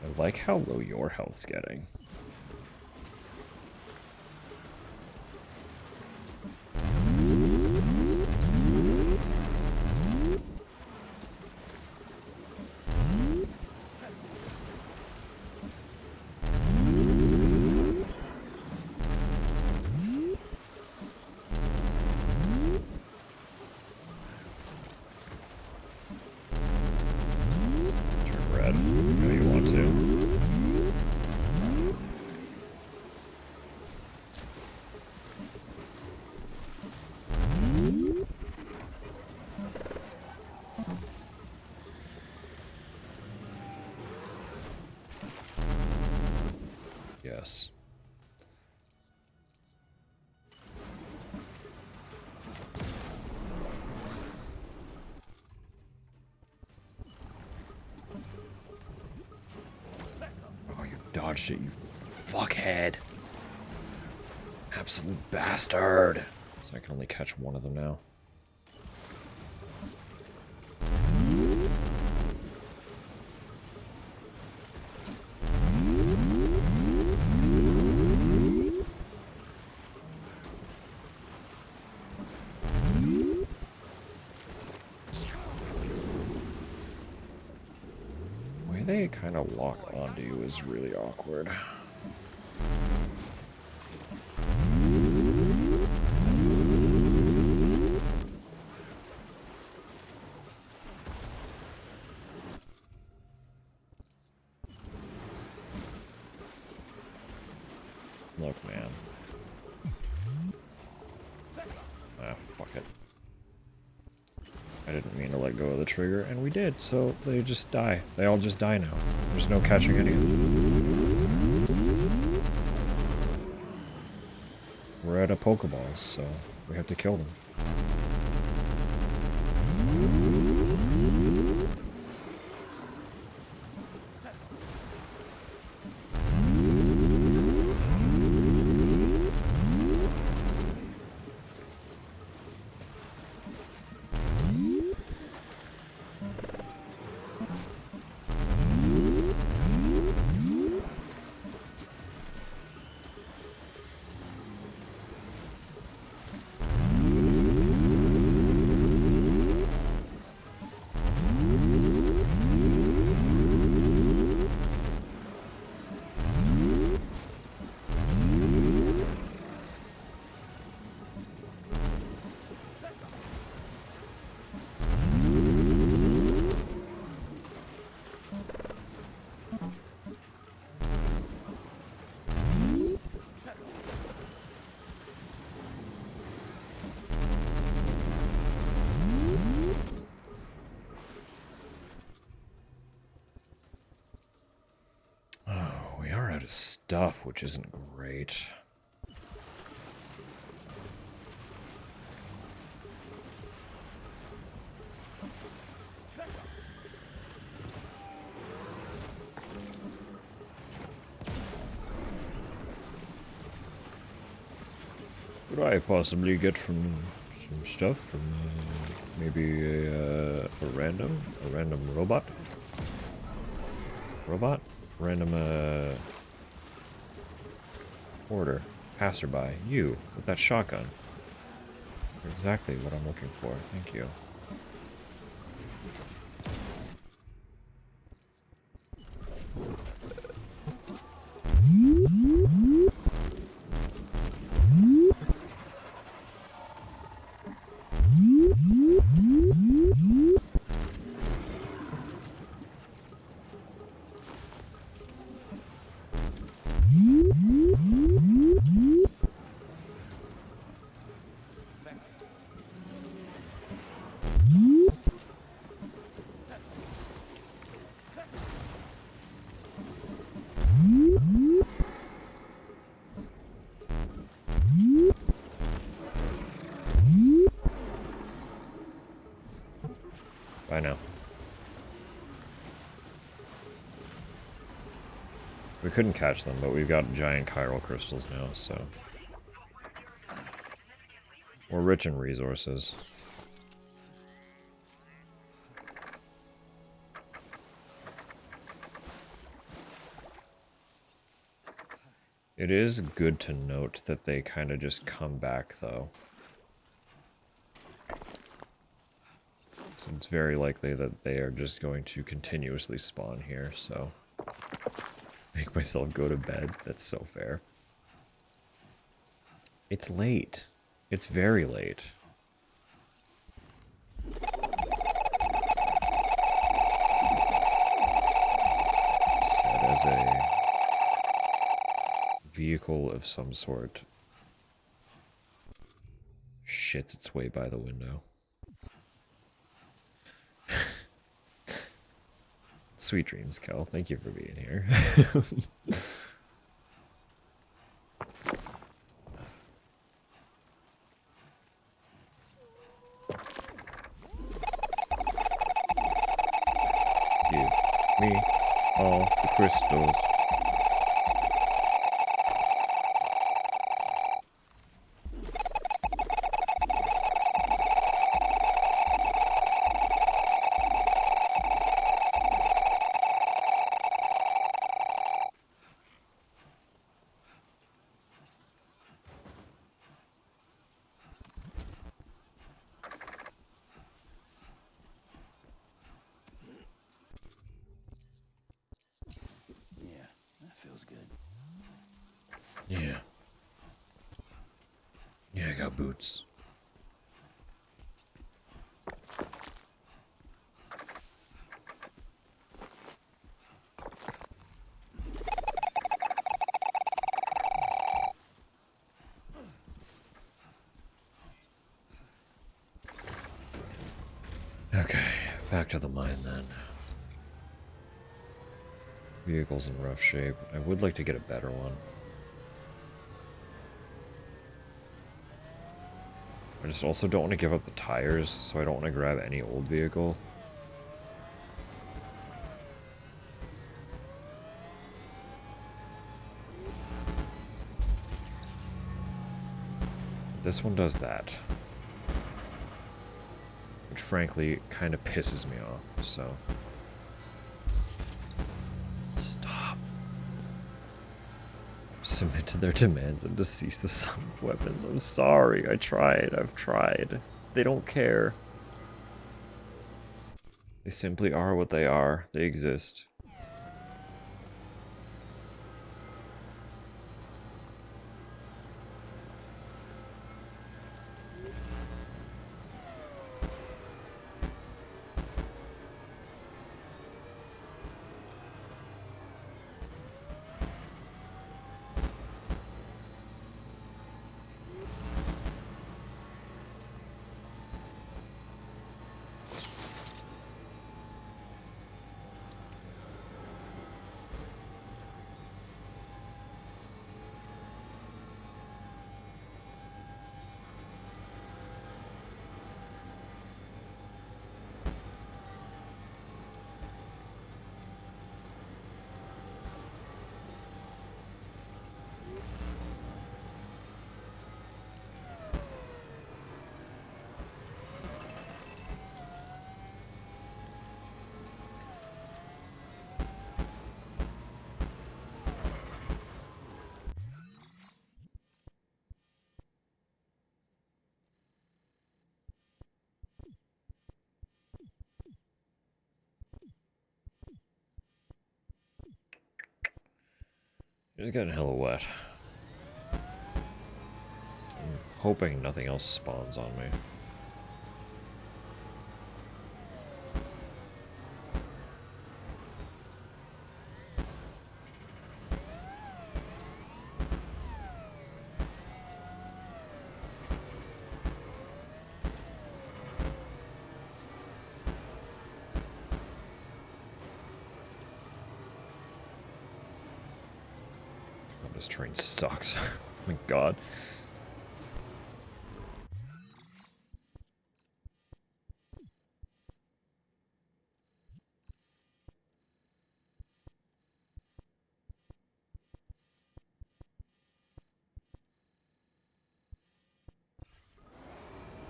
S2: I like how low your health's getting. Turn red. No, you want to. Yes. Oh, you dodged it, you fuckhead. Absolute bastard. So I can only catch one of them now. The way they kind of lock onto you is really awkward. Look, man. Ah, fuck it. I didn't mean to let go of the trigger, and we did, so they just die. They all just die now. There's no catching any of them. We're out of Pokeballs, so we have to kill them. Out of stuff, which isn't great. could I possibly get from some stuff from maybe a random robot? Random order, passerby. You with that shotgun. You're exactly what I'm looking for. Thank you. Bye now. We couldn't catch them, but we've got giant chiral crystals now, so... We're rich in resources. It is good to note that they kind of just come back, though. So it's very likely that they are just going to continuously spawn here, so... Make myself go to bed. That's so fair. It's late. It's very late. Set as a vehicle of some sort. Shits its way by the window. Sweet dreams, Kel. Thank you for being here. Give me all the crystals. Yeah. Yeah, I got boots. Okay, back to the mine then. Vehicle's in rough shape. I would like to get a better one. I just also don't want to give up the tires, so I don't want to grab any old vehicle. This one does that. Which frankly kind of pisses me off, so... Stop. Submit to their demands and to cease the sum of weapons. I'm sorry, I've tried. They don't care. They simply are what they are. They exist. It's getting hella wet. I'm hoping nothing else spawns on me. This train sucks. Oh my god.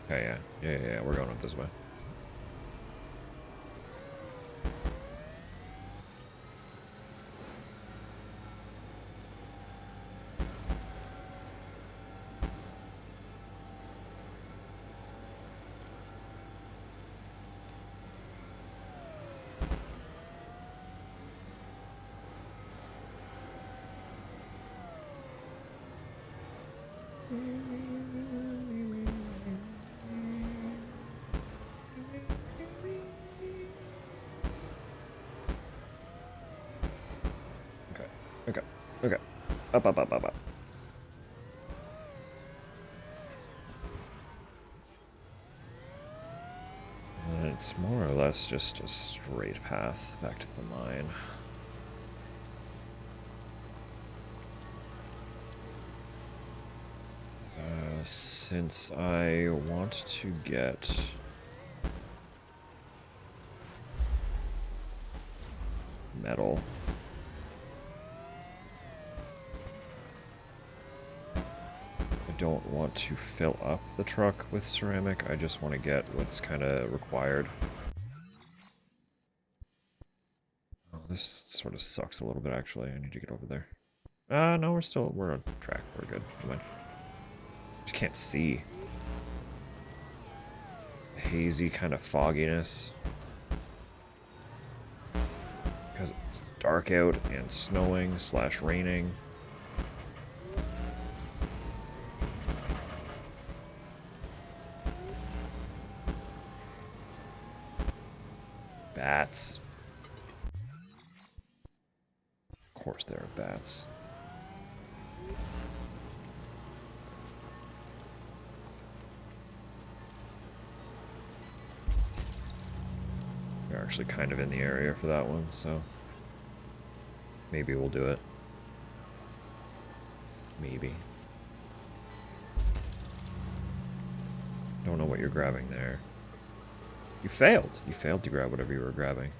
S2: Okay, yeah, we're going up this way. Okay. Up. And it's more or less just a straight path back to the mine. Since I want to get metal, I don't want to fill up the truck with ceramic. I just want to get what's kind of required. Oh, this sort of sucks a little bit, actually. I need to get over there. No, we're on track. We're good. Come on. Just can't see. Hazy kind of fogginess. Because it's dark out and snowing / raining. Bats. Of course there are bats. We're actually kind of in the area for that one, so maybe we'll do it. Maybe. Don't know what you're grabbing there. You failed. You failed to grab whatever you were grabbing.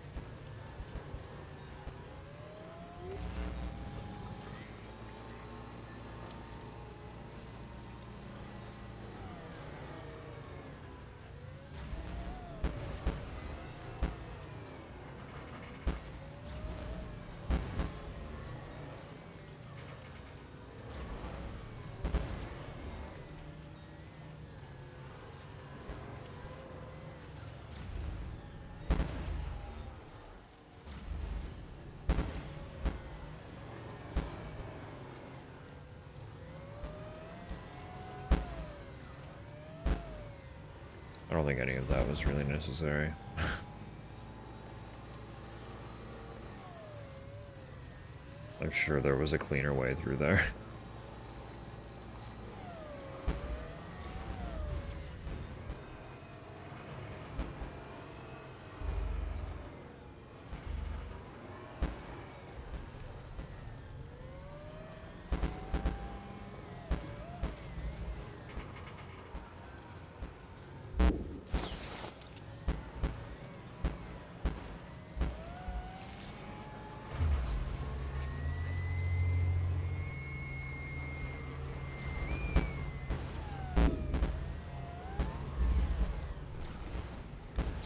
S2: I don't think any of that was really necessary. I'm sure there was a cleaner way through there.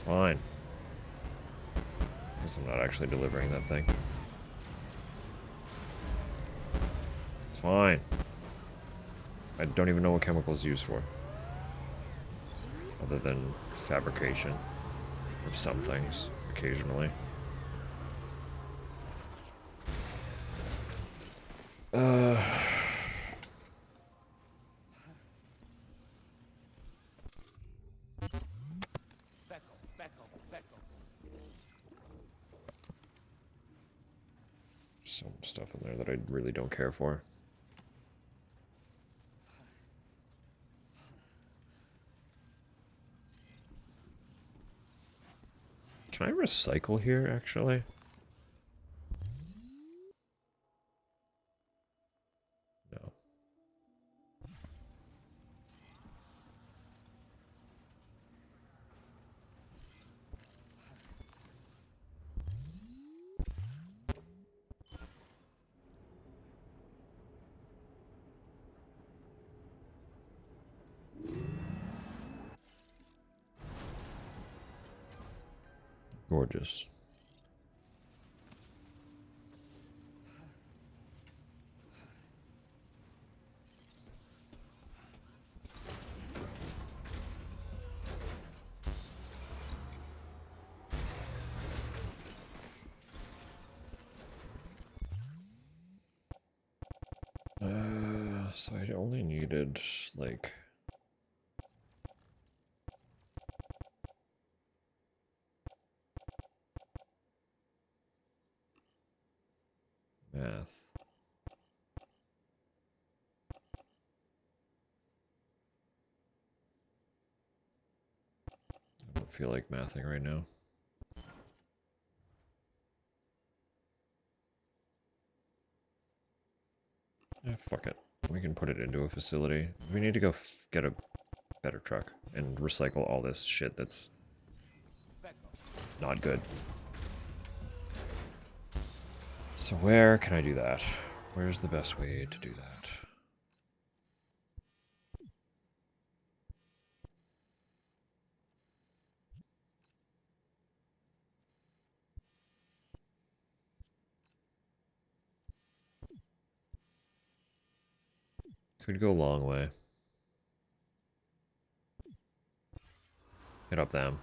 S2: Fine. Guess I'm not actually delivering that thing. It's fine. I don't even know what chemicals used for. Other than fabrication of some things, occasionally. Uh, some stuff in there that I really don't care for. Can I recycle here, actually? No. Gorgeous. So I only needed, like... math. I don't feel like mathing right now. Fuck it. We can put it into a facility. We need to go get a better truck and recycle all this shit that's not good. So where can I do that? Where's the best way to do that? Could go a long way. Hit up them.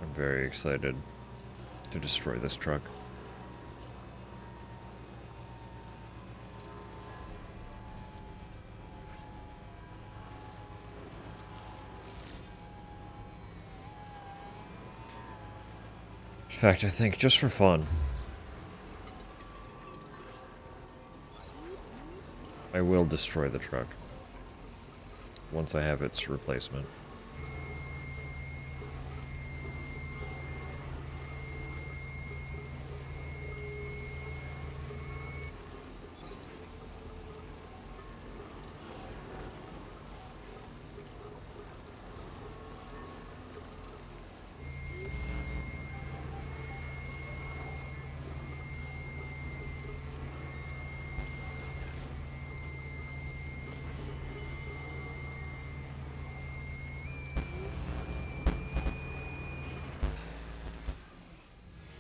S2: I'm very excited to destroy this truck. In fact, I think just for fun, I will destroy the truck once I have its replacement.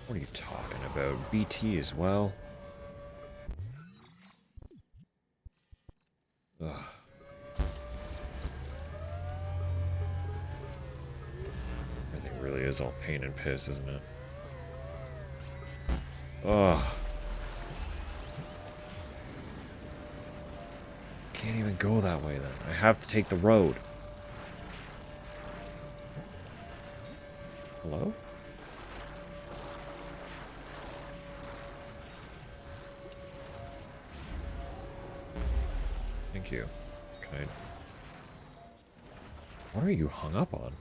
S2: What are you talking about? BT as well? Ugh. Everything really is all pain and piss, isn't it? Ugh. Can't even go that way then. I have to take the road. Hello? Thank you. Can I... What are you hung up on?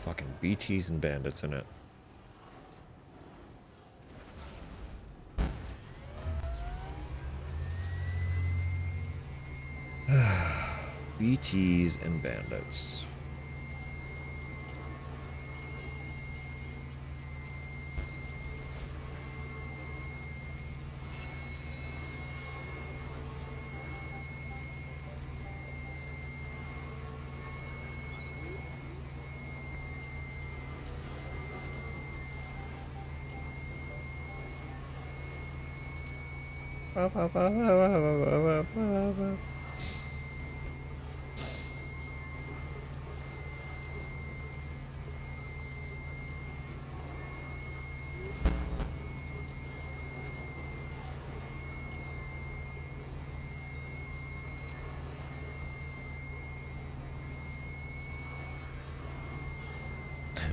S2: fucking BTs and bandits in it. BTs and bandits.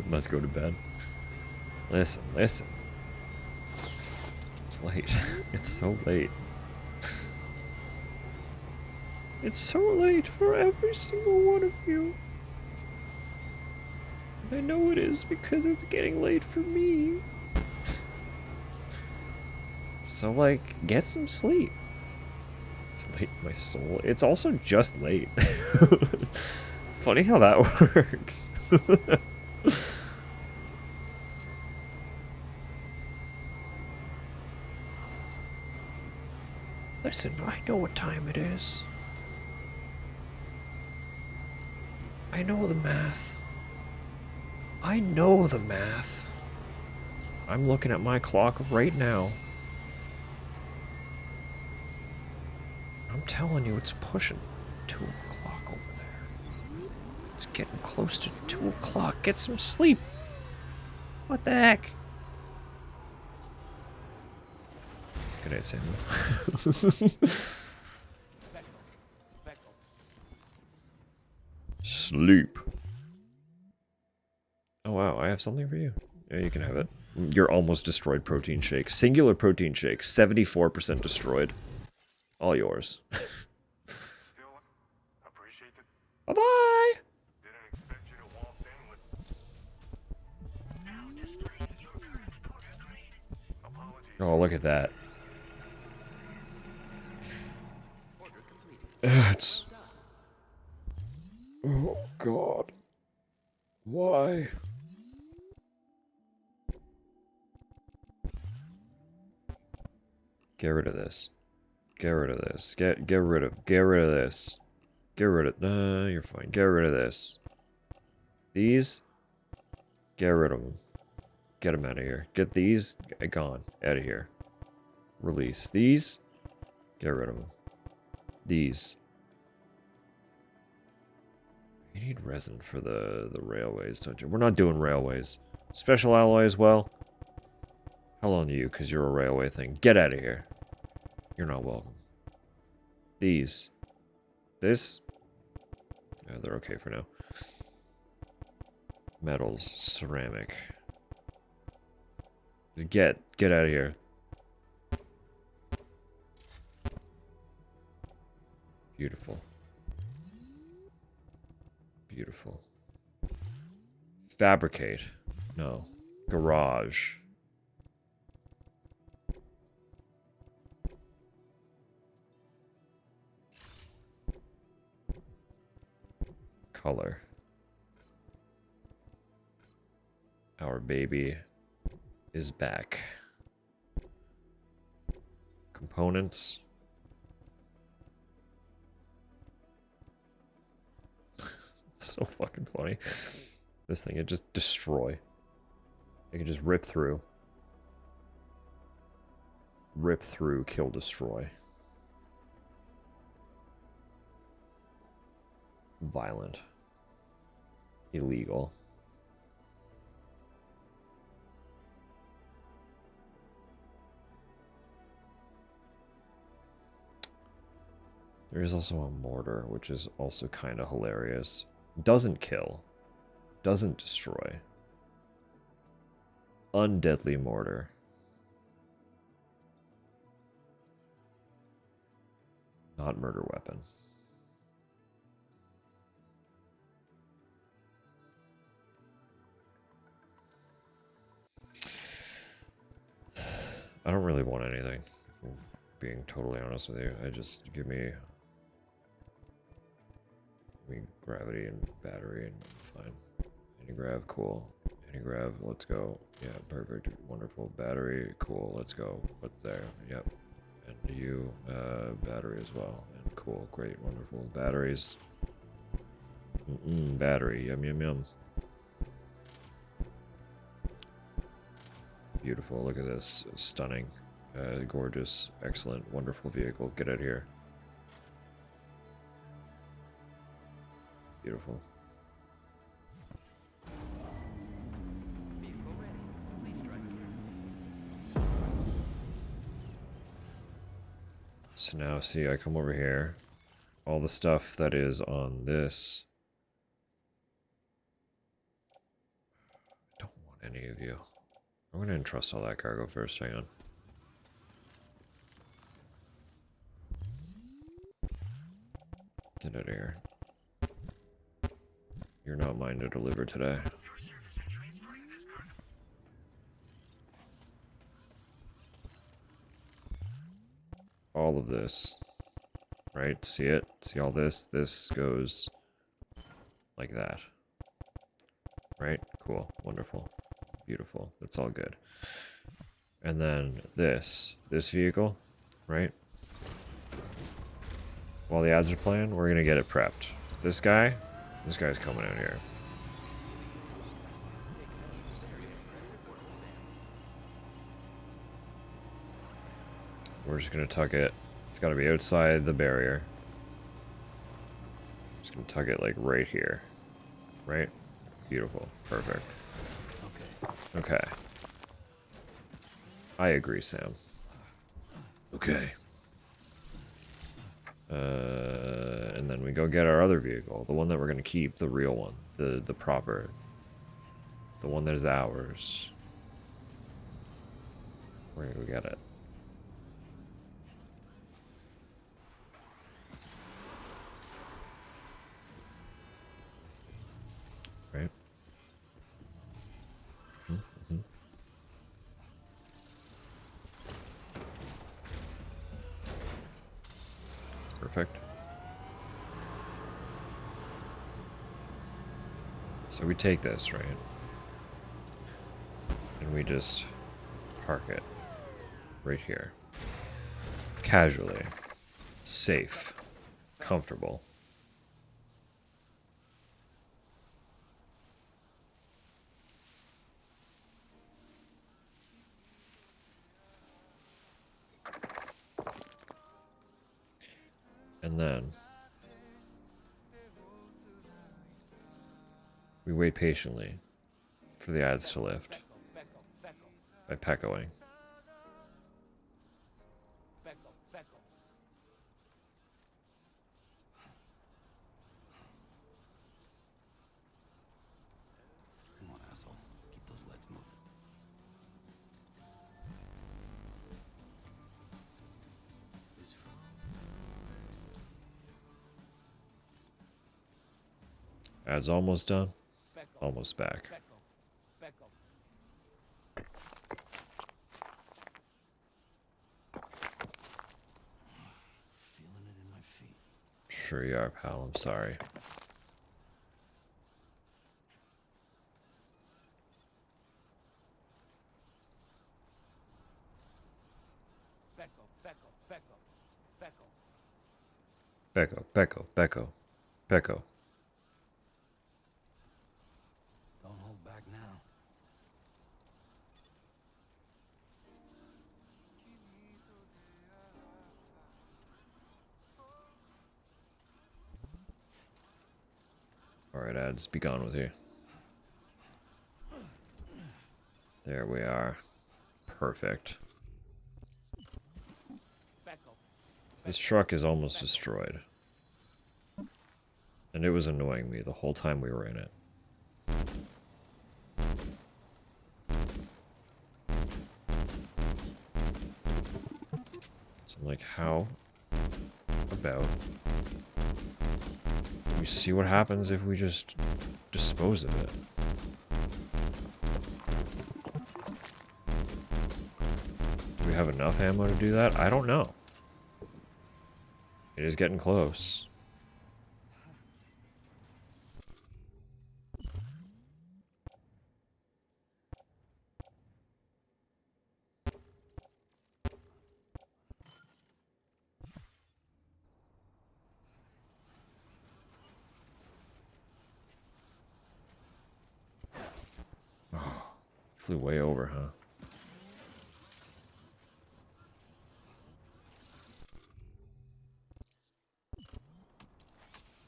S2: Must go to bed. Listen, listen. It's late. It's so late. It's so late for every single one of you. And I know it is because it's getting late for me. So, like, get some sleep. It's late, my soul. It's also just late. Funny how that works. Listen, I know what time it is. I know the math. I know the math. I'm looking at my clock right now. I'm telling you, it's pushing 2 o'clock over there. It's getting close to 2 o'clock. Get some sleep. What the heck? Good night, Samuel. Sleep. Oh wow, I have something for you. Yeah, you can have it. Your almost destroyed protein shake. Singular protein shake. 74% destroyed. All yours. Bye-bye! Oh, look at that. It's... Oh, God. Why? Get rid of this. Get rid of this. Get rid of this. Get rid of... Nah, you're fine. Get rid of this. These? Get rid of them. Get them out of here. Get these gone. Out of here. Release. These? Get rid of them. These. You need resin for the railways, don't you? We're not doing railways. Special alloy as well? How long are you? Because you're a railway thing. Get out of here. You're not welcome. These. This? Yeah, they're okay for now. Metals. Ceramic. Get out of here. Beautiful. Beautiful. Fabricate. No. Garage. Color. Our baby is back. Components. So fucking funny. This thing, it just destroy. It can just rip through. Rip through, kill, destroy. Violent. Illegal. There's also a mortar, which is also kind of hilarious. Doesn't kill. Doesn't destroy. Undeadly mortar. Not murder weapon. being totally honest with you. I just give me gravity and battery and I'm fine. Anti-grav, cool. Anti-grav, let's go. Yeah, perfect. Wonderful. Battery, cool. Let's go. What's there? Yep. And you, battery as well. And cool, great, wonderful. Batteries. Battery. Yum, yum, yum. Beautiful. Look at this. Stunning. Gorgeous. Excellent. Wonderful vehicle. Get out of here. Beautiful.
S4: Vehicle ready. Please drive here.
S2: So now, see, I come over here. All the stuff that is on this. I don't want any of you. I'm going to entrust all that cargo first. Hang on. Get out of here. You're not mine to deliver today. All of this. Right? See it? See all this? This goes like that. Right? Cool. Wonderful. Beautiful. That's all good. And then this vehicle, right? While the ads are playing, we're gonna get it prepped. This guy's coming out here. We're just gonna tuck it. It's gotta be outside the barrier. Just gonna tuck it like right here. Right? Beautiful. Perfect. Okay. I agree, Sam. Okay. And then we go get our other vehicle, the one that we're gonna keep, the real one, the proper, the one that is ours. We're gonna go get it. Right? Mm-hmm. Perfect. So we take this, right? And we just park it right here. Casually. Safe. Comfortable. And then we wait patiently for the ads to lift by peccoing.
S5: Come on, asshole. Keep those legs moving. This fool.
S2: Ads almost done. Almost back.
S5: Feeling it in my feet.
S2: Sure you are, pal. I'm sorry. Becco.
S5: Don't hold back now.
S2: Alright, ads, be gone with you. There we are. Perfect. This truck is almost destroyed. And it was annoying me the whole time we were in it. So I'm like, how about we see what happens if we just dispose of it? Do we have enough ammo to do that? I don't know. It is getting close. Oh, flew way over, huh?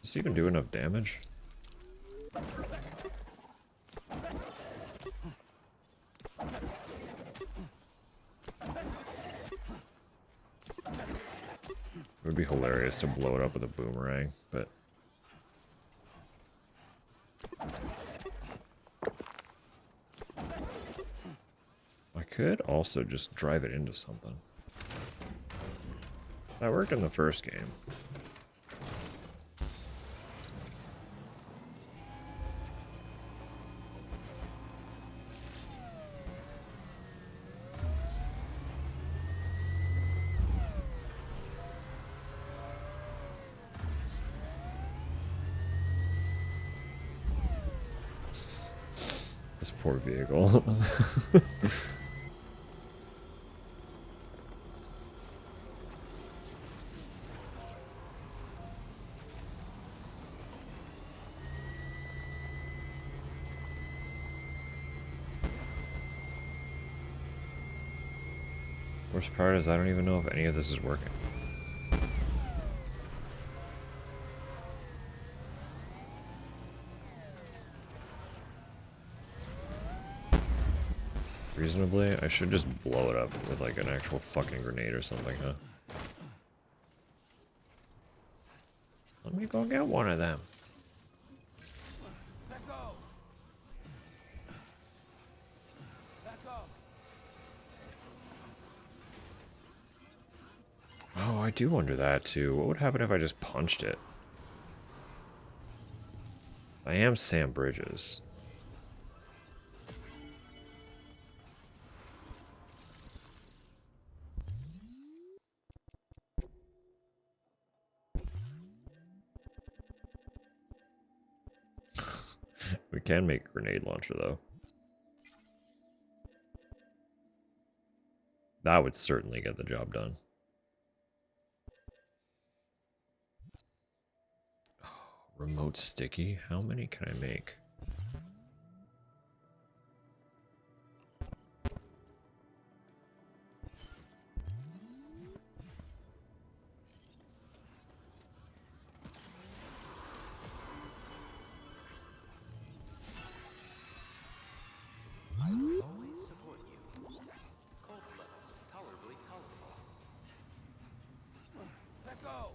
S2: Does this even do enough damage? It would be hilarious to blow it up with a boomerang, but... I could also just drive it into something. That worked in the first game. This poor vehicle. Worst part is I don't even know if any of this is working. Reasonably, I should just blow it up with like an actual fucking grenade or something, huh? Let me go get one of them.
S5: Let go. Let go.
S2: Oh, I do wonder that too. What would happen if I just punched it? I am Sam Bridges. We can make a grenade launcher though. That would certainly get the job done. Remote sticky? How many can I make?
S5: I will always support you. Cold levels tolerably tolerable. Let go.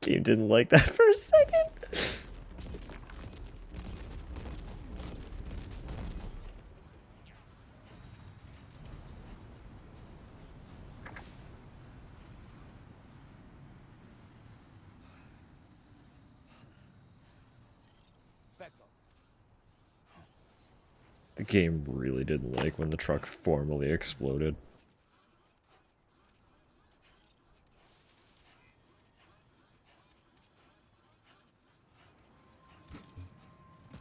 S2: Game didn't like that for a second.
S5: Let go.
S2: The game really didn't like when the truck formally exploded.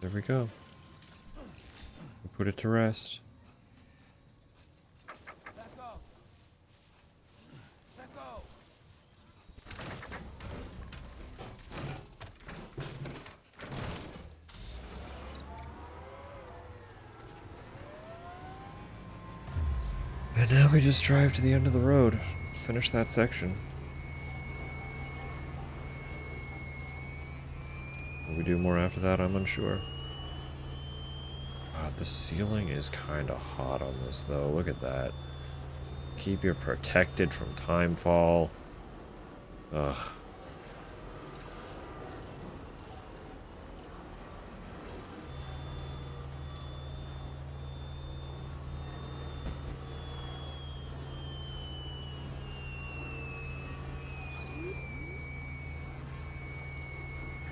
S2: There we go. We put it to rest. And now we just drive to the end of the road. Finish that section. Will we do more after that? I'm unsure. The ceiling is kind of hot on this, though. Look at that. Keep you protected from timefall. Ugh.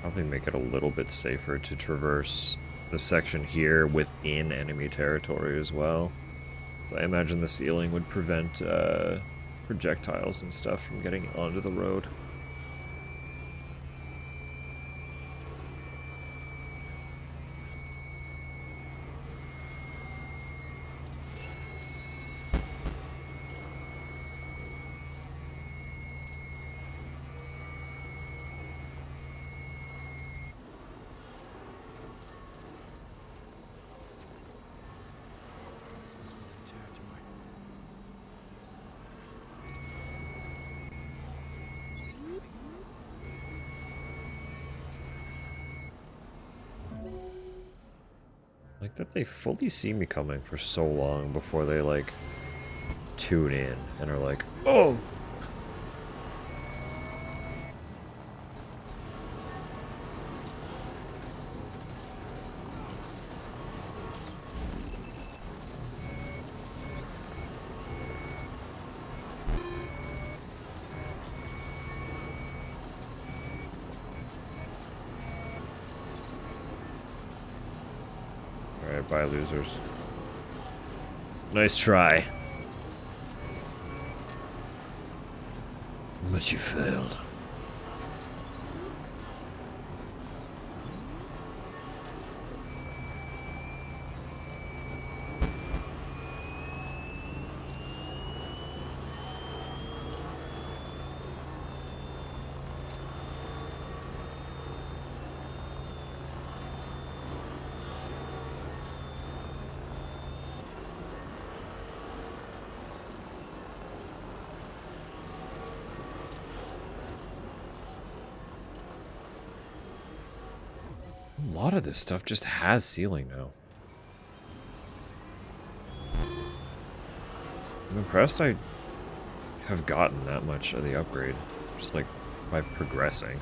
S2: Probably make it a little bit safer to traverse the section here within enemy territory as well. So I imagine the ceiling would prevent projectiles and stuff from getting onto the road.
S5: This must be their territory.
S2: Like that they fully see me coming for so long before they like tune in and are like, oh! Alright, bye losers. Nice try. But you failed. A lot of this stuff just has ceiling now. I'm impressed I have gotten that much of the upgrade, just like by progressing.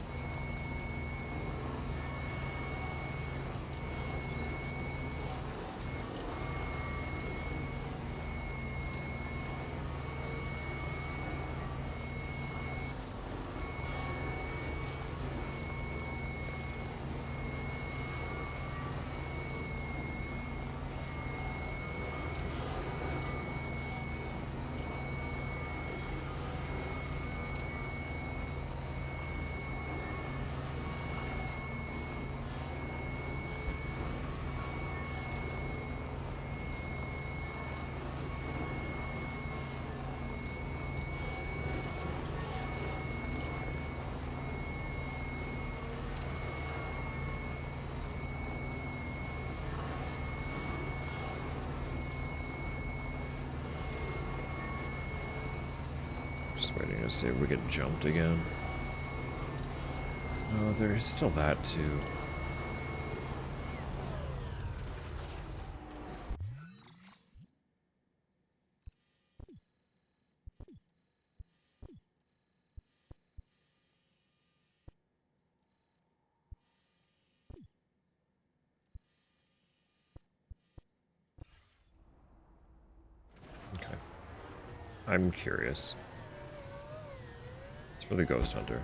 S2: Just waiting to see if we get jumped again. Oh, there's still that too. Okay. I'm curious. It's for the Ghost Hunter.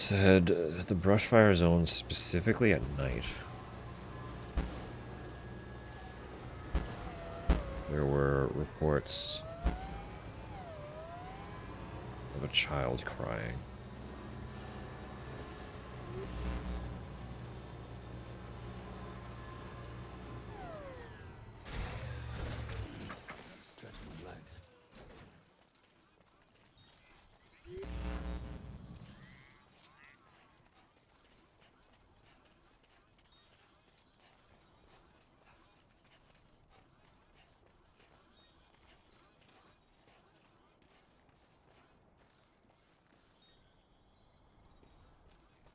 S2: said the brushfire zone specifically at night. There were reports of a child crying.
S5: Stretch my legs.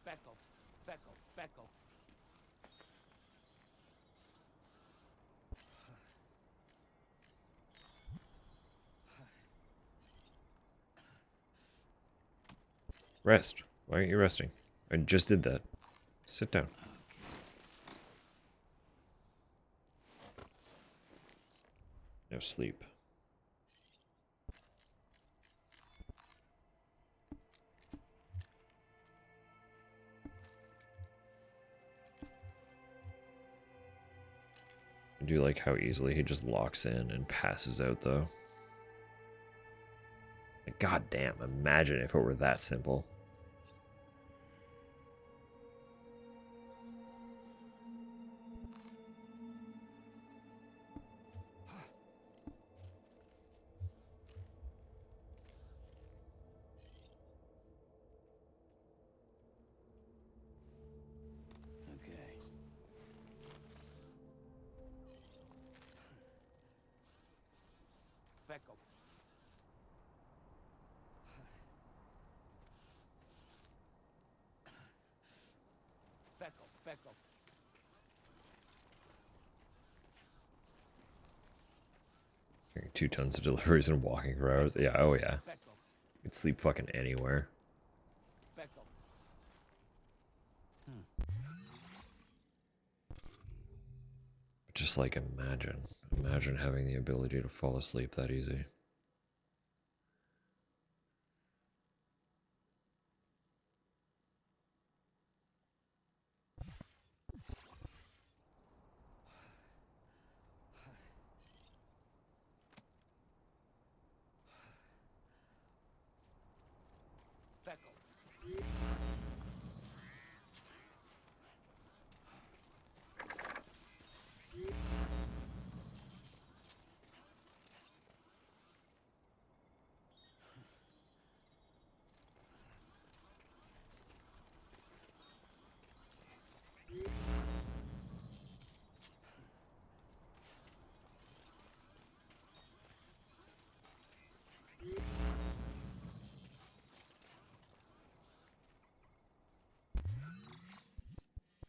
S4: Becco, Becco, Becco.
S2: Rest. Why aren't you resting? I just did that. Sit down. No sleep. I do like how easily he just locks in and passes out, though. Like, goddamn, imagine if it were that simple.
S5: Okay.
S4: Becco. Becco, Becco.
S2: Carrying 2 tons of deliveries and walking for hours. Yeah, oh yeah.
S4: Becco,
S2: You'd sleep fucking anywhere.
S4: Becco.
S2: But just like imagine. Imagine having the ability to fall asleep that easy.
S4: Becco.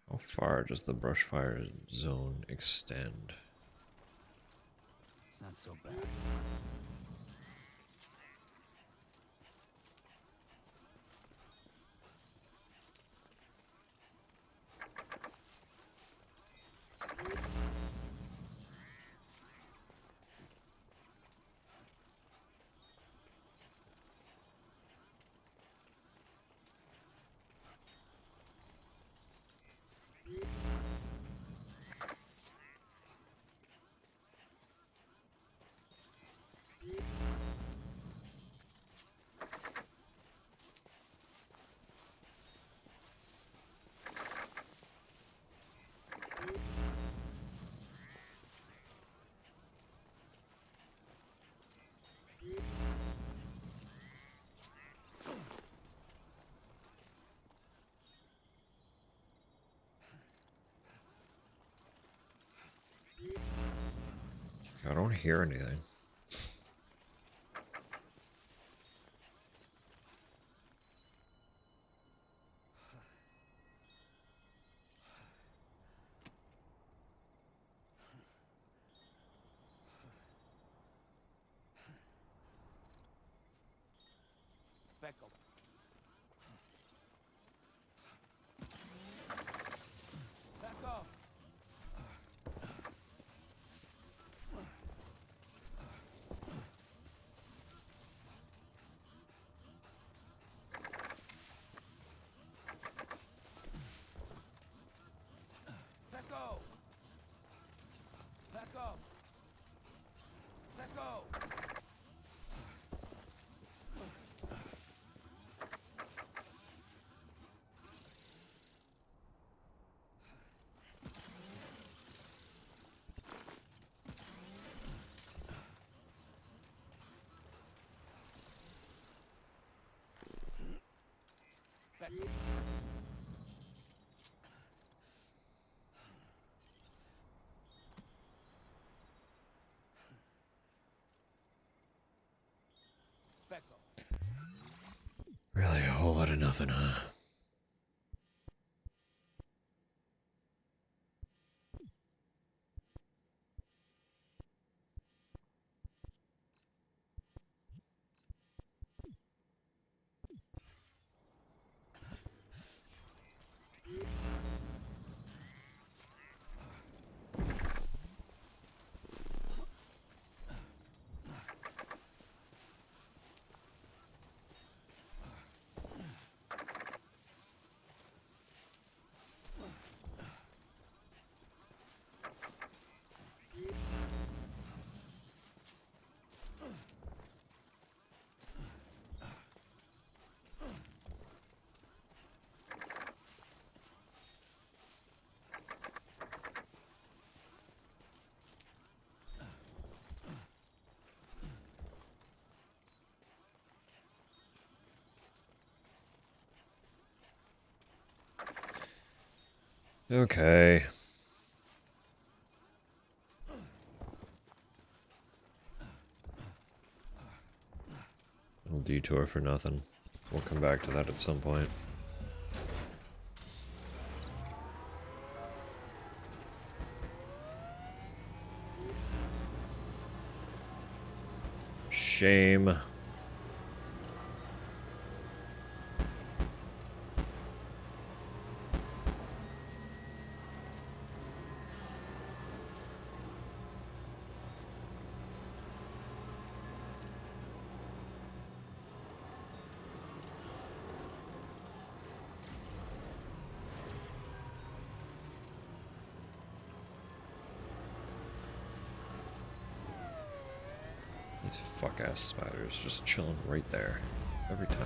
S2: How far does the brushfire zone extend?
S5: It's not so bad.
S2: I don't hear anything.
S4: Becco. Becco.
S2: Really a whole lot of nothing, huh? Okay. Little detour for nothing. We'll come back to that at some point. Shame. These fuck-ass spiders just chilling right there. Every time.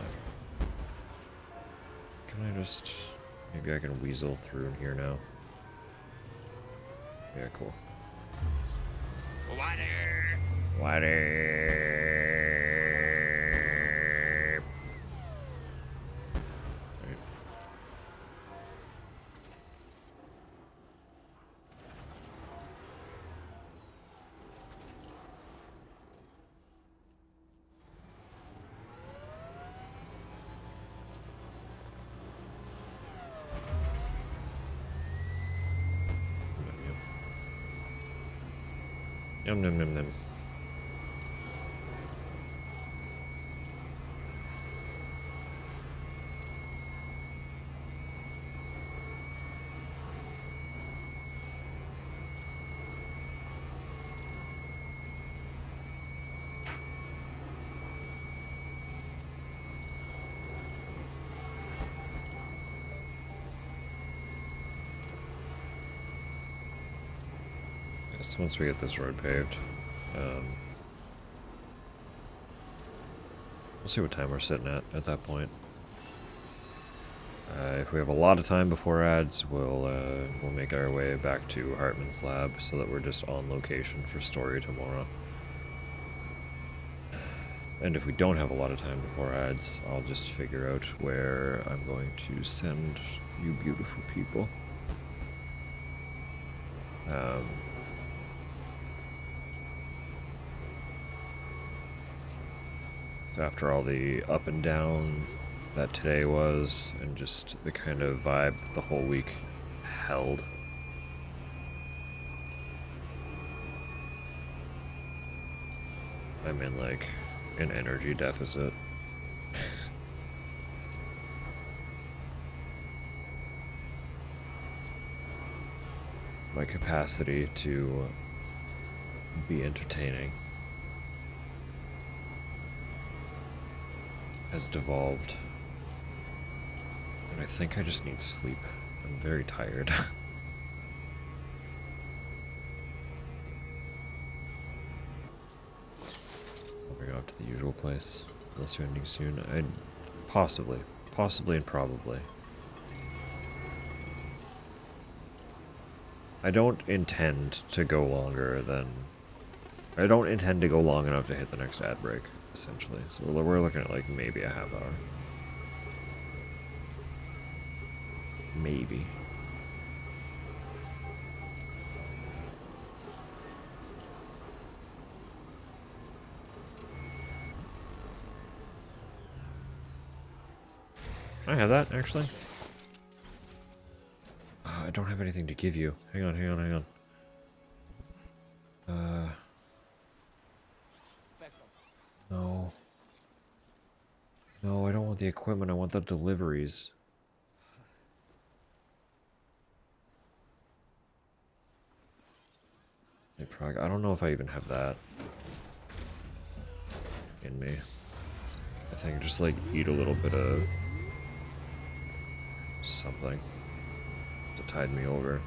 S2: Can I just... Maybe I can weasel through in here now. Yeah, cool. Water! Water! Right. Yum yum yum yum. Guess once we get this road paved, we'll see what time we're sitting at that point. If we have a lot of time before ads, we'll make our way back to Hartman's lab so that we're just on location for story tomorrow. And if we don't have a lot of time before ads, I'll just figure out where I'm going to send you beautiful people. So after all the up and down that today was, and just the kind of vibe that the whole week held, I'm in like an energy deficit. My capacity to be entertaining has devolved, and I think I just need sleep. I'm very tired. We're going up to the usual place, unless you're ending soon. Possibly and probably. I don't intend to go longer than... I don't intend to go long enough to hit the next ad break, essentially. So we're looking at like maybe a half hour. Maybe. I have that, actually. I don't have anything to give you. Hang on, hang on, hang on. No. No, I don't want the equipment, I want the deliveries. I don't know if I even have that in me. I think just like eat a little bit of something to tide me over.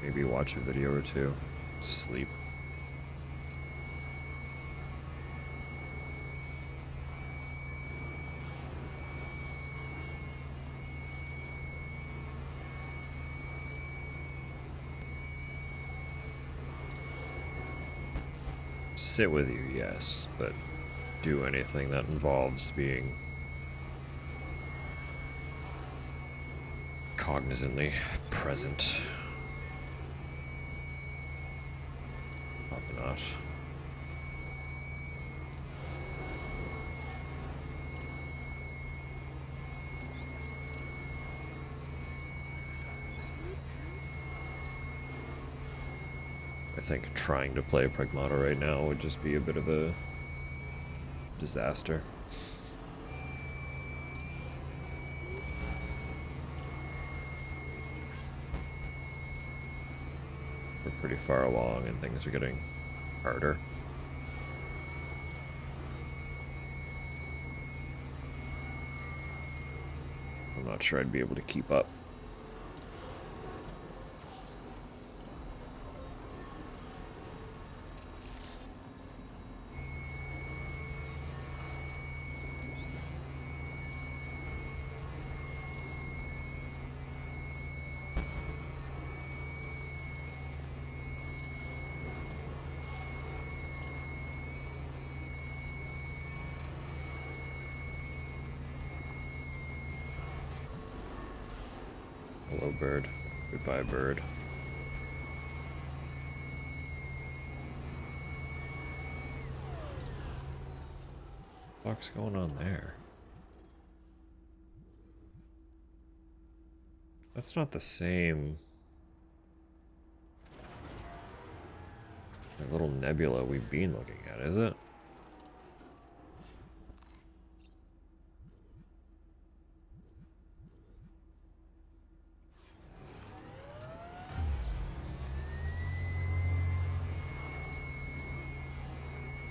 S2: Maybe watch a video or two. Sleep. Sit with you, yes, but do anything that involves being cognizantly present. Probably not. I think trying to play Pragmata right now would just be a bit of a disaster. We're pretty far along and things are getting harder. I'm not sure I'd be able to keep up. Hello, bird. Goodbye, bird. What's going on there? That's not the same. The little nebula we've been looking at, is it?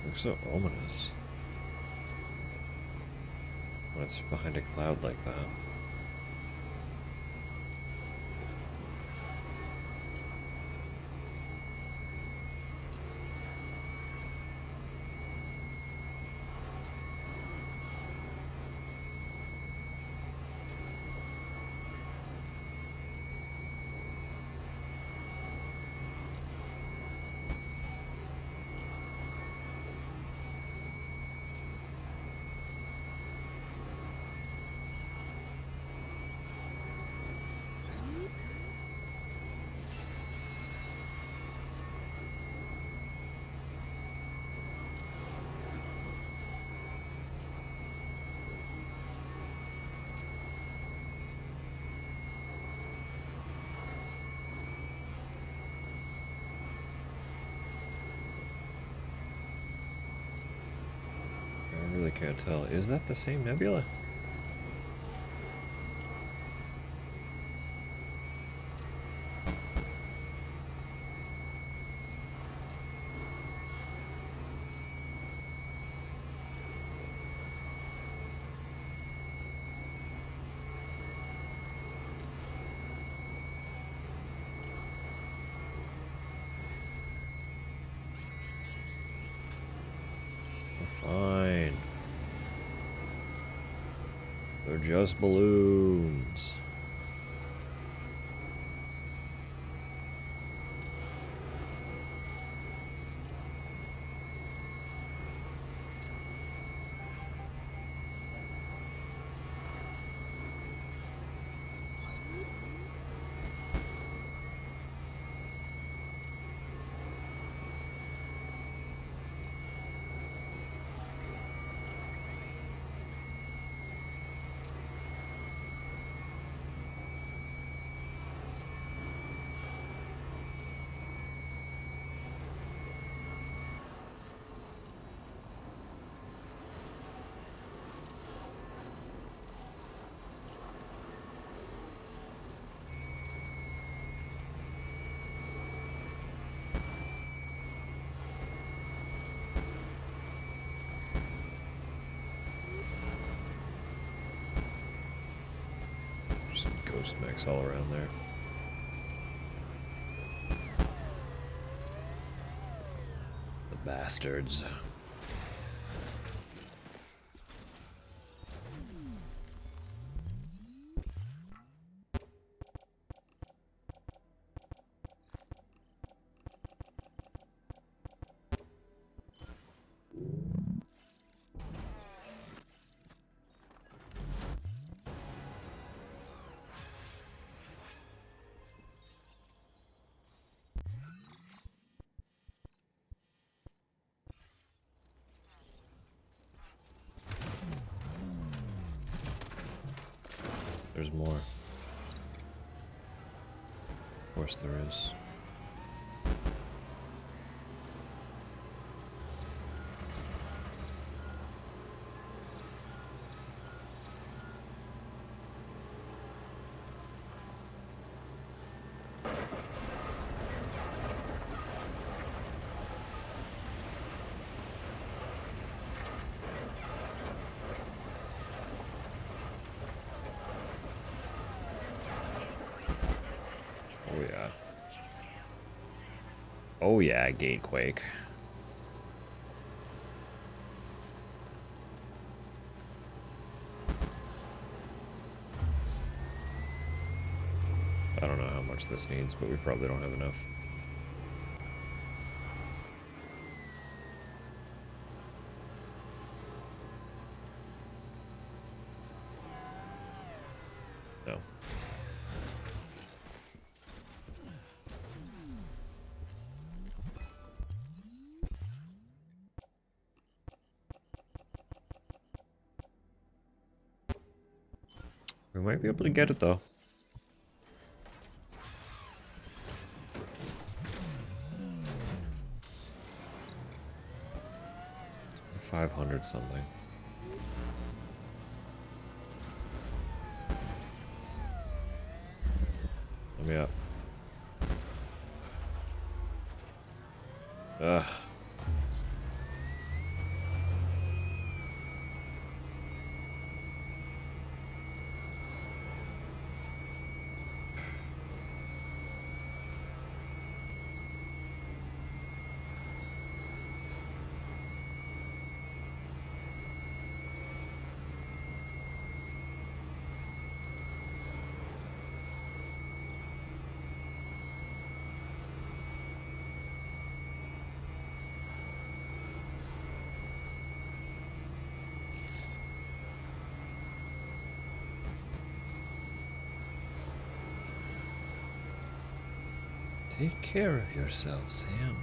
S2: Looks so ominous when it's behind a cloud like that. I really can't tell. Is that the same nebula? Fine. They're just balloons. Some ghost mechs all around there. The bastards. There's more. Of course there is. Oh yeah. Oh yeah, Gatequake. I don't know how much this needs, but we probably don't have enough. No. We might be able to get it though. 500 something. Let me up. Ugh. Take care of yourself, Sam.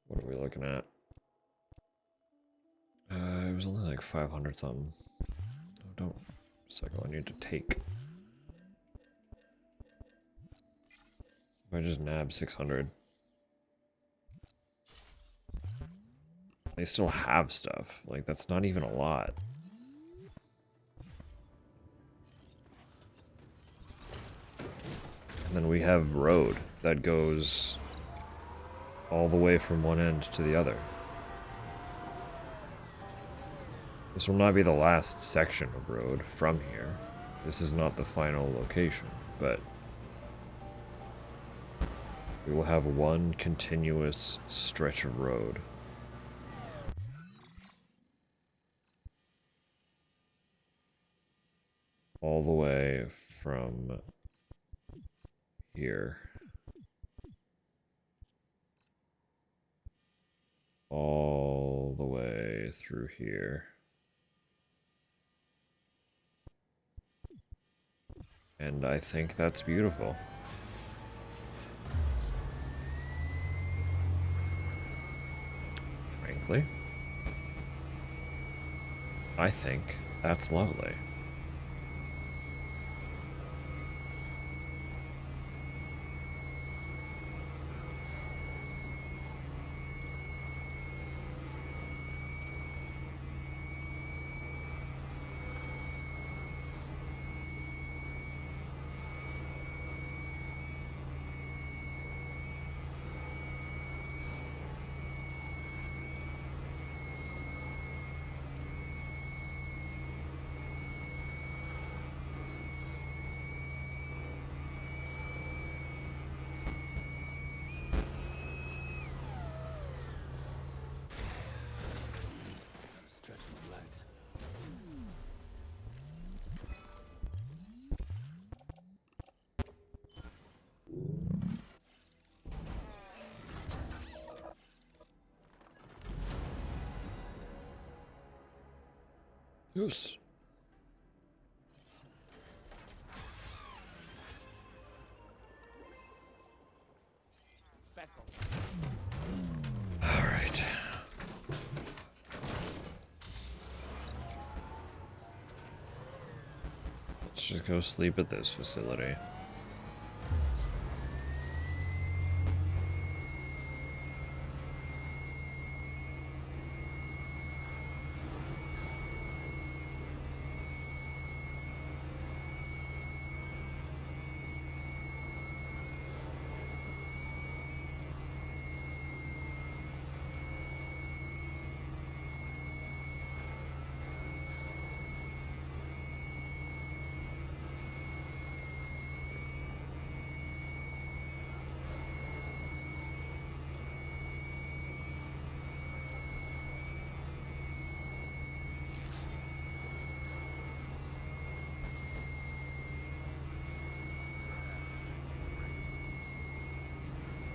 S2: What are we looking at? It was only like 500 something. Oh, don't. Cycle, I need to take. If I just nab 600. They still have stuff. Like, that's not even a lot. And then we have road that goes all the way from one end to the other. This will not be the last section of road from here. This is not the final location, but we will have one continuous stretch of road. All the way from here. All the way through here. And I think that's beautiful. Frankly, I think that's lovely. Yes. All right. Let's just go sleep at this facility.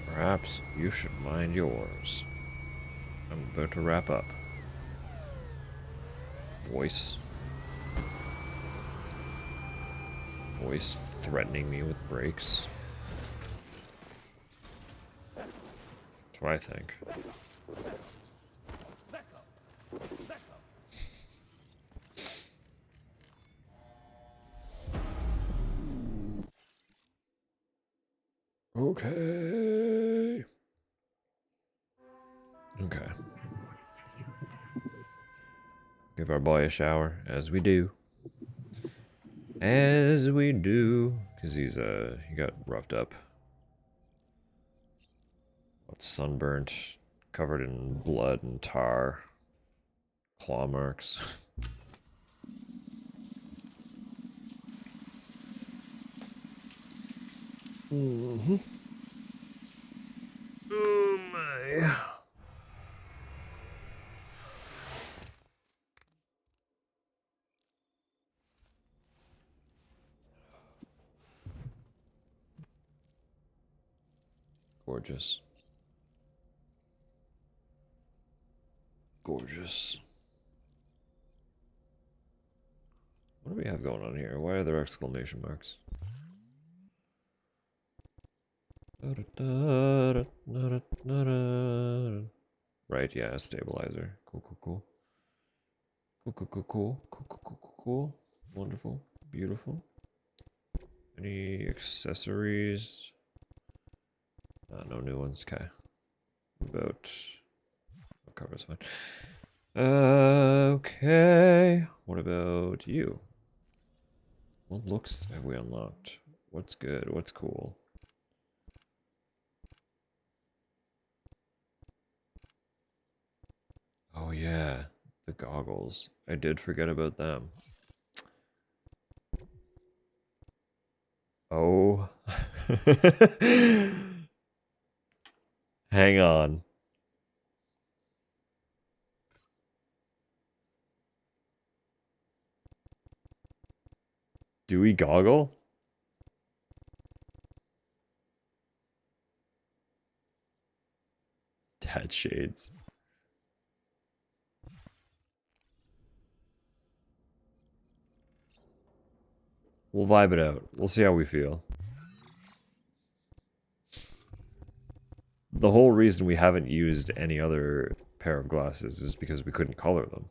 S2: Perhaps you should mind yours. I'm about to wrap up. Voice. Voice threatening me with breaks. That's what I think. Okay. Okay. Give our boy a shower, as we do. As we do. Because he got roughed up. Sunburnt, covered in blood and tar. Claw marks. Mm-hmm. Oh my. Gorgeous. Gorgeous. What do we have going on here? Why are there exclamation marks? Right, yeah, stabilizer. Cool, cool, cool. Cool, cool, cool, cool. Cool, cool, cool, cool, cool. Wonderful. Beautiful. Any accessories? No new ones. Okay. About... cover's fine. Okay. What about you? What looks have we unlocked? What's good? What's cool? Oh yeah, the goggles. I did forget about them. Oh. Hang on. Do we goggle? Dad shades. We'll vibe it out. We'll see how we feel. The whole reason we haven't used any other pair of glasses is because we couldn't color them.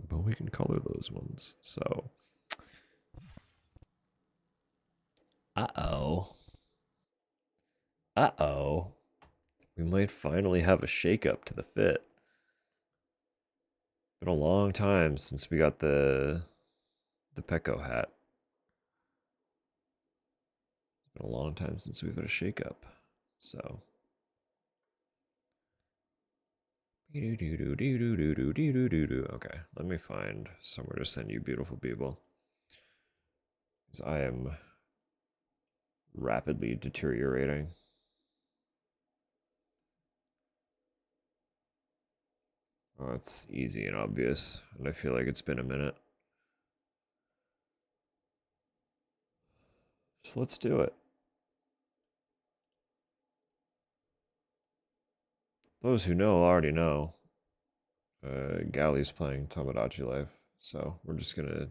S2: But we can color those ones, so... Uh-oh. Uh-oh. We might finally have a shake-up to the fit. Been a long time since we got the Pecco hat. It's been a long time since we've had a shake-up. So... Okay, let me find somewhere to send you beautiful people. Because I am rapidly deteriorating. Oh, it's easy and obvious, and I feel like it's been a minute. So let's do it. Those who know already know. Galley's playing Tomodachi Life. So we're just gonna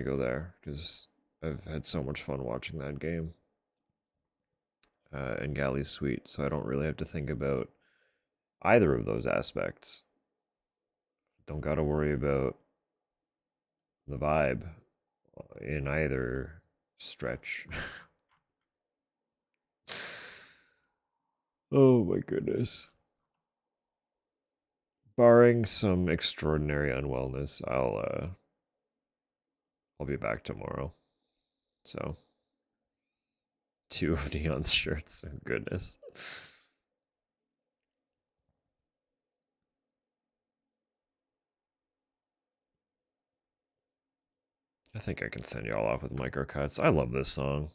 S2: go there because I've had so much fun watching that game. And Galley's sweet, so I don't really have to think about either of those aspects. Don't gotta worry about the vibe in either stretch. Oh my goodness. Barring some extraordinary unwellness, I'll be back tomorrow. So 2 of Neon's shirts, oh goodness. I think I can send y'all off with microcuts. I love this song.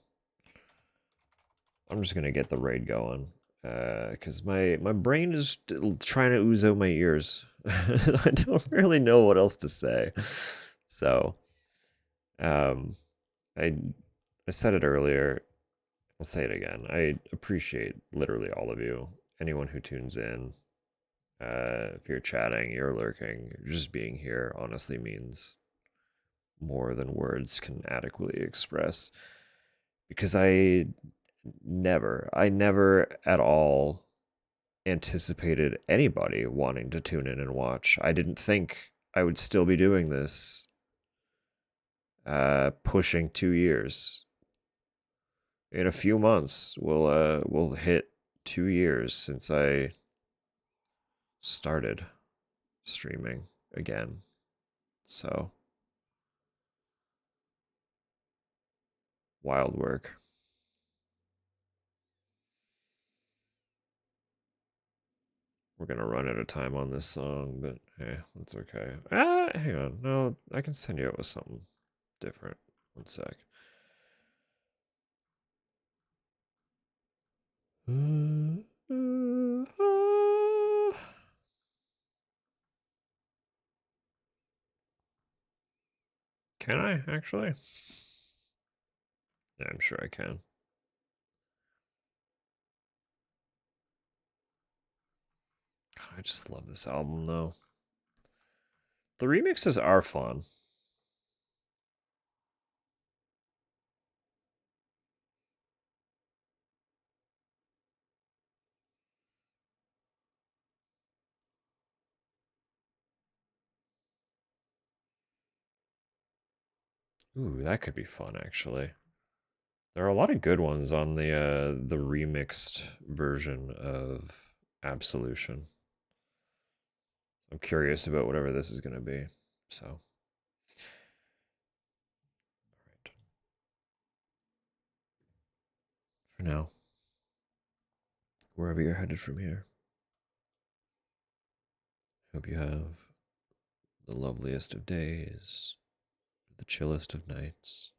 S2: I'm just gonna get the raid going. Because my brain is trying to ooze out my ears. I don't really know what else to say. So, um, I said it earlier. I'll say it again. I appreciate literally all of you. Anyone who tunes in. If you're chatting, you're lurking, just being here honestly means more than words can adequately express. Because I never at all anticipated anybody wanting to tune in and watch. I didn't think I would still be doing this pushing 2 years. In a few months we'll hit 2 years since I started streaming again. So wild work. We're gonna run out of time on this song, but hey, that's okay. Hang on. No, I can send you out with something different. One sec. Can I actually? Yeah, I'm sure I can. God, I just love this album though. The remixes are fun. Ooh, that could be fun actually. There are a lot of good ones on the remixed version of Absolution. I'm curious about whatever this is gonna be. So, all right. For now, wherever you're headed from here, hope you have the loveliest of days, the chillest of nights.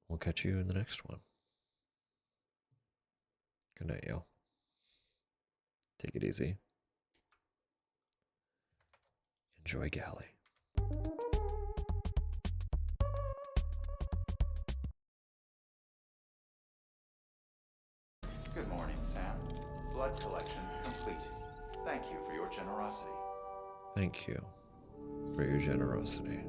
S2: We'll catch you in the next one. Good night, y'all. Take it easy. Enjoy Galley.
S1: Good morning, Sam. Blood collection complete. Thank you for your generosity.
S2: Thank you for your generosity.